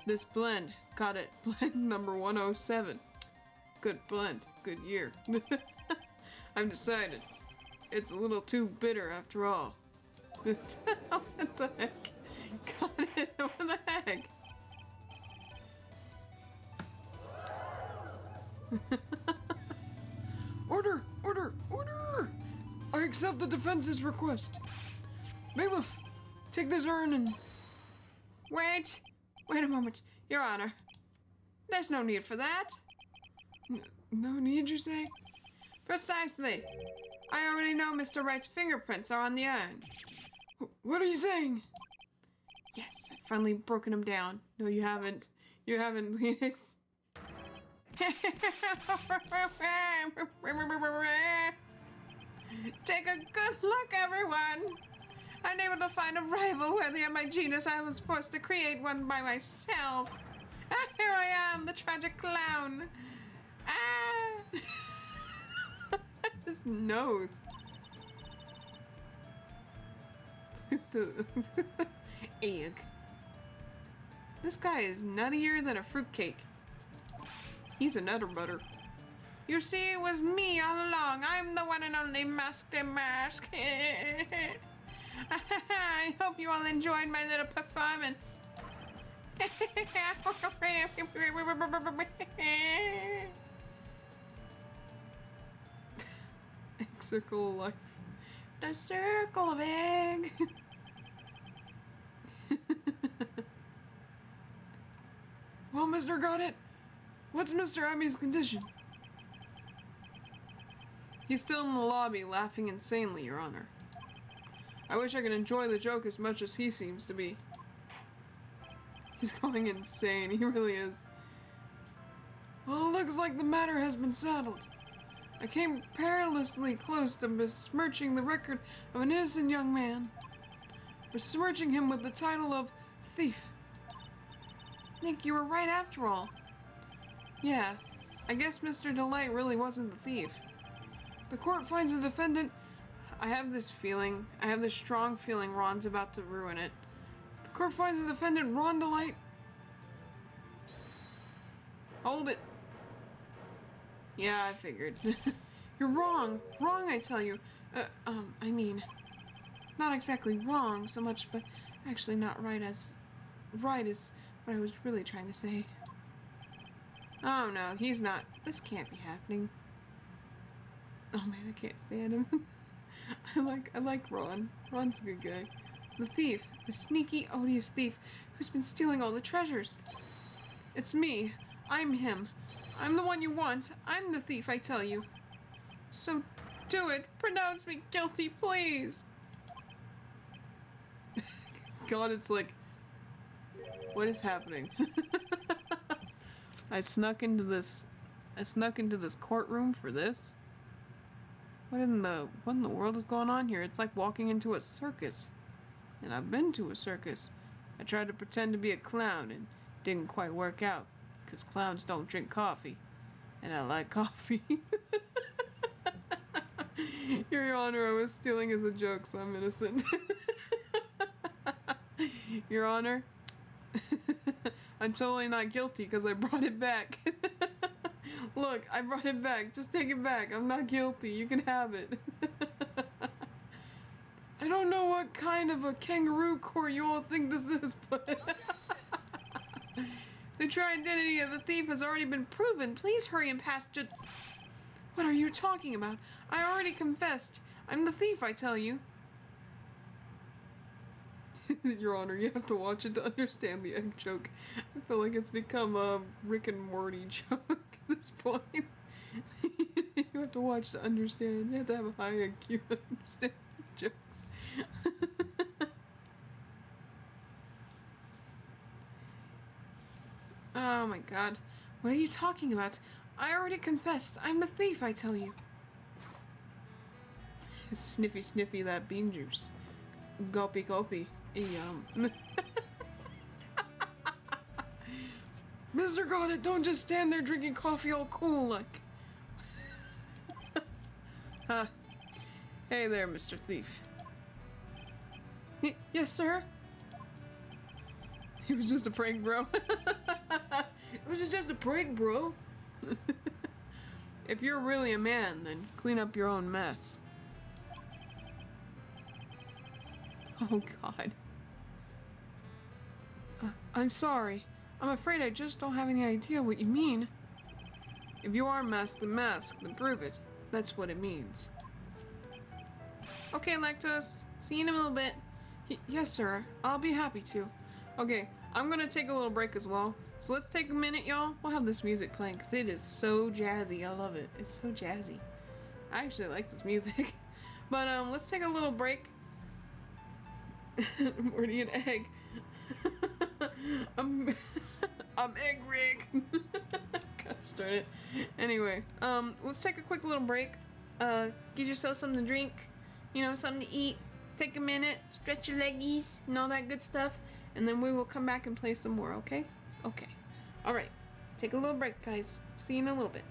This blend. Got it. Blend number 107. Good blend. Good year. I've decided. It's a little too bitter after all. What the heck? Got it. What the heck? Order! Order! Order! I accept the defense's request. Bailiff, take this urn and... Wait! Wait a moment, Your Honor. There's no need for that. No need, you say? Precisely. I already know Mr. Wright's fingerprints are on the urn. What are you saying? Yes, I've finally broken him down. No, you haven't. You haven't, Phoenix. Take a good look, everyone. Unable to find a rival worthy of my genius, I was forced to create one by myself. Here I am, the tragic clown. Ah! His nose. Egg. This guy is nuttier than a fruitcake. He's a nutter butter. You see, it was me all along. I'm the one and only Masked Mask. I hope you all enjoyed my little performance. Egg circle of life. The circle of egg. Well, Mr. Got It. What's Mr. Abbey's condition? He's still in the lobby, laughing insanely, Your Honor. I wish I could enjoy the joke as much as he seems to be. He's going insane, he really is. Well, it looks like the matter has been settled. I came perilously close to besmirching the record of an innocent young man. Besmirching him with the title of thief. Nick, you were right after all. Yeah, I guess Mr. Delight really wasn't the thief. The court finds the defendant... I have this strong feeling Ron's about to ruin it. The court finds the defendant Ron Delight... Hold it. Yeah, I figured. You're wrong. Wrong, I tell you. I mean... Not exactly wrong so much, but actually not right as... Right is what I was really trying to say. Oh no, he's not. This can't be happening. Oh man, I can't stand him. I like Ron. Ron's a good guy. The thief. The sneaky, odious thief who's been stealing all the treasures. It's me. I'm him. I'm the one you want. I'm the thief, I tell you. So do it. Pronounce me guilty, please. God, it's like... What is happening? I snuck into this courtroom for this? What in the world is going on here? It's like walking into a circus. And I've been to a circus. I tried to pretend to be a clown and didn't quite work out. Because clowns don't drink coffee. And I like coffee. Your Honor, I was stealing as a joke, so I'm innocent. Your Honor, I'm totally not guilty because I brought it back. Look, I brought it back. Just take it back. I'm not guilty. You can have it. I don't know what kind of a kangaroo court you all think this is, but... The true identity of the thief has already been proven. Please hurry and pass just... What are you talking about? I already confessed. I'm the thief, I tell you. Your Honor, you have to watch it to understand the egg joke. I feel like it's become a Rick and Morty joke at this point. You have to watch to understand. You have to have a high IQ to understand jokes. Oh my god. What are you talking about? I already confessed. I'm the thief, I tell you. Sniffy sniffy that bean juice. Gulpy gulpy. Yum. Mr. Got It, don't just stand there drinking coffee all cool like. Huh. Hey there, Mr. Thief. Yes, sir? It was just a prank, bro. It was just a prank, bro. If you're really a man, then clean up your own mess. Oh, God. I'm sorry. I'm afraid I just don't have any idea what you mean. If you are masked, then prove it. That's what it means. Okay, Lactose. See you in a little bit. Yes, sir. I'll be happy to. Okay, I'm gonna take a little break as well. So let's take a minute, y'all. We'll have this music playing because it is so jazzy. I love it. It's so jazzy. I actually like this music. But let's take a little break. Morty and Egg. I'm Egg Rick. Gosh darn it. Anyway, let's take a quick little break. Get yourself something to drink. You know, something to eat. Take a minute, stretch your leggies, and all that good stuff. And then we will come back and play some more, okay? Okay. Alright. Take a little break, guys. See you in a little bit.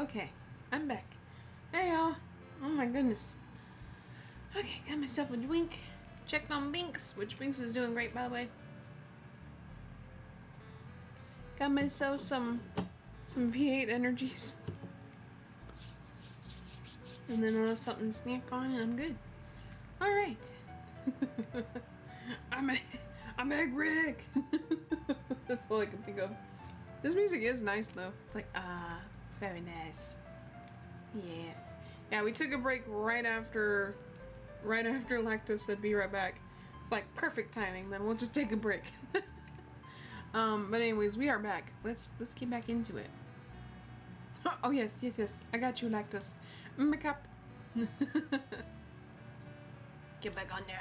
Okay, I'm back. Hey y'all. Oh my goodness. Okay, got myself a drink. Checked on Binks, which Binks is doing great, by the way. Got myself some V8 energies. And then something to snack on, and I'm good. Alright. I'm Egg Rick. That's all I can think of. This music is nice though. It's like, very nice. Yes. Yeah, we took a break right after Lactose said be right back. It's like perfect timing, then we'll just take a break. But anyways, we are back. Let's get back into it. Oh yes. I got you, Lactose. Makeup. Get back on there.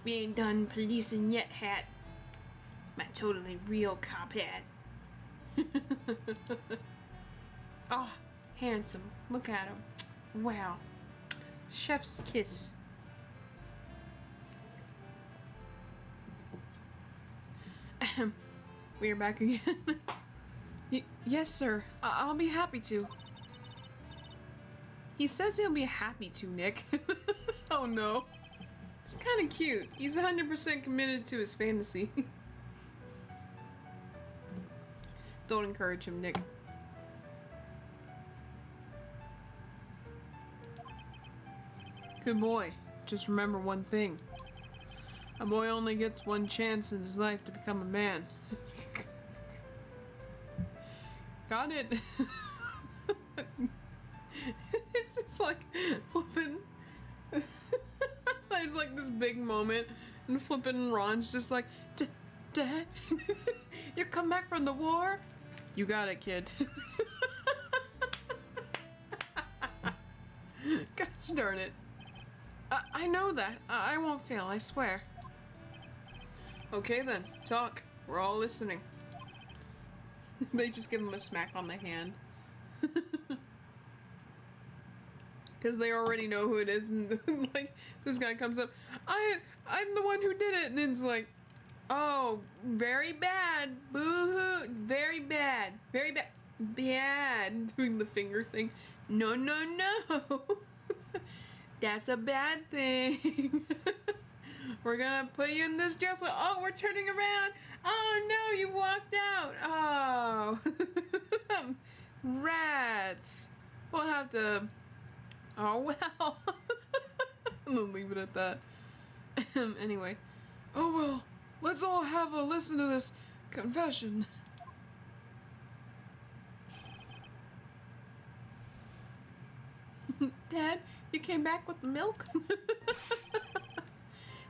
We ain't done policing yet, hat. My totally real cop hat. Oh, handsome. Look at him. Wow. Chef's kiss. We are back again. Yes, sir. I'll be happy to. He says he'll be happy to, Nick. Oh no. It's kind of cute. He's 100% committed to his fantasy. Don't encourage him, Nick. Good boy. Just remember one thing. A boy only gets one chance in his life to become a man. Got it. It's just like flipping. There's like this big moment, and flipping and Ron's just like, Dad, you come back from the war? You got it, kid. Gosh darn it. I know that. I won't fail, I swear. Okay then, talk. We're all listening. They just give him a smack on the hand. Because they already know who it is, and like this guy comes up, I'm the one who did it, and it's like, oh, very bad, boo-hoo, very bad, bad, doing the finger thing. No, that's a bad thing. We're gonna put you in this jail. Oh, we're turning around. Oh no, you walked out. Oh, rats. We'll have to. Oh well. I'm gonna leave it at that. Anyway. Oh well. Let's all have a listen to this confession. Dad, you came back with the milk?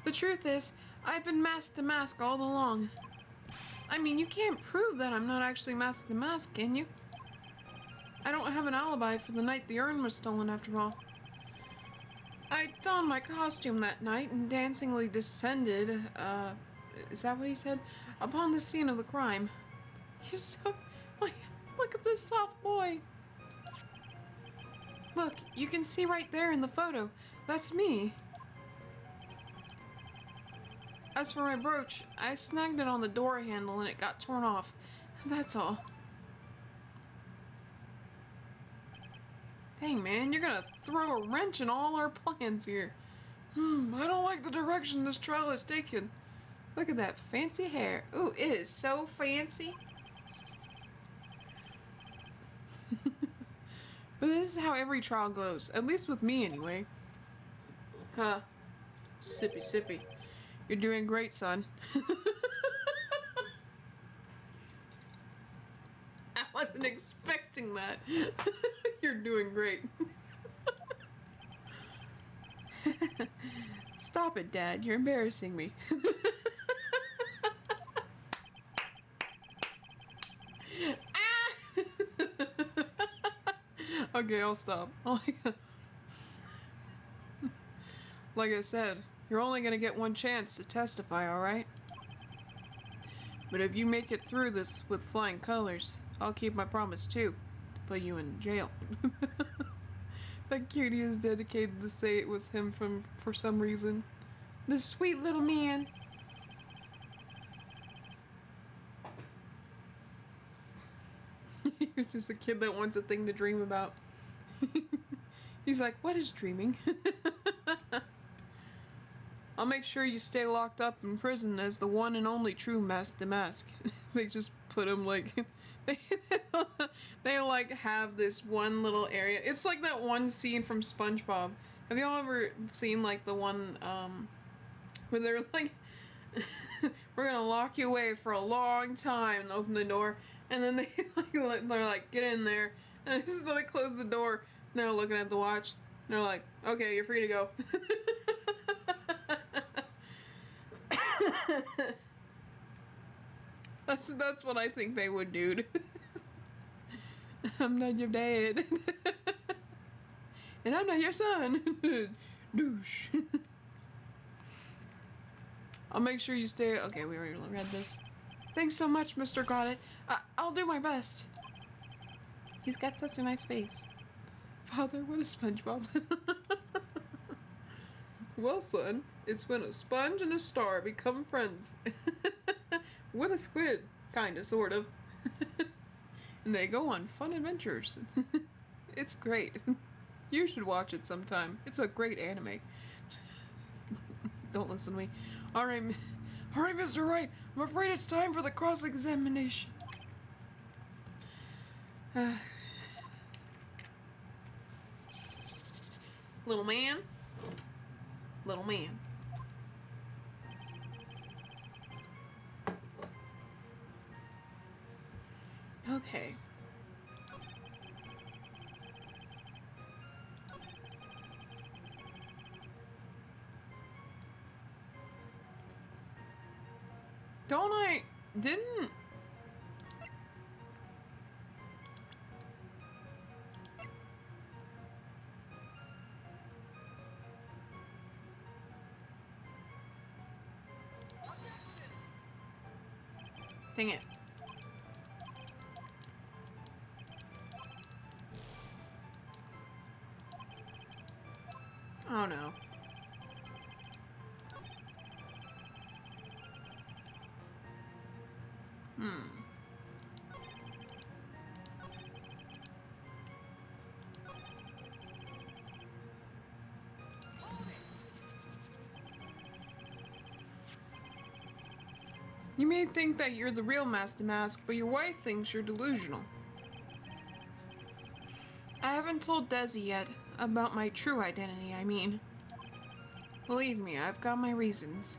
The truth is, I've been mask to mask all along. I mean, you can't prove that I'm not actually mask to mask, can you? I don't have an alibi for the night the urn was stolen, after all. I donned my costume that night and dancingly descended, is that what he said? Upon the scene of the crime. He's so... Look at this soft boy. Look, you can see right there in the photo. That's me. As for my brooch, I snagged it on the door handle and it got torn off. That's all. Dang, man, you're gonna throw a wrench in all our plans here. I don't like the direction this trial has taken. Look at that fancy hair. Ooh, it is so fancy. But this is how every trial goes, at least with me anyway. Huh. Sippy sippy. You're doing great, son. I wasn't expecting that. You're doing great. Stop it, Dad. You're embarrassing me. Okay, I'll stop. Like I said, you're only gonna get one chance to testify, alright? But if you make it through this with flying colors, I'll keep my promise too, to put you in jail. That cutie is dedicated to say it was him for some reason. The sweet little man. Just a kid that wants a thing to dream about. He's like, what is dreaming? I'll make sure you stay locked up in prison as the one and only true Mask the Mask. They just put him like... they like have this one little area. It's like that one scene from SpongeBob. Have y'all ever seen like the one where they're like... we're gonna lock you away for a long time and open the door, and then they're like, get in there, and this is when they close the door and they're looking at the watch and they're like, okay, you're free to go. That's what I think they would do. I'm not your dad. And I'm not your son. Douche. I'll make sure you stay. Okay, we already read this. Thanks so much, Mr. Goddard. I'll do my best. He's got such a nice face. Father, what is SpongeBob? Well, son, it's when a sponge and a star become friends. With a squid, kinda, sort of. And they go on fun adventures. It's great. You should watch it sometime. It's a great anime. Don't listen to me. Alright, Mr. Wright. I'm afraid it's time for the cross-examination. Little man. Little man. Okay. Don't I... Didn't... Dang it. Oh no. You may think that you're the real Master Mask, but your wife thinks you're delusional. I haven't told Desi yet about my true identity, I mean. Believe me, I've got my reasons.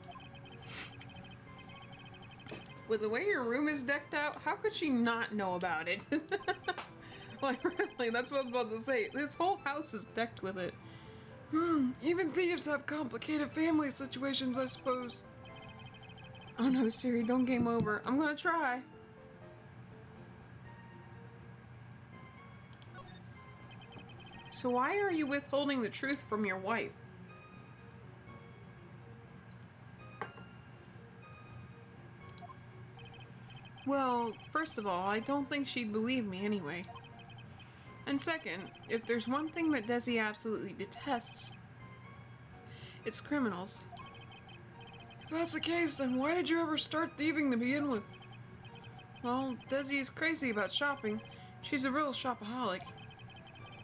With the way your room is decked out, how could she not know about it? Like, really, that's what I was about to say. This whole house is decked with it. Even thieves have complicated family situations, I suppose. Oh no, Siri, don't game over. I'm gonna try. So why are you withholding the truth from your wife? Well, first of all, I don't think she'd believe me anyway. And second, if there's one thing that Desi absolutely detests, it's criminals. If that's the case, then why did you ever start thieving to begin with? Well, Desi is crazy about shopping. She's a real shopaholic.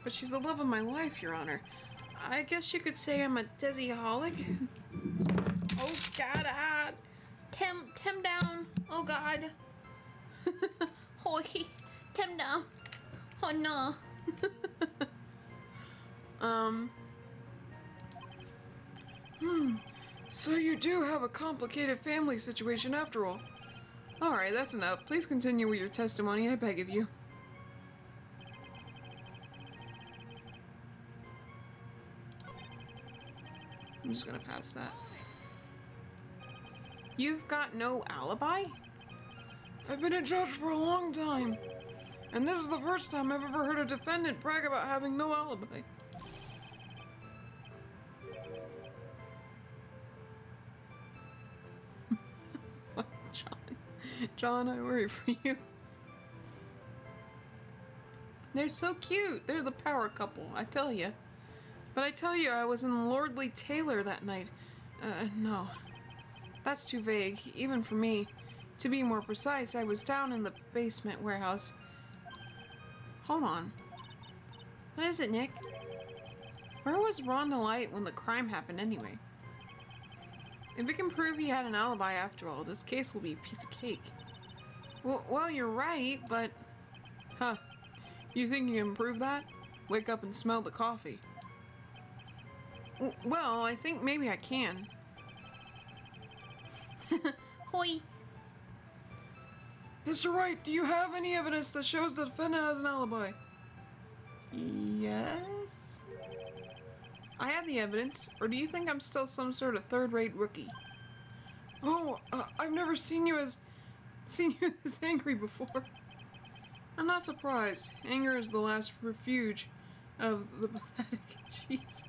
But she's the love of my life, Your Honor. I guess you could say I'm a Desi-aholic. Oh God, Tim down. Oh God. Oh, Tim down. Oh no. So you do have a complicated family situation after all. Alright, that's enough. Please continue with your testimony, I beg of you. I'm just gonna pass that. You've got no alibi? I've been a judge for a long time, and this is the first time I've ever heard a defendant brag about having no alibi. John, I worry for you. They're so cute. They're the power couple, I tell you. But I tell you, I was in Lordly Taylor that night. No. That's too vague, even for me. To be more precise, I was down in the basement warehouse. hold on. What is it, Nick? Where was Ron Delight when the crime happened anyway? If it can prove he had an alibi after all, this case will be a piece of cake. Well, you're right, but... Huh. You think you can prove that? Wake up and smell the coffee. Well, I think maybe I can. Hoi. Mr. Wright, do you have any evidence that shows the defendant has an alibi? Yes? I have the evidence, or do you think I'm still some sort of third-rate rookie? Oh, I've never seen you this angry before. I'm not surprised. Anger is the last refuge of the pathetic. Jeez.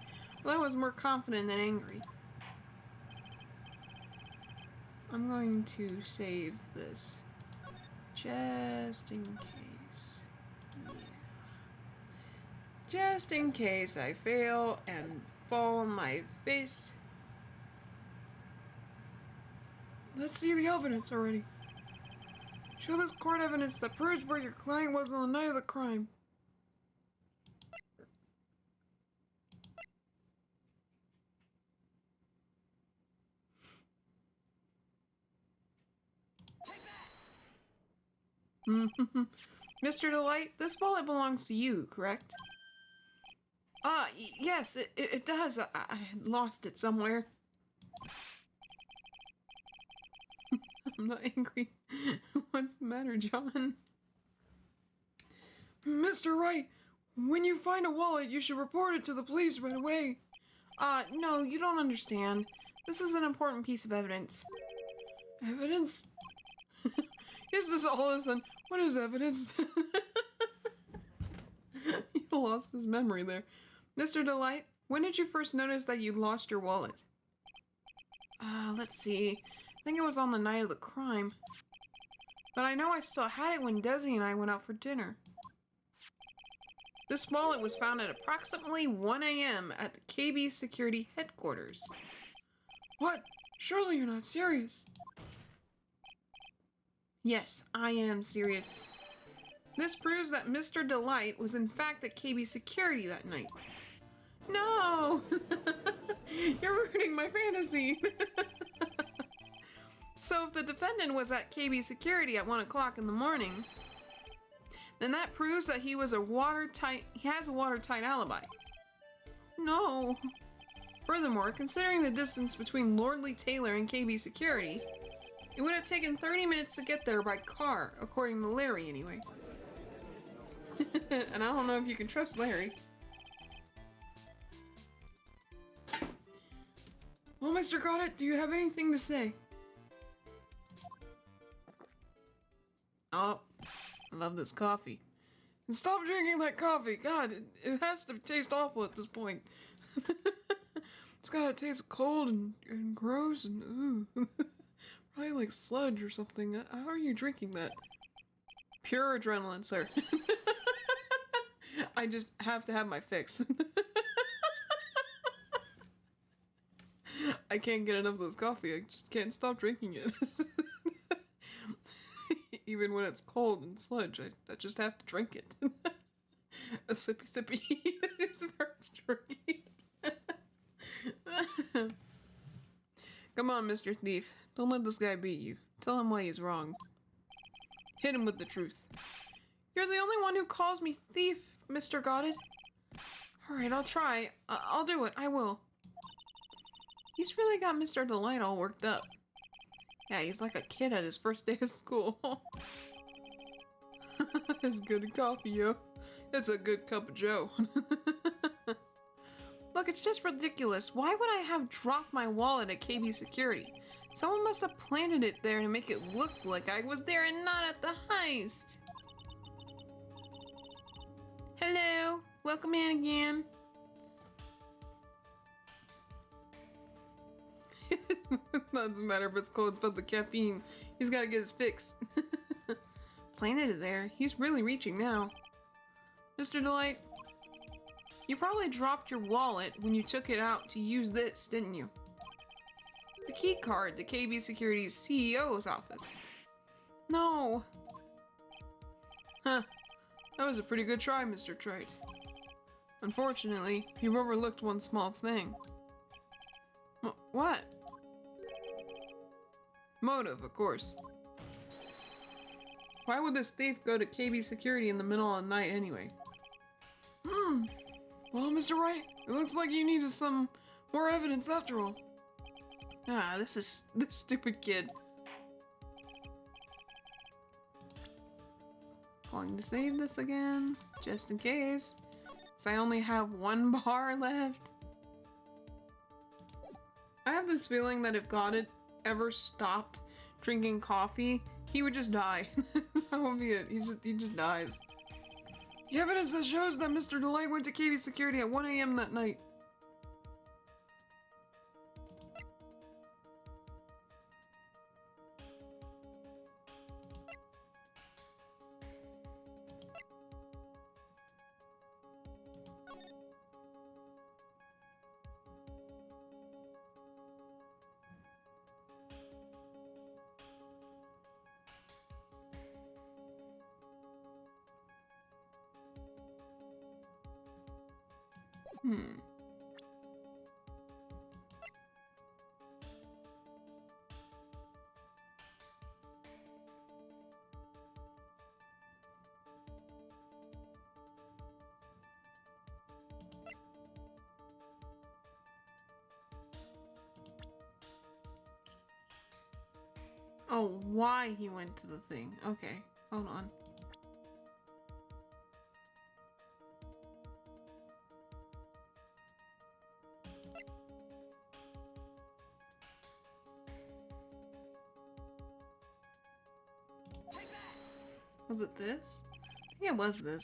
Well, I was more confident than angry. I'm going to save this. Just in case. Yeah. Just in case I fail and fall on my face. Let's see the evidence already. Show this court evidence that proves where your client was on the night of the crime. Mr. Delight, this wallet belongs to you, correct? Yes, it does. I lost it somewhere. I'm not angry. What's the matter, John? Mr. Wright, when you find a wallet, you should report it to the police right away. No, you don't understand. This is an important piece of evidence. Evidence? Is this all of a sudden? What is evidence? He lost his memory there. Mr. Delight, when did you first notice that you lost your wallet? Let's see. I think it was on the night of the crime. But I know I still had it when Desi and I went out for dinner. This wallet was found at approximately 1 a.m. at the KB security headquarters. What? Surely you're not serious. Yes, I am serious. This proves that Mr. Delight was in fact at KB security that night. No! You're ruining my fantasy! So if the defendant was at KB security at 1 o'clock in the morning, then that proves that he has a watertight alibi. No! Furthermore, considering the distance between Lordly Taylor and KB security, it would have taken 30 minutes to get there by car, according to Larry anyway. And I don't know if you can trust Larry. Well, Mr. Goddard, do you have anything to say? Oh, I love this coffee. And stop drinking that coffee. God, it has to taste awful at this point. It's gotta taste cold and gross and ooh. Probably like sludge or something. How are you drinking that? Pure adrenaline, sir. I just have to have my fix. I can't get enough of this coffee. I just can't stop drinking it. Even when it's cold and sludge, I just have to drink it. A sippy sippy. Starts drinking. Come on, Mr. Thief. Don't let this guy beat you. Tell him why he's wrong. Hit him with the truth. You're the only one who calls me thief, Mr. Goddard. Alright, I'll try. I'll do it. I will. He's really got Mr. Delight all worked up. Yeah, he's like a kid at his first day of school. It's good coffee, yo. It's a good cup of joe. Look, it's just ridiculous. Why would I have dropped my wallet at KB security? Someone must have planted it there to make it look like I was there and not at the heist. Hello, welcome in again. It doesn't matter if it's cold, but the caffeine. He's gotta get his fix. Planted it there. He's really reaching now. Mr. Delight, you probably dropped your wallet when you took it out to use this, didn't you? The key card to KB Security's CEO's office. No. Huh. That was a pretty good try, Mr. Trite. Unfortunately, you overlooked one small thing. What? Motive, of course. Why would this thief go to KB security in the middle of the night anyway? Well, Mr. Wright, it looks like you needed some more evidence after all. Ah, this stupid kid. Going to save this again, just in case. So I only have one bar left. I have this feeling that if God ever stopped drinking coffee, he would just die. That would be it. He just dies. The evidence that shows that Mr. Delight went to KB security at 1 AM that night. Oh, why he went to the thing. Okay, hold on. Was it this? I think it was this.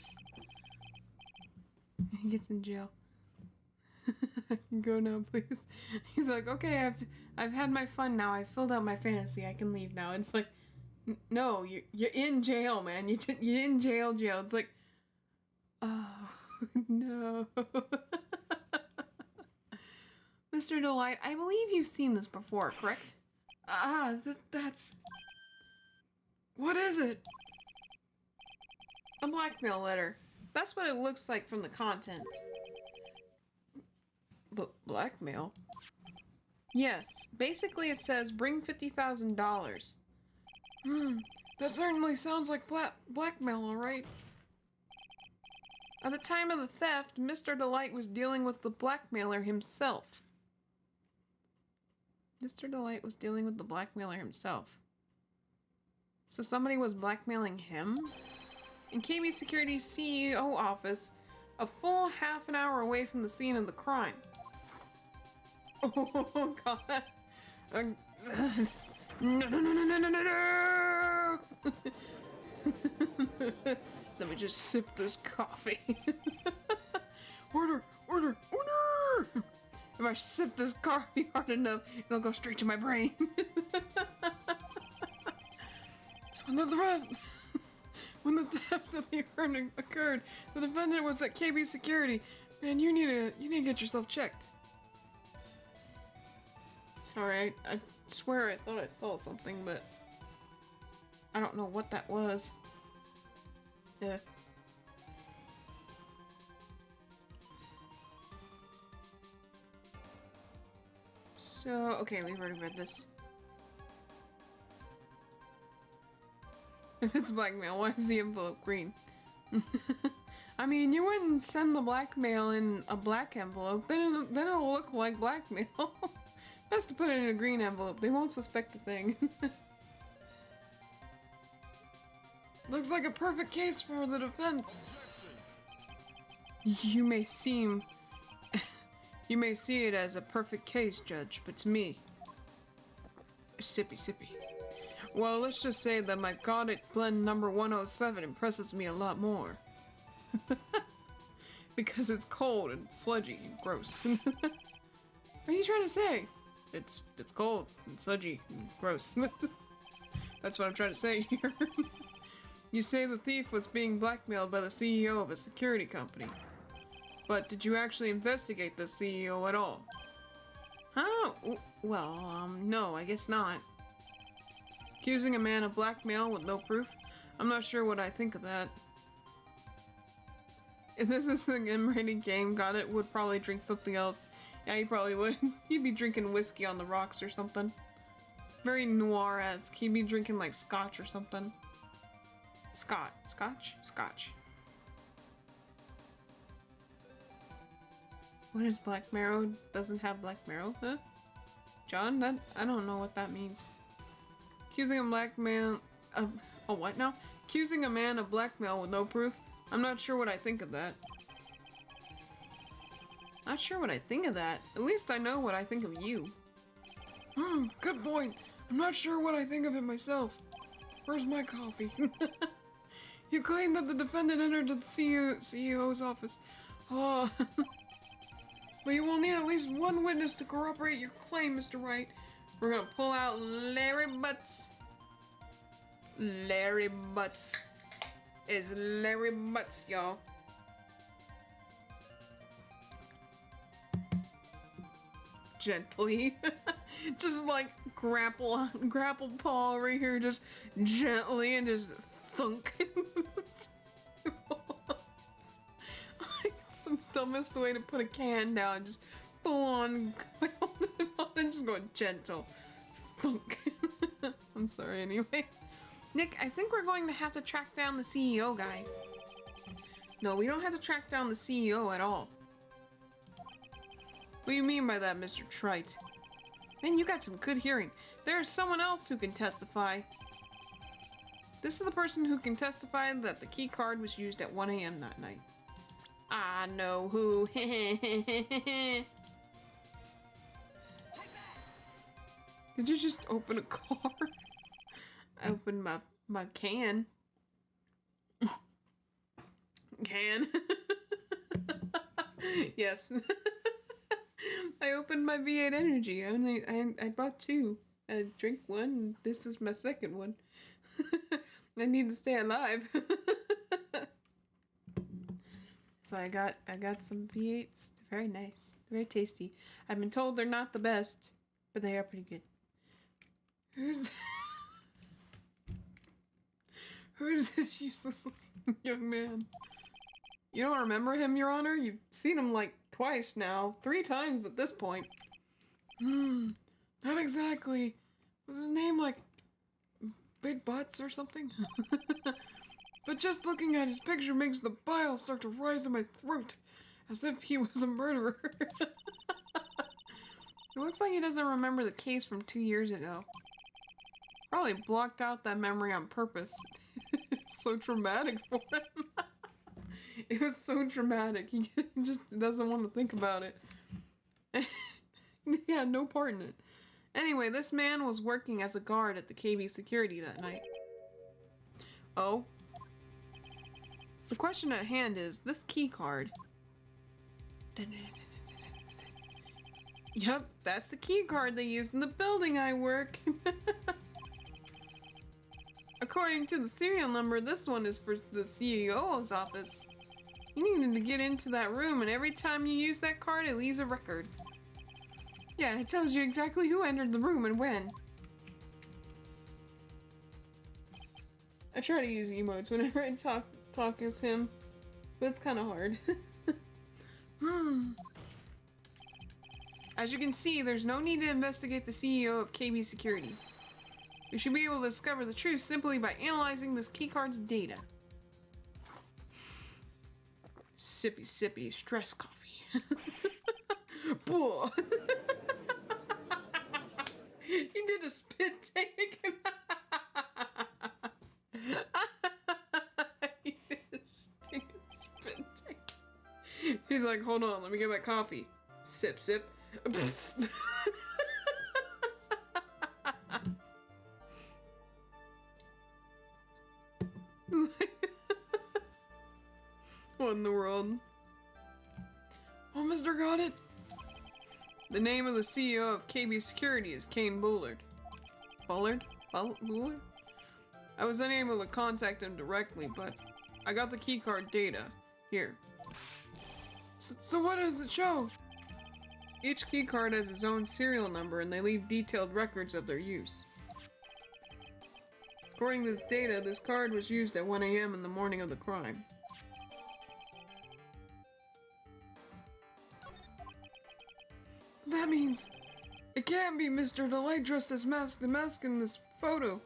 He gets in jail. I can go now, please. He's like, okay, I've had my fun now. I filled out my fantasy. I can leave now. It's like, no, you're in jail, man. You're in jail. It's like, oh no. Mr. Delight, I believe you've seen this before, correct? Ah, that's. What is it? A blackmail letter. That's what it looks like from the contents. Blackmail? Yes. Basically it says, bring $50,000. That certainly sounds like blackmail, alright. At the time of the theft, Mr. Delight was dealing with the blackmailer himself. Mr. Delight was dealing with the blackmailer himself. So somebody was blackmailing him? In KB Security's CEO office, a full half an hour away from the scene of the crime. Oh god. No. Let me just sip this coffee. Order. If I sip this coffee hard enough, it'll go straight to my brain. So when the theft of the urn occurred, the defendant was at KB Security. Man, you need to get yourself checked. Sorry, I swear I thought I saw something, but I don't know what that was. Yeah. So, okay, we've already read this. If it's blackmail, why is the envelope green? I mean, you wouldn't send the blackmail in a black envelope, then it'll look like blackmail. Best to put it in a green envelope, they won't suspect a thing. Looks like a perfect case for the defense. You may see it as a perfect case, Judge, but to me... Sippy. Well, let's just say that my Got It blend number 107 impresses me a lot more. Because it's cold and sludgy and gross. What are you trying to say? It's cold and sludgy and gross. That's what I'm trying to say here. You say the thief was being blackmailed by the CEO of a security company. But did you actually investigate the CEO at all? Huh? Well, no, I guess not. Accusing a man of blackmail with no proof? I'm not sure what I think of that. If this was an M-rated game, got it, would probably drink something else. Yeah, he probably would. He'd be drinking whiskey on the rocks or something. Very noir-esque. He'd be drinking like scotch or something. Scotch? Scotch. What is black marrow? Doesn't have black marrow, huh? John? I don't know what that means. Accusing a black man of... Oh, what now? Accusing a man of blackmail with no proof? I'm not sure what I think of that. Not sure what I think of that. At least I know what I think of you. Good point. I'm not sure what I think of it myself. Where's my coffee? You claim that the defendant entered the CEO's office. Oh. But you will need at least one witness to corroborate your claim, Mr. Wright. We're gonna pull out Larry Butts. Larry Butts. Is Larry Butts, y'all. Gently. Just like grapple paw over here, just gently and just thunk. It's the dumbest way to put a can down, just full on and just going gentle. Thunk. I'm sorry anyway. Nick, I think we're going to have to track down the CEO guy. No, we don't have to track down the CEO at all. What do you mean by that, Mr. Trite? Man, you got some good hearing. There's someone else who can testify. This is the person who can testify that the key card was used at 1 AM that night. I know who. Did you just open a car? I opened my can. Can. Yes. I opened my V8 Energy. I bought 2. I drank 1, and this is my second one. I need to stay alive. So I got some V8s. They're very nice. They're very tasty. I've been told they're not the best, but they are pretty good. Who's this useless looking young man? You don't remember him, Your Honor? You've seen him like twice now. 3 times at this point. Not exactly. Was his name like Big Butts or something? But just looking at his picture makes the bile start to rise in my throat. As if he was a murderer. It looks like he doesn't remember the case from 2 years ago. Probably blocked out that memory on purpose. It's so traumatic for him. It was so traumatic. He just doesn't want to think about it. He had no part in it. Anyway, this man was working as a guard at the KB security that night. Oh? The question at hand is, this key card... Yep, that's the key card they used in the building I work. According to the serial number, this one is for the CEO's office. You needed to get into that room, and every time you use that card, it leaves a record. Yeah, it tells you exactly who entered the room and when. I try to use emotes whenever I talk as him, but it's kind of hard. As you can see, there's no need to investigate the CEO of KB Security. We should be able to discover the truth simply by analyzing this keycard's data. Sippy sippy stress coffee. He did a spit take. He did a stinking spit take. He's like, hold on, let me get my coffee. Sip, sip. What in the world? Oh, Mr. Got It? The name of the CEO of KB Security is Kane Bullard. Bullard? Bullard? I was unable to contact him directly, but I got the keycard data. Here. So what does it show? Each keycard has its own serial number and they leave detailed records of their use. According to this data, this card was used at 1 AM in the morning of the crime. That means it can't be Mr. Delight dressed as the mask in this photo.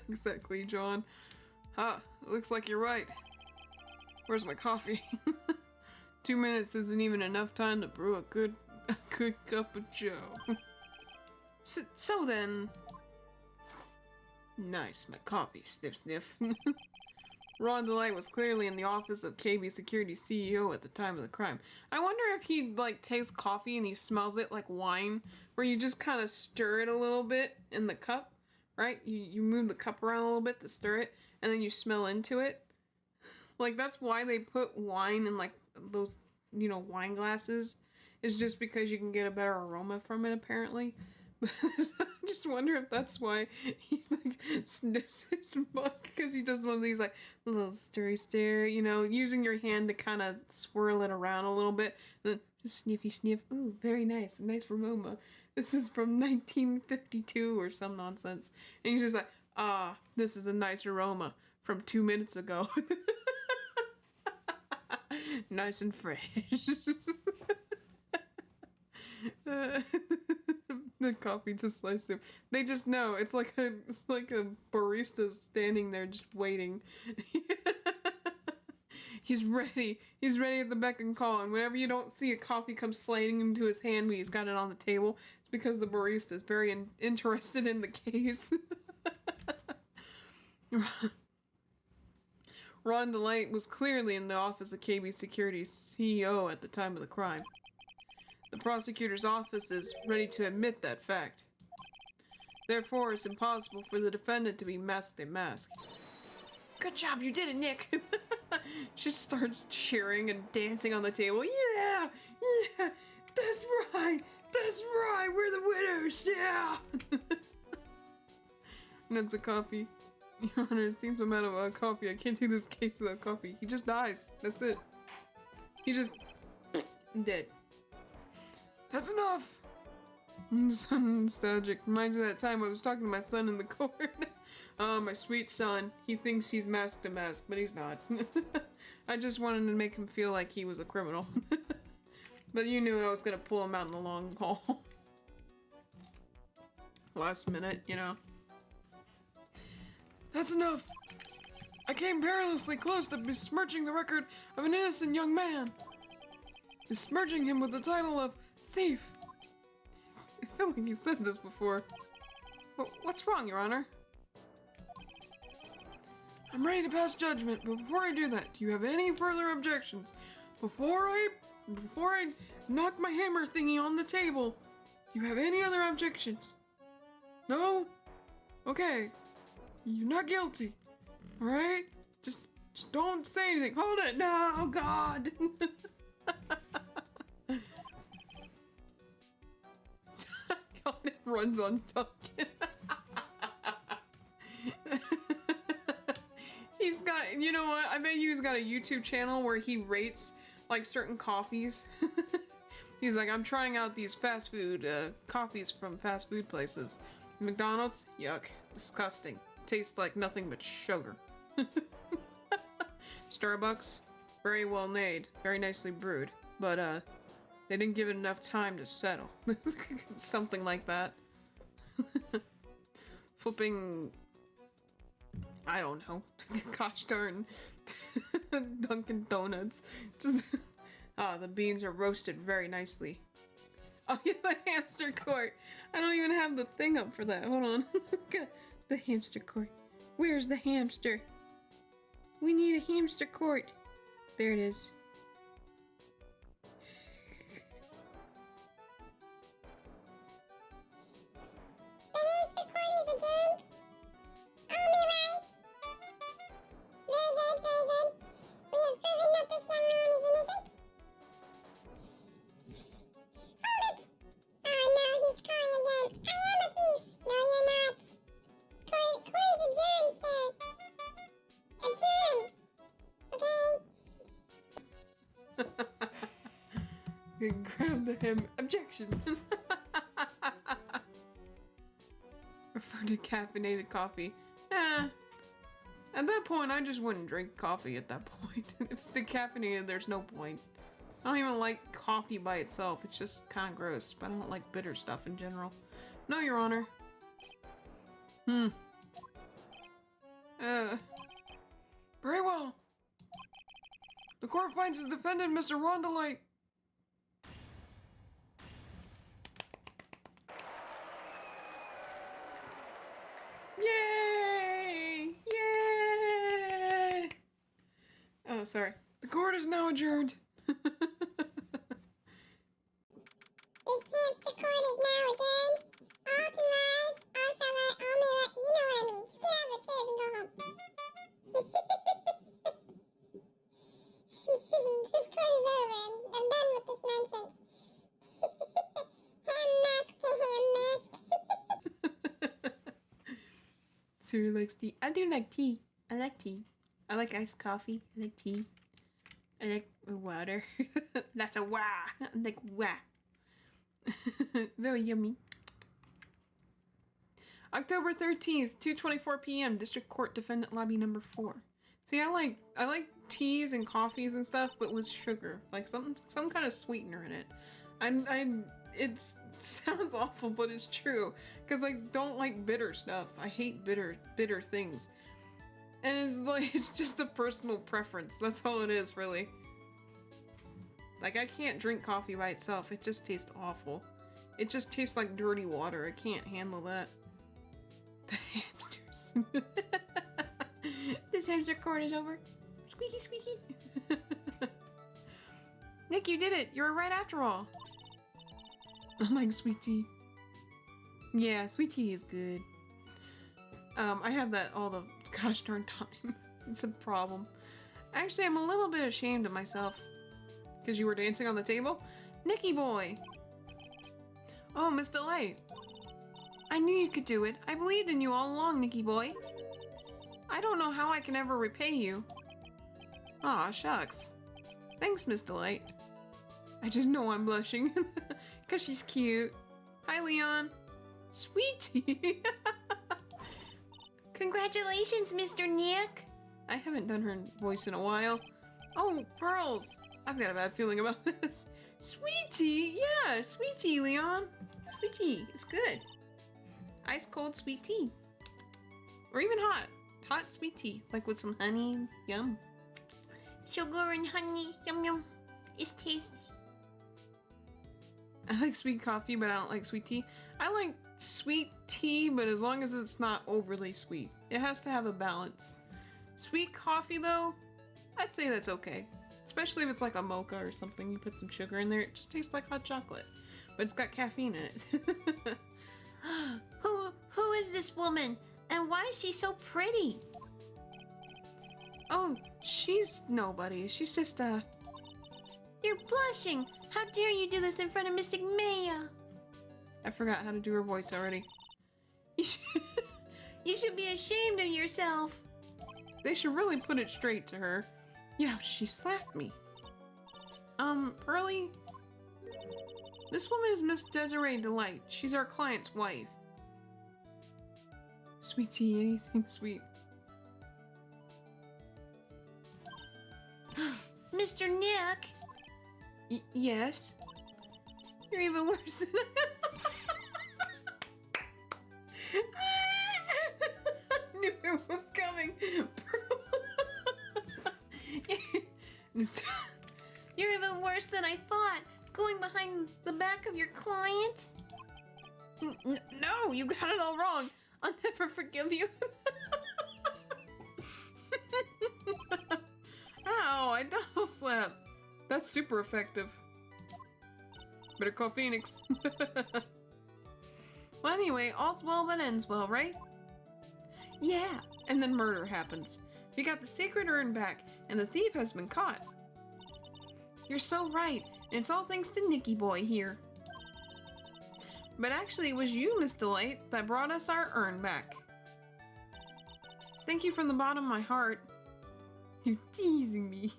Exactly, John. Ha, looks like you're right. Where's my coffee? 2 minutes isn't even enough time to brew a good cup of joe. So then... Nice, my coffee, sniff sniff. Ron DeLight was clearly in the office of KB Security's CEO at the time of the crime. I wonder if he, like, tastes coffee and he smells it like wine, where you just kind of stir it a little bit in the cup, right? You move the cup around a little bit to stir it, and then you smell into it. Like, that's why they put wine in, like, those, you know, wine glasses. It's just because you can get a better aroma from it, apparently. I just wonder if that's why he like sniffs his mug, because he does one of these like little stir, you know, using your hand to kind of swirl it around a little bit, then just sniffy sniff. Ooh, very nice, nice aroma. This is from 1952 or some nonsense, and he's just like, ah, this is a nice aroma from 2 minutes ago. Nice and fresh. The coffee just sliced him. They just know it's like a barista standing there just waiting. He's ready. He's ready at the beck and call. And whenever you don't see a coffee come sliding into his hand when he's got it on the table, it's because the barista is very interested in the case. Ron DeLight was clearly in the office of KB Security's CEO at the time of the crime. The prosecutor's office is ready to admit that fact. Therefore, it's impossible for the defendant to be masked in mask. Good job, you did it, Nick! She starts cheering and dancing on the table. Yeah! Yeah! That's right! That's right! We're the winners! Yeah! And that's a coffee. Your Honor, it seems I'm out of coffee. I can't take this case without coffee. He just dies. That's it. He just... dead. That's enough! I'm nostalgic. Reminds me of that time I was talking to my son in the court. My sweet son. He thinks he's masked to mask, but he's not. I just wanted to make him feel like he was a criminal. But you knew I was gonna pull him out in the long haul. Last minute, you know. That's enough! I came perilously close to besmirching the record of an innocent young man. Besmirching him with the title of thief. I feel like you said this before. What's wrong, Your Honor? I'm ready to pass judgment, but before I do that, do you have any further objections? Before I knock my hammer thingy on the table, do you have any other objections? No? Okay. You're not guilty. Alright? Just don't say anything. Hold it! No, God! God, it runs on Duncan. He's got, you know what? I bet he's got a YouTube channel where he rates like certain coffees. He's like, I'm trying out these fast food coffees from fast food places. McDonald's, yuck, disgusting. Tastes like nothing but sugar. Starbucks, very well made, very nicely brewed, but they didn't give it enough time to settle. Something like that. Flipping, I don't know. Gosh darn. Dunkin' Donuts. Just the beans are roasted very nicely. Oh yeah, the hamster court. I don't even have the thing up for that. Hold on. The hamster court. Where's the hamster? We need a hamster court. There it is. The hamster court is adjourned. All may rise. Very good, very good. We have proven that this young man is innocent. Hold it! Oh no, he's calling again. I am a thief. No, you're not. Court is adjourned, sir. Adjourned. Okay. Grab him. Objection. Refer to caffeinated coffee. At that point, I just wouldn't drink coffee at that point. If it's decaffeinated, there's no point. I don't even like coffee by itself. It's just kind of gross, but I don't like bitter stuff in general. No, Your Honor. Very well. The court finds the defendant, Mr. Rondelite. Yay! Yay! Oh, sorry. The court is now adjourned. This hamster court is now adjourned. All can rise, all shall rise, all may rise. You know what I mean. Just get out of the chairs and go home. This court is over, and I'm done with this nonsense. Ham mask to ham mask. Siri likes tea. I do like tea. I like tea. I like iced coffee. I like tea. I like water. That's a wah. I like wah. Very yummy. October 13th, 2:24 p.m. District Court Defendant Lobby number 4. See, I like teas and coffees and stuff, but with sugar, like some kind of sweetener in it. It sounds awful, but it's true because I don't like bitter stuff. I hate bitter things, and it's like it's just a personal preference. That's all it is, really. Like I can't drink coffee by itself. It just tastes awful. It just tastes like dirty water. I can't handle that. The hamsters. This hamster court is over. Squeaky, squeaky. Nick, you did it. You were right after all. I like sweet tea. Yeah, sweet tea is good. I have that all the gosh darn time. It's a problem. Actually, I'm a little bit ashamed of myself. Because you were dancing on the table? Nicky boy! Oh, Miss Delight. I knew you could do it. I believed in you all along, Nicky boy. I don't know how I can ever repay you. Aw, shucks. Thanks, Miss Delight. I just know I'm blushing. Because she's cute. Hi, Leon. Sweetie. Congratulations, Mr. Nick. I haven't done her voice in a while. Oh, pearls. I've got a bad feeling about this. Sweetie. Yeah, sweet tea, Leon. Sweet tea. It's good. Ice cold sweet tea. Or even hot. Hot sweet tea. Like with some honey. Yum. Sugar and honey. Yum yum. It's tasty. I like sweet coffee, but I don't like sweet tea. I like sweet tea, but as long as it's not overly sweet. It has to have a balance. Sweet coffee, though, I'd say that's okay. Especially if it's like a mocha or something. You put some sugar in there, it just tastes like hot chocolate. But it's got caffeine in it. Who is this woman? And why is she so pretty? Oh, she's nobody. She's just, You're blushing. How dare you do this in front of Mystic Maya? I forgot how to do her voice already. You should be ashamed of yourself. They should really put it straight to her. Yeah, she slapped me. Pearly? This woman is Miss Desiree Delight. She's our client's wife. Sweet tea, anything sweet. Mr. Nick? Yes? You're even worse than I knew it was coming. You're even worse than I thought. Going behind the back of your client? No, you got it all wrong. I'll never forgive you. Ow, I double slap. That's super effective. Better call Phoenix. Well, anyway, all's well that ends well, right? Yeah, and then murder happens. We got the sacred urn back, and the thief has been caught. You're so right, and it's all thanks to Nicky Boy here. But actually, it was you, Miss Delight, that brought us our urn back. Thank you from the bottom of my heart. You're teasing me.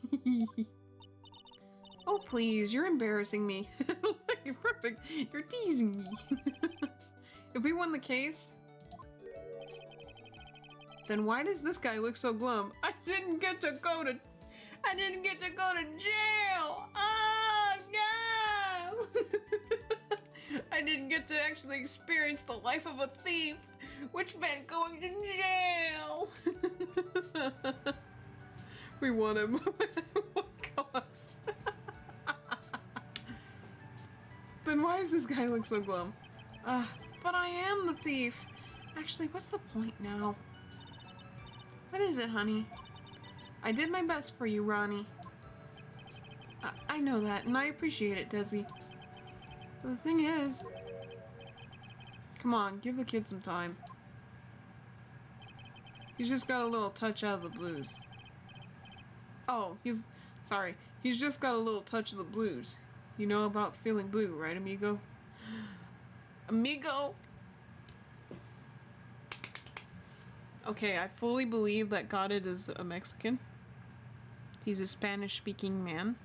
Oh, please, you're embarrassing me. You're perfect. You're teasing me. If we won the case, Then why does this guy look so glum? I didn't get to go to jail! Oh no! I didn't get to actually experience the life of a thief, which meant going to jail! We want him at what cost? Then why does this guy look so glum? But I am the thief. Actually, what's the point now? What is it, honey? I did my best for you, Ronnie. I know that, and I appreciate it, Desi. But the thing is... Come on, give the kid some time. He's just got a little touch out of the blues. Oh, sorry. He's just got a little touch of the blues. You know about feeling blue, right, amigo? Amigo! Okay, I fully believe that Goddard is a Mexican. He's a Spanish-speaking man.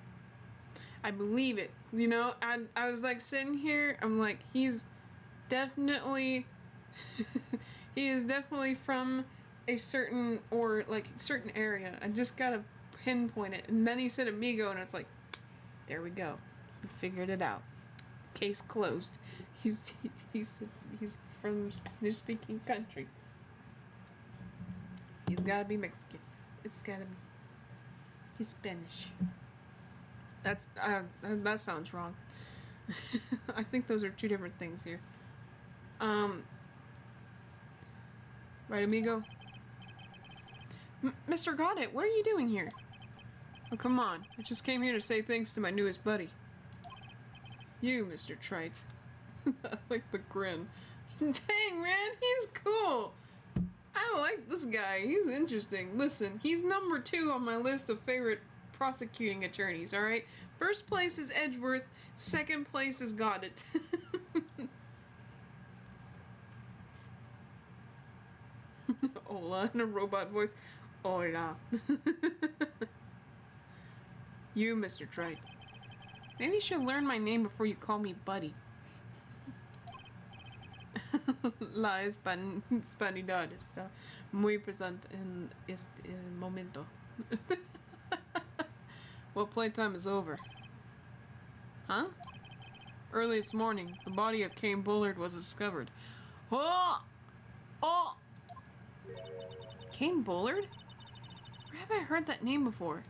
I believe it. You know, I was like sitting here, I'm like, he's definitely... he is definitely from a certain, certain area. I just gotta pinpoint it. And then he said amigo, and it's like, there we go. We figured it out. Case closed. He's from a Spanish-speaking country. He's gotta be Mexican. It's gotta be. He's Spanish. That sounds wrong. I think those are two different things here. Right, amigo? Mr. Goddard, what are you doing here? Oh, come on. I just came here to say thanks to my newest buddy. You, Mr. Trite. I like the grin. Dang, man, he's cool. I like this guy. He's interesting. Listen, he's number 2 on my list of favorite prosecuting attorneys, alright? First place is Edgeworth. Second place is Goddard. Hola, in a robot voice. Hola. You, Mr. Trite. Maybe you should learn my name before you call me Buddy. La hispanidad está muy presente en este momento. Well, playtime is over. Huh? Early this morning, the body of Cain Bullard was discovered. Oh! Oh! Cain Bullard? Where have I heard that name before?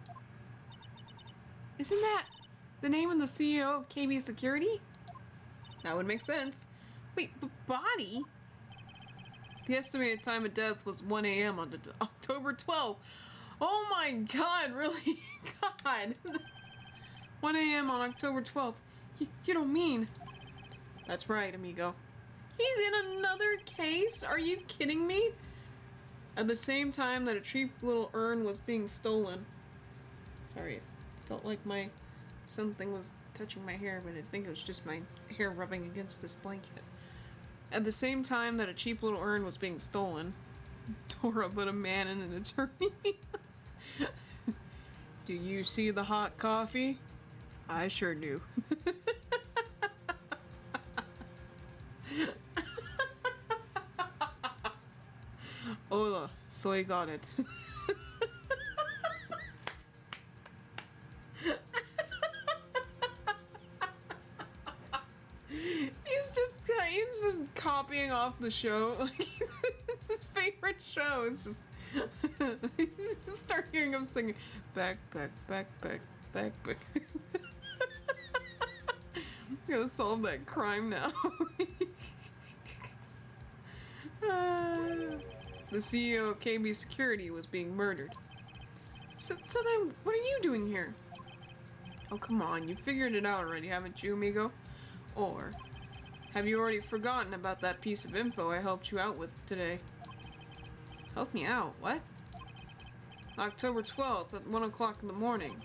Isn't that the name of the CEO of KB Security? That would make sense. Wait, but body? The estimated time of death was 1 a.m. on October 12th. Oh my god, really? God. 1 a.m. on October 12th. You don't mean... That's right, amigo. He's in another case? Are you kidding me? At the same time that a cheap little urn was being stolen. Sorry, it felt like something was touching my hair, but I think it was just my hair rubbing against this blanket. At the same time that a cheap little urn was being stolen, Dora put a man and an attorney. Do you see the hot coffee? I sure do. Hola, soy Goddard. He's just copying off the show. Like, it's his favorite show. It's just you just start hearing him singing back. I'm gonna solve that crime now. The CEO of KB Security was being murdered. So then, what are you doing here? Oh, come on, you figured it out already, haven't you, amigo? Or have you already forgotten about that piece of info I helped you out with today? Help me out? What? October 12th at 1 o'clock in the morning.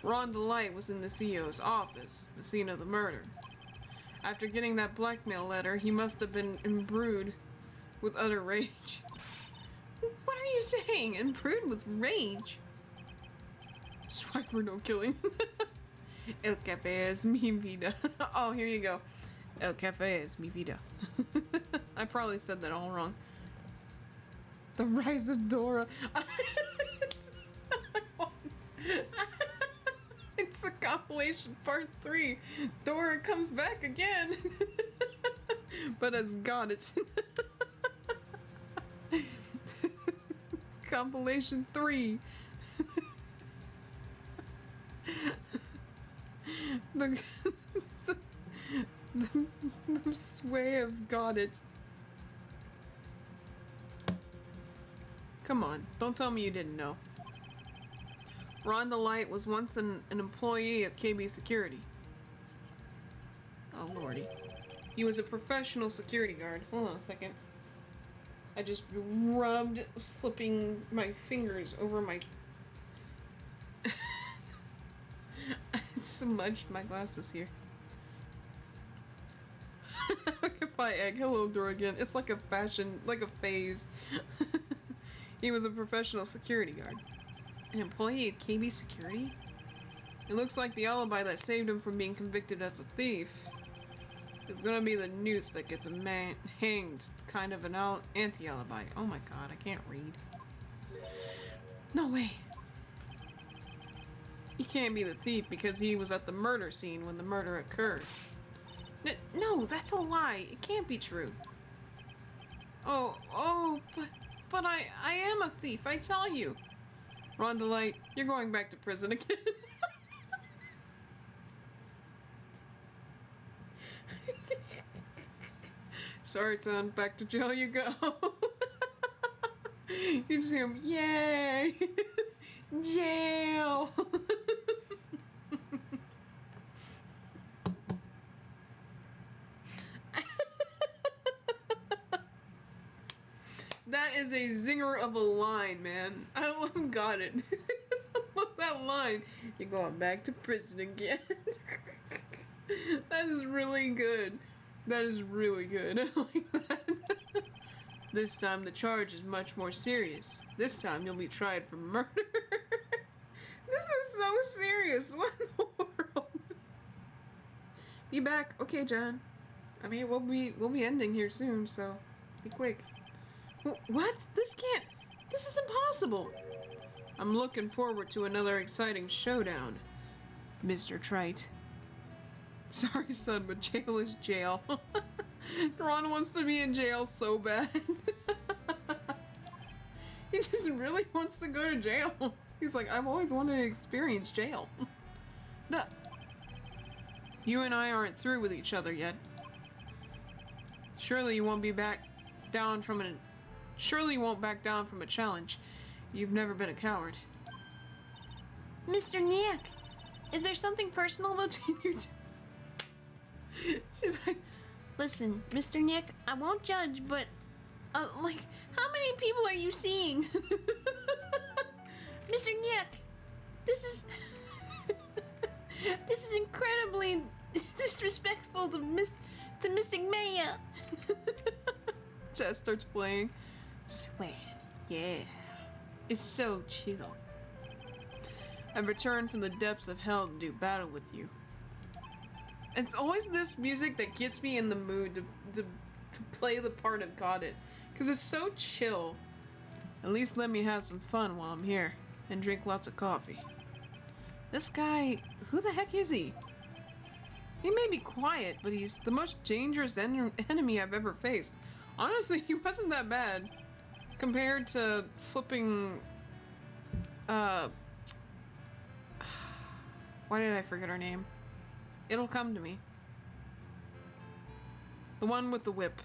Ron DeLight was in the CEO's office, the scene of the murder. After getting that blackmail letter, he must have been imbrued with utter rage. What are you saying? Imbrued with rage? Swiper no killing. El café es mi vida. Oh, here you go. El café es mi vida. I probably said that all wrong. The Rise of Dora. It's a compilation part 3. Dora comes back again. But as God, it's compilation 3. the, the sway of God it. Come on, don't tell me you didn't know. Rhonda Light was once an employee of KB Security. Oh lordy. He was a professional security guard. Hold on a second. I just rubbed flipping my fingers over my... I smudged my glasses here. Goodbye, egg. Hello, Dora again. It's like a fashion, like a phase. He was a professional security guard. An employee at KB Security? It looks like the alibi that saved him from being convicted as a thief. It's gonna be the noose that gets a man hanged. Kind of an anti-alibi. Oh my god, I can't read. No way. He can't be the thief because he was at the murder scene when the murder occurred. No, that's a lie. It can't be true. But I am a thief, I tell you. Rhonda Light, you're going back to prison again. Sorry, son. Back to jail you go. You just hear him, yay! Jail! That is a zinger of a line, man. I got it. I love that line. You're going back to prison again. That is really good. That is really good. I like that. This time the charge is much more serious. This time you'll be tried for murder. This is so serious. What in the world? Be back. Okay, John. I mean, we'll be ending here soon, so be quick. What? This is impossible. I'm looking forward to another exciting showdown, Mr. Trite. Sorry, son, but jail is jail. Ron wants to be in jail so bad. He just really wants to go to jail. He's like, I've always wanted to experience jail. No. You and I aren't through with each other yet. Surely you won't back down from a challenge. You've never been a coward. Mr. Nick, is there something personal between you two? She's like, listen, Mr. Nick, I won't judge, but, like, how many people are you seeing? Mr. Nick, this is incredibly disrespectful to Mystic Maya. Jess starts playing. Sweat, yeah. It's so chill. I've returned from the depths of hell to do battle with you. It's always this music that gets me in the mood to play the part of Got It. Because it's so chill. At least let me have some fun while I'm here. And drink lots of coffee. This guy, who the heck is he? He may be quiet, but he's the most dangerous enemy I've ever faced. Honestly, he wasn't that bad. Compared to flipping... Why did I forget her name? It'll come to me. The one with the whip.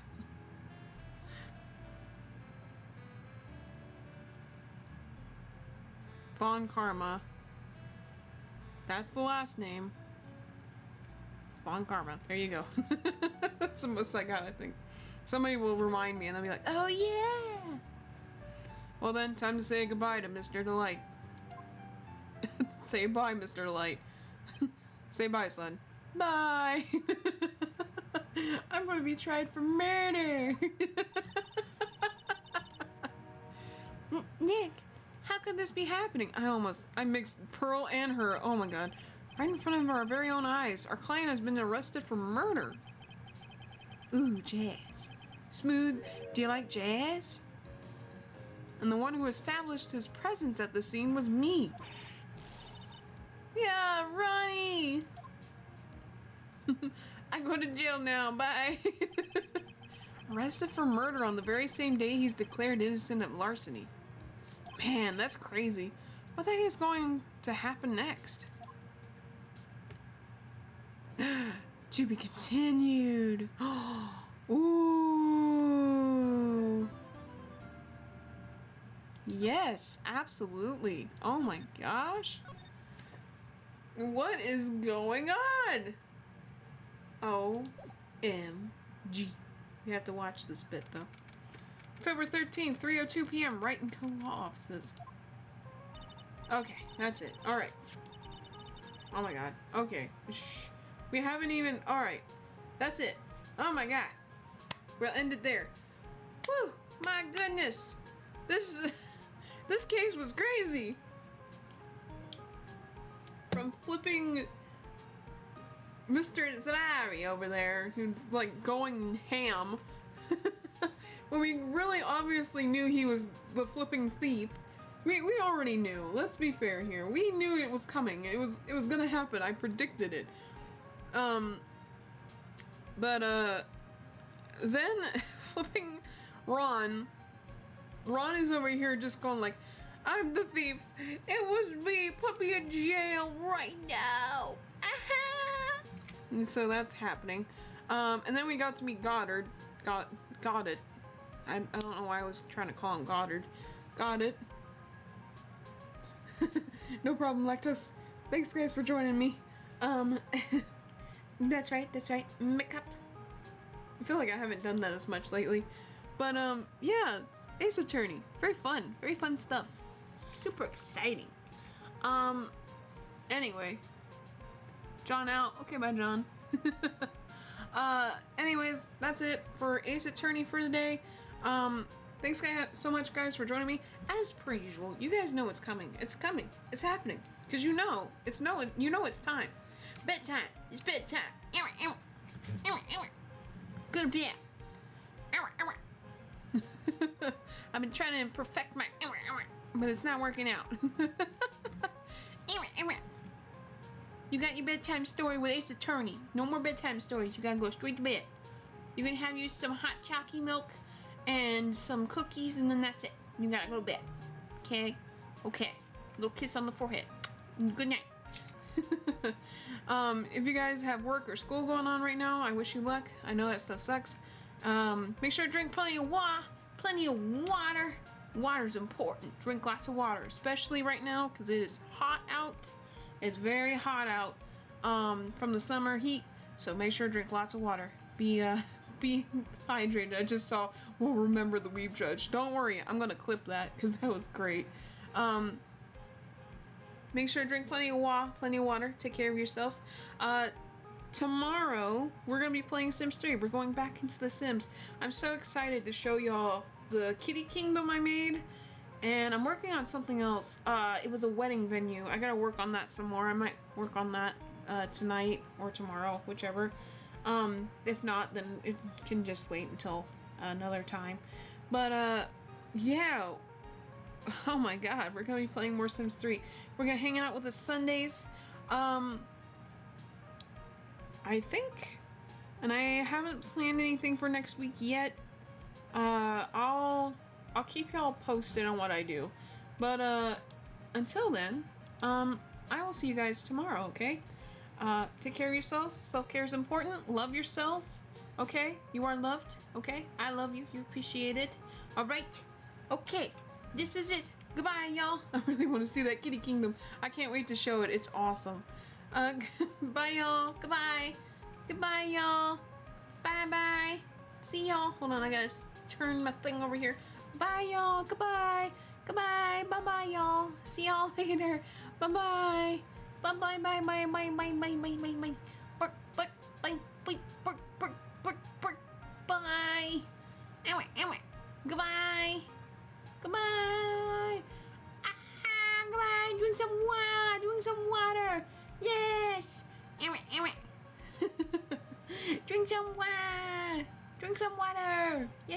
Von Karma. That's the last name. Von Karma. There you go. That's the most I got, I think. Somebody will remind me and they'll be like, oh yeah! Well then, time to say goodbye to Mr. Delight. Say bye, Mr. Delight. Say bye, son. Bye! I'm gonna be tried for murder! Nick, how could this be happening? I mixed Pearl and her, oh my god. Right in front of our very own eyes. Our client has been arrested for murder. Ooh, jazz. Smooth, do you like jazz? And the one who established his presence at the scene was me. Yeah, Ronnie! I go to jail now, bye! Arrested for murder on the very same day he's declared innocent of larceny. Man, that's crazy. What the heck is going to happen next? To be continued. Ooh. Yes, absolutely. Oh my gosh. What is going on? OMG. You have to watch this bit though. October 13th, 3:02 p.m. right in co-law offices. Okay, that's it. Alright. Oh my god. Okay. Shh. We haven't even... Alright. That's it. Oh my god. We'll end it there. Woo! My goodness. This case was crazy. From flipping Mr. Zari over there, who's like going ham. When we really obviously knew he was the flipping thief. We already knew. Let's be fair here. We knew it was coming. It was gonna happen. I predicted it. Then flipping Ron is over here just going like, I'm the thief. It was me. Put me in jail right now. And so that's happening. And then we got to meet Goddard. Got it. I don't know why I was trying to call him Goddard. Got it. No problem, Lactose. Thanks guys for joining me. That's right. Makeup. I feel like I haven't done that as much lately. But yeah, it's Ace Attorney. Very fun stuff. Super exciting. Anyway. John out. Okay, bye John. Anyways, that's it for Ace Attorney for today. Thanks guys so much guys for joining me. As per usual, you guys know it's coming. It's coming. It's happening. Cause you know it's time. Bedtime. It's bedtime. Go to bed. I've been trying to perfect my but it's not working out. You got your bedtime story with Ace Attorney. No more bedtime stories. You gotta go straight to bed. You're gonna have you some hot chalky milk and some cookies, and then that's it. You gotta go to bed. Okay? Okay. Little kiss on the forehead. Good night. If you guys have work or school going on right now, I wish you luck. I know that stuff sucks. Make sure to drink plenty of water. Water's important. Drink lots of water, especially right now because it is hot out. It's very hot out from the summer heat, so make sure to drink lots of water. Be hydrated. I just saw, we'll remember the Weeb Judge. Don't worry, I'm gonna clip that because that was great. Make sure to drink plenty of water. Take care of yourselves. Tomorrow, we're gonna be playing Sims 3. We're going back into The Sims. I'm so excited to show y'all the kitty kingdom I made. And I'm working on something else. It was a wedding venue. I gotta work on that some more. I might work on that tonight or tomorrow, whichever. If not, then it can just wait until another time. But, yeah. Oh my god, we're gonna be playing more Sims 3. We're gonna hang out with us Sundays. I think. And I haven't planned anything for next week yet. I'll keep y'all posted on what I do. But, until then, I will see you guys tomorrow, okay? Take care of yourselves. Self-care is important. Love yourselves, okay? You are loved, okay? I love you. You appreciate it. Alright? Okay. This is it. Goodbye, y'all. I really want to see that kitty kingdom. I can't wait to show it. It's awesome. Bye, y'all. Goodbye. Goodbye, y'all. Bye-bye. See y'all. Hold on, I gotta turn my thing over here. Bye, y'all. Goodbye. Goodbye. Bye-bye, y'all. See y'all later. Bye-bye. Bye-bye. Bye-bye. Bye-bye. Bye-bye. Bye-bye. Bark, bark, bye, bye, bark, bark, bark, bark. Bye. Ow, ow. Goodbye. Goodbye. Goodbye. Doing some water. Yes. Drink some water. Yes.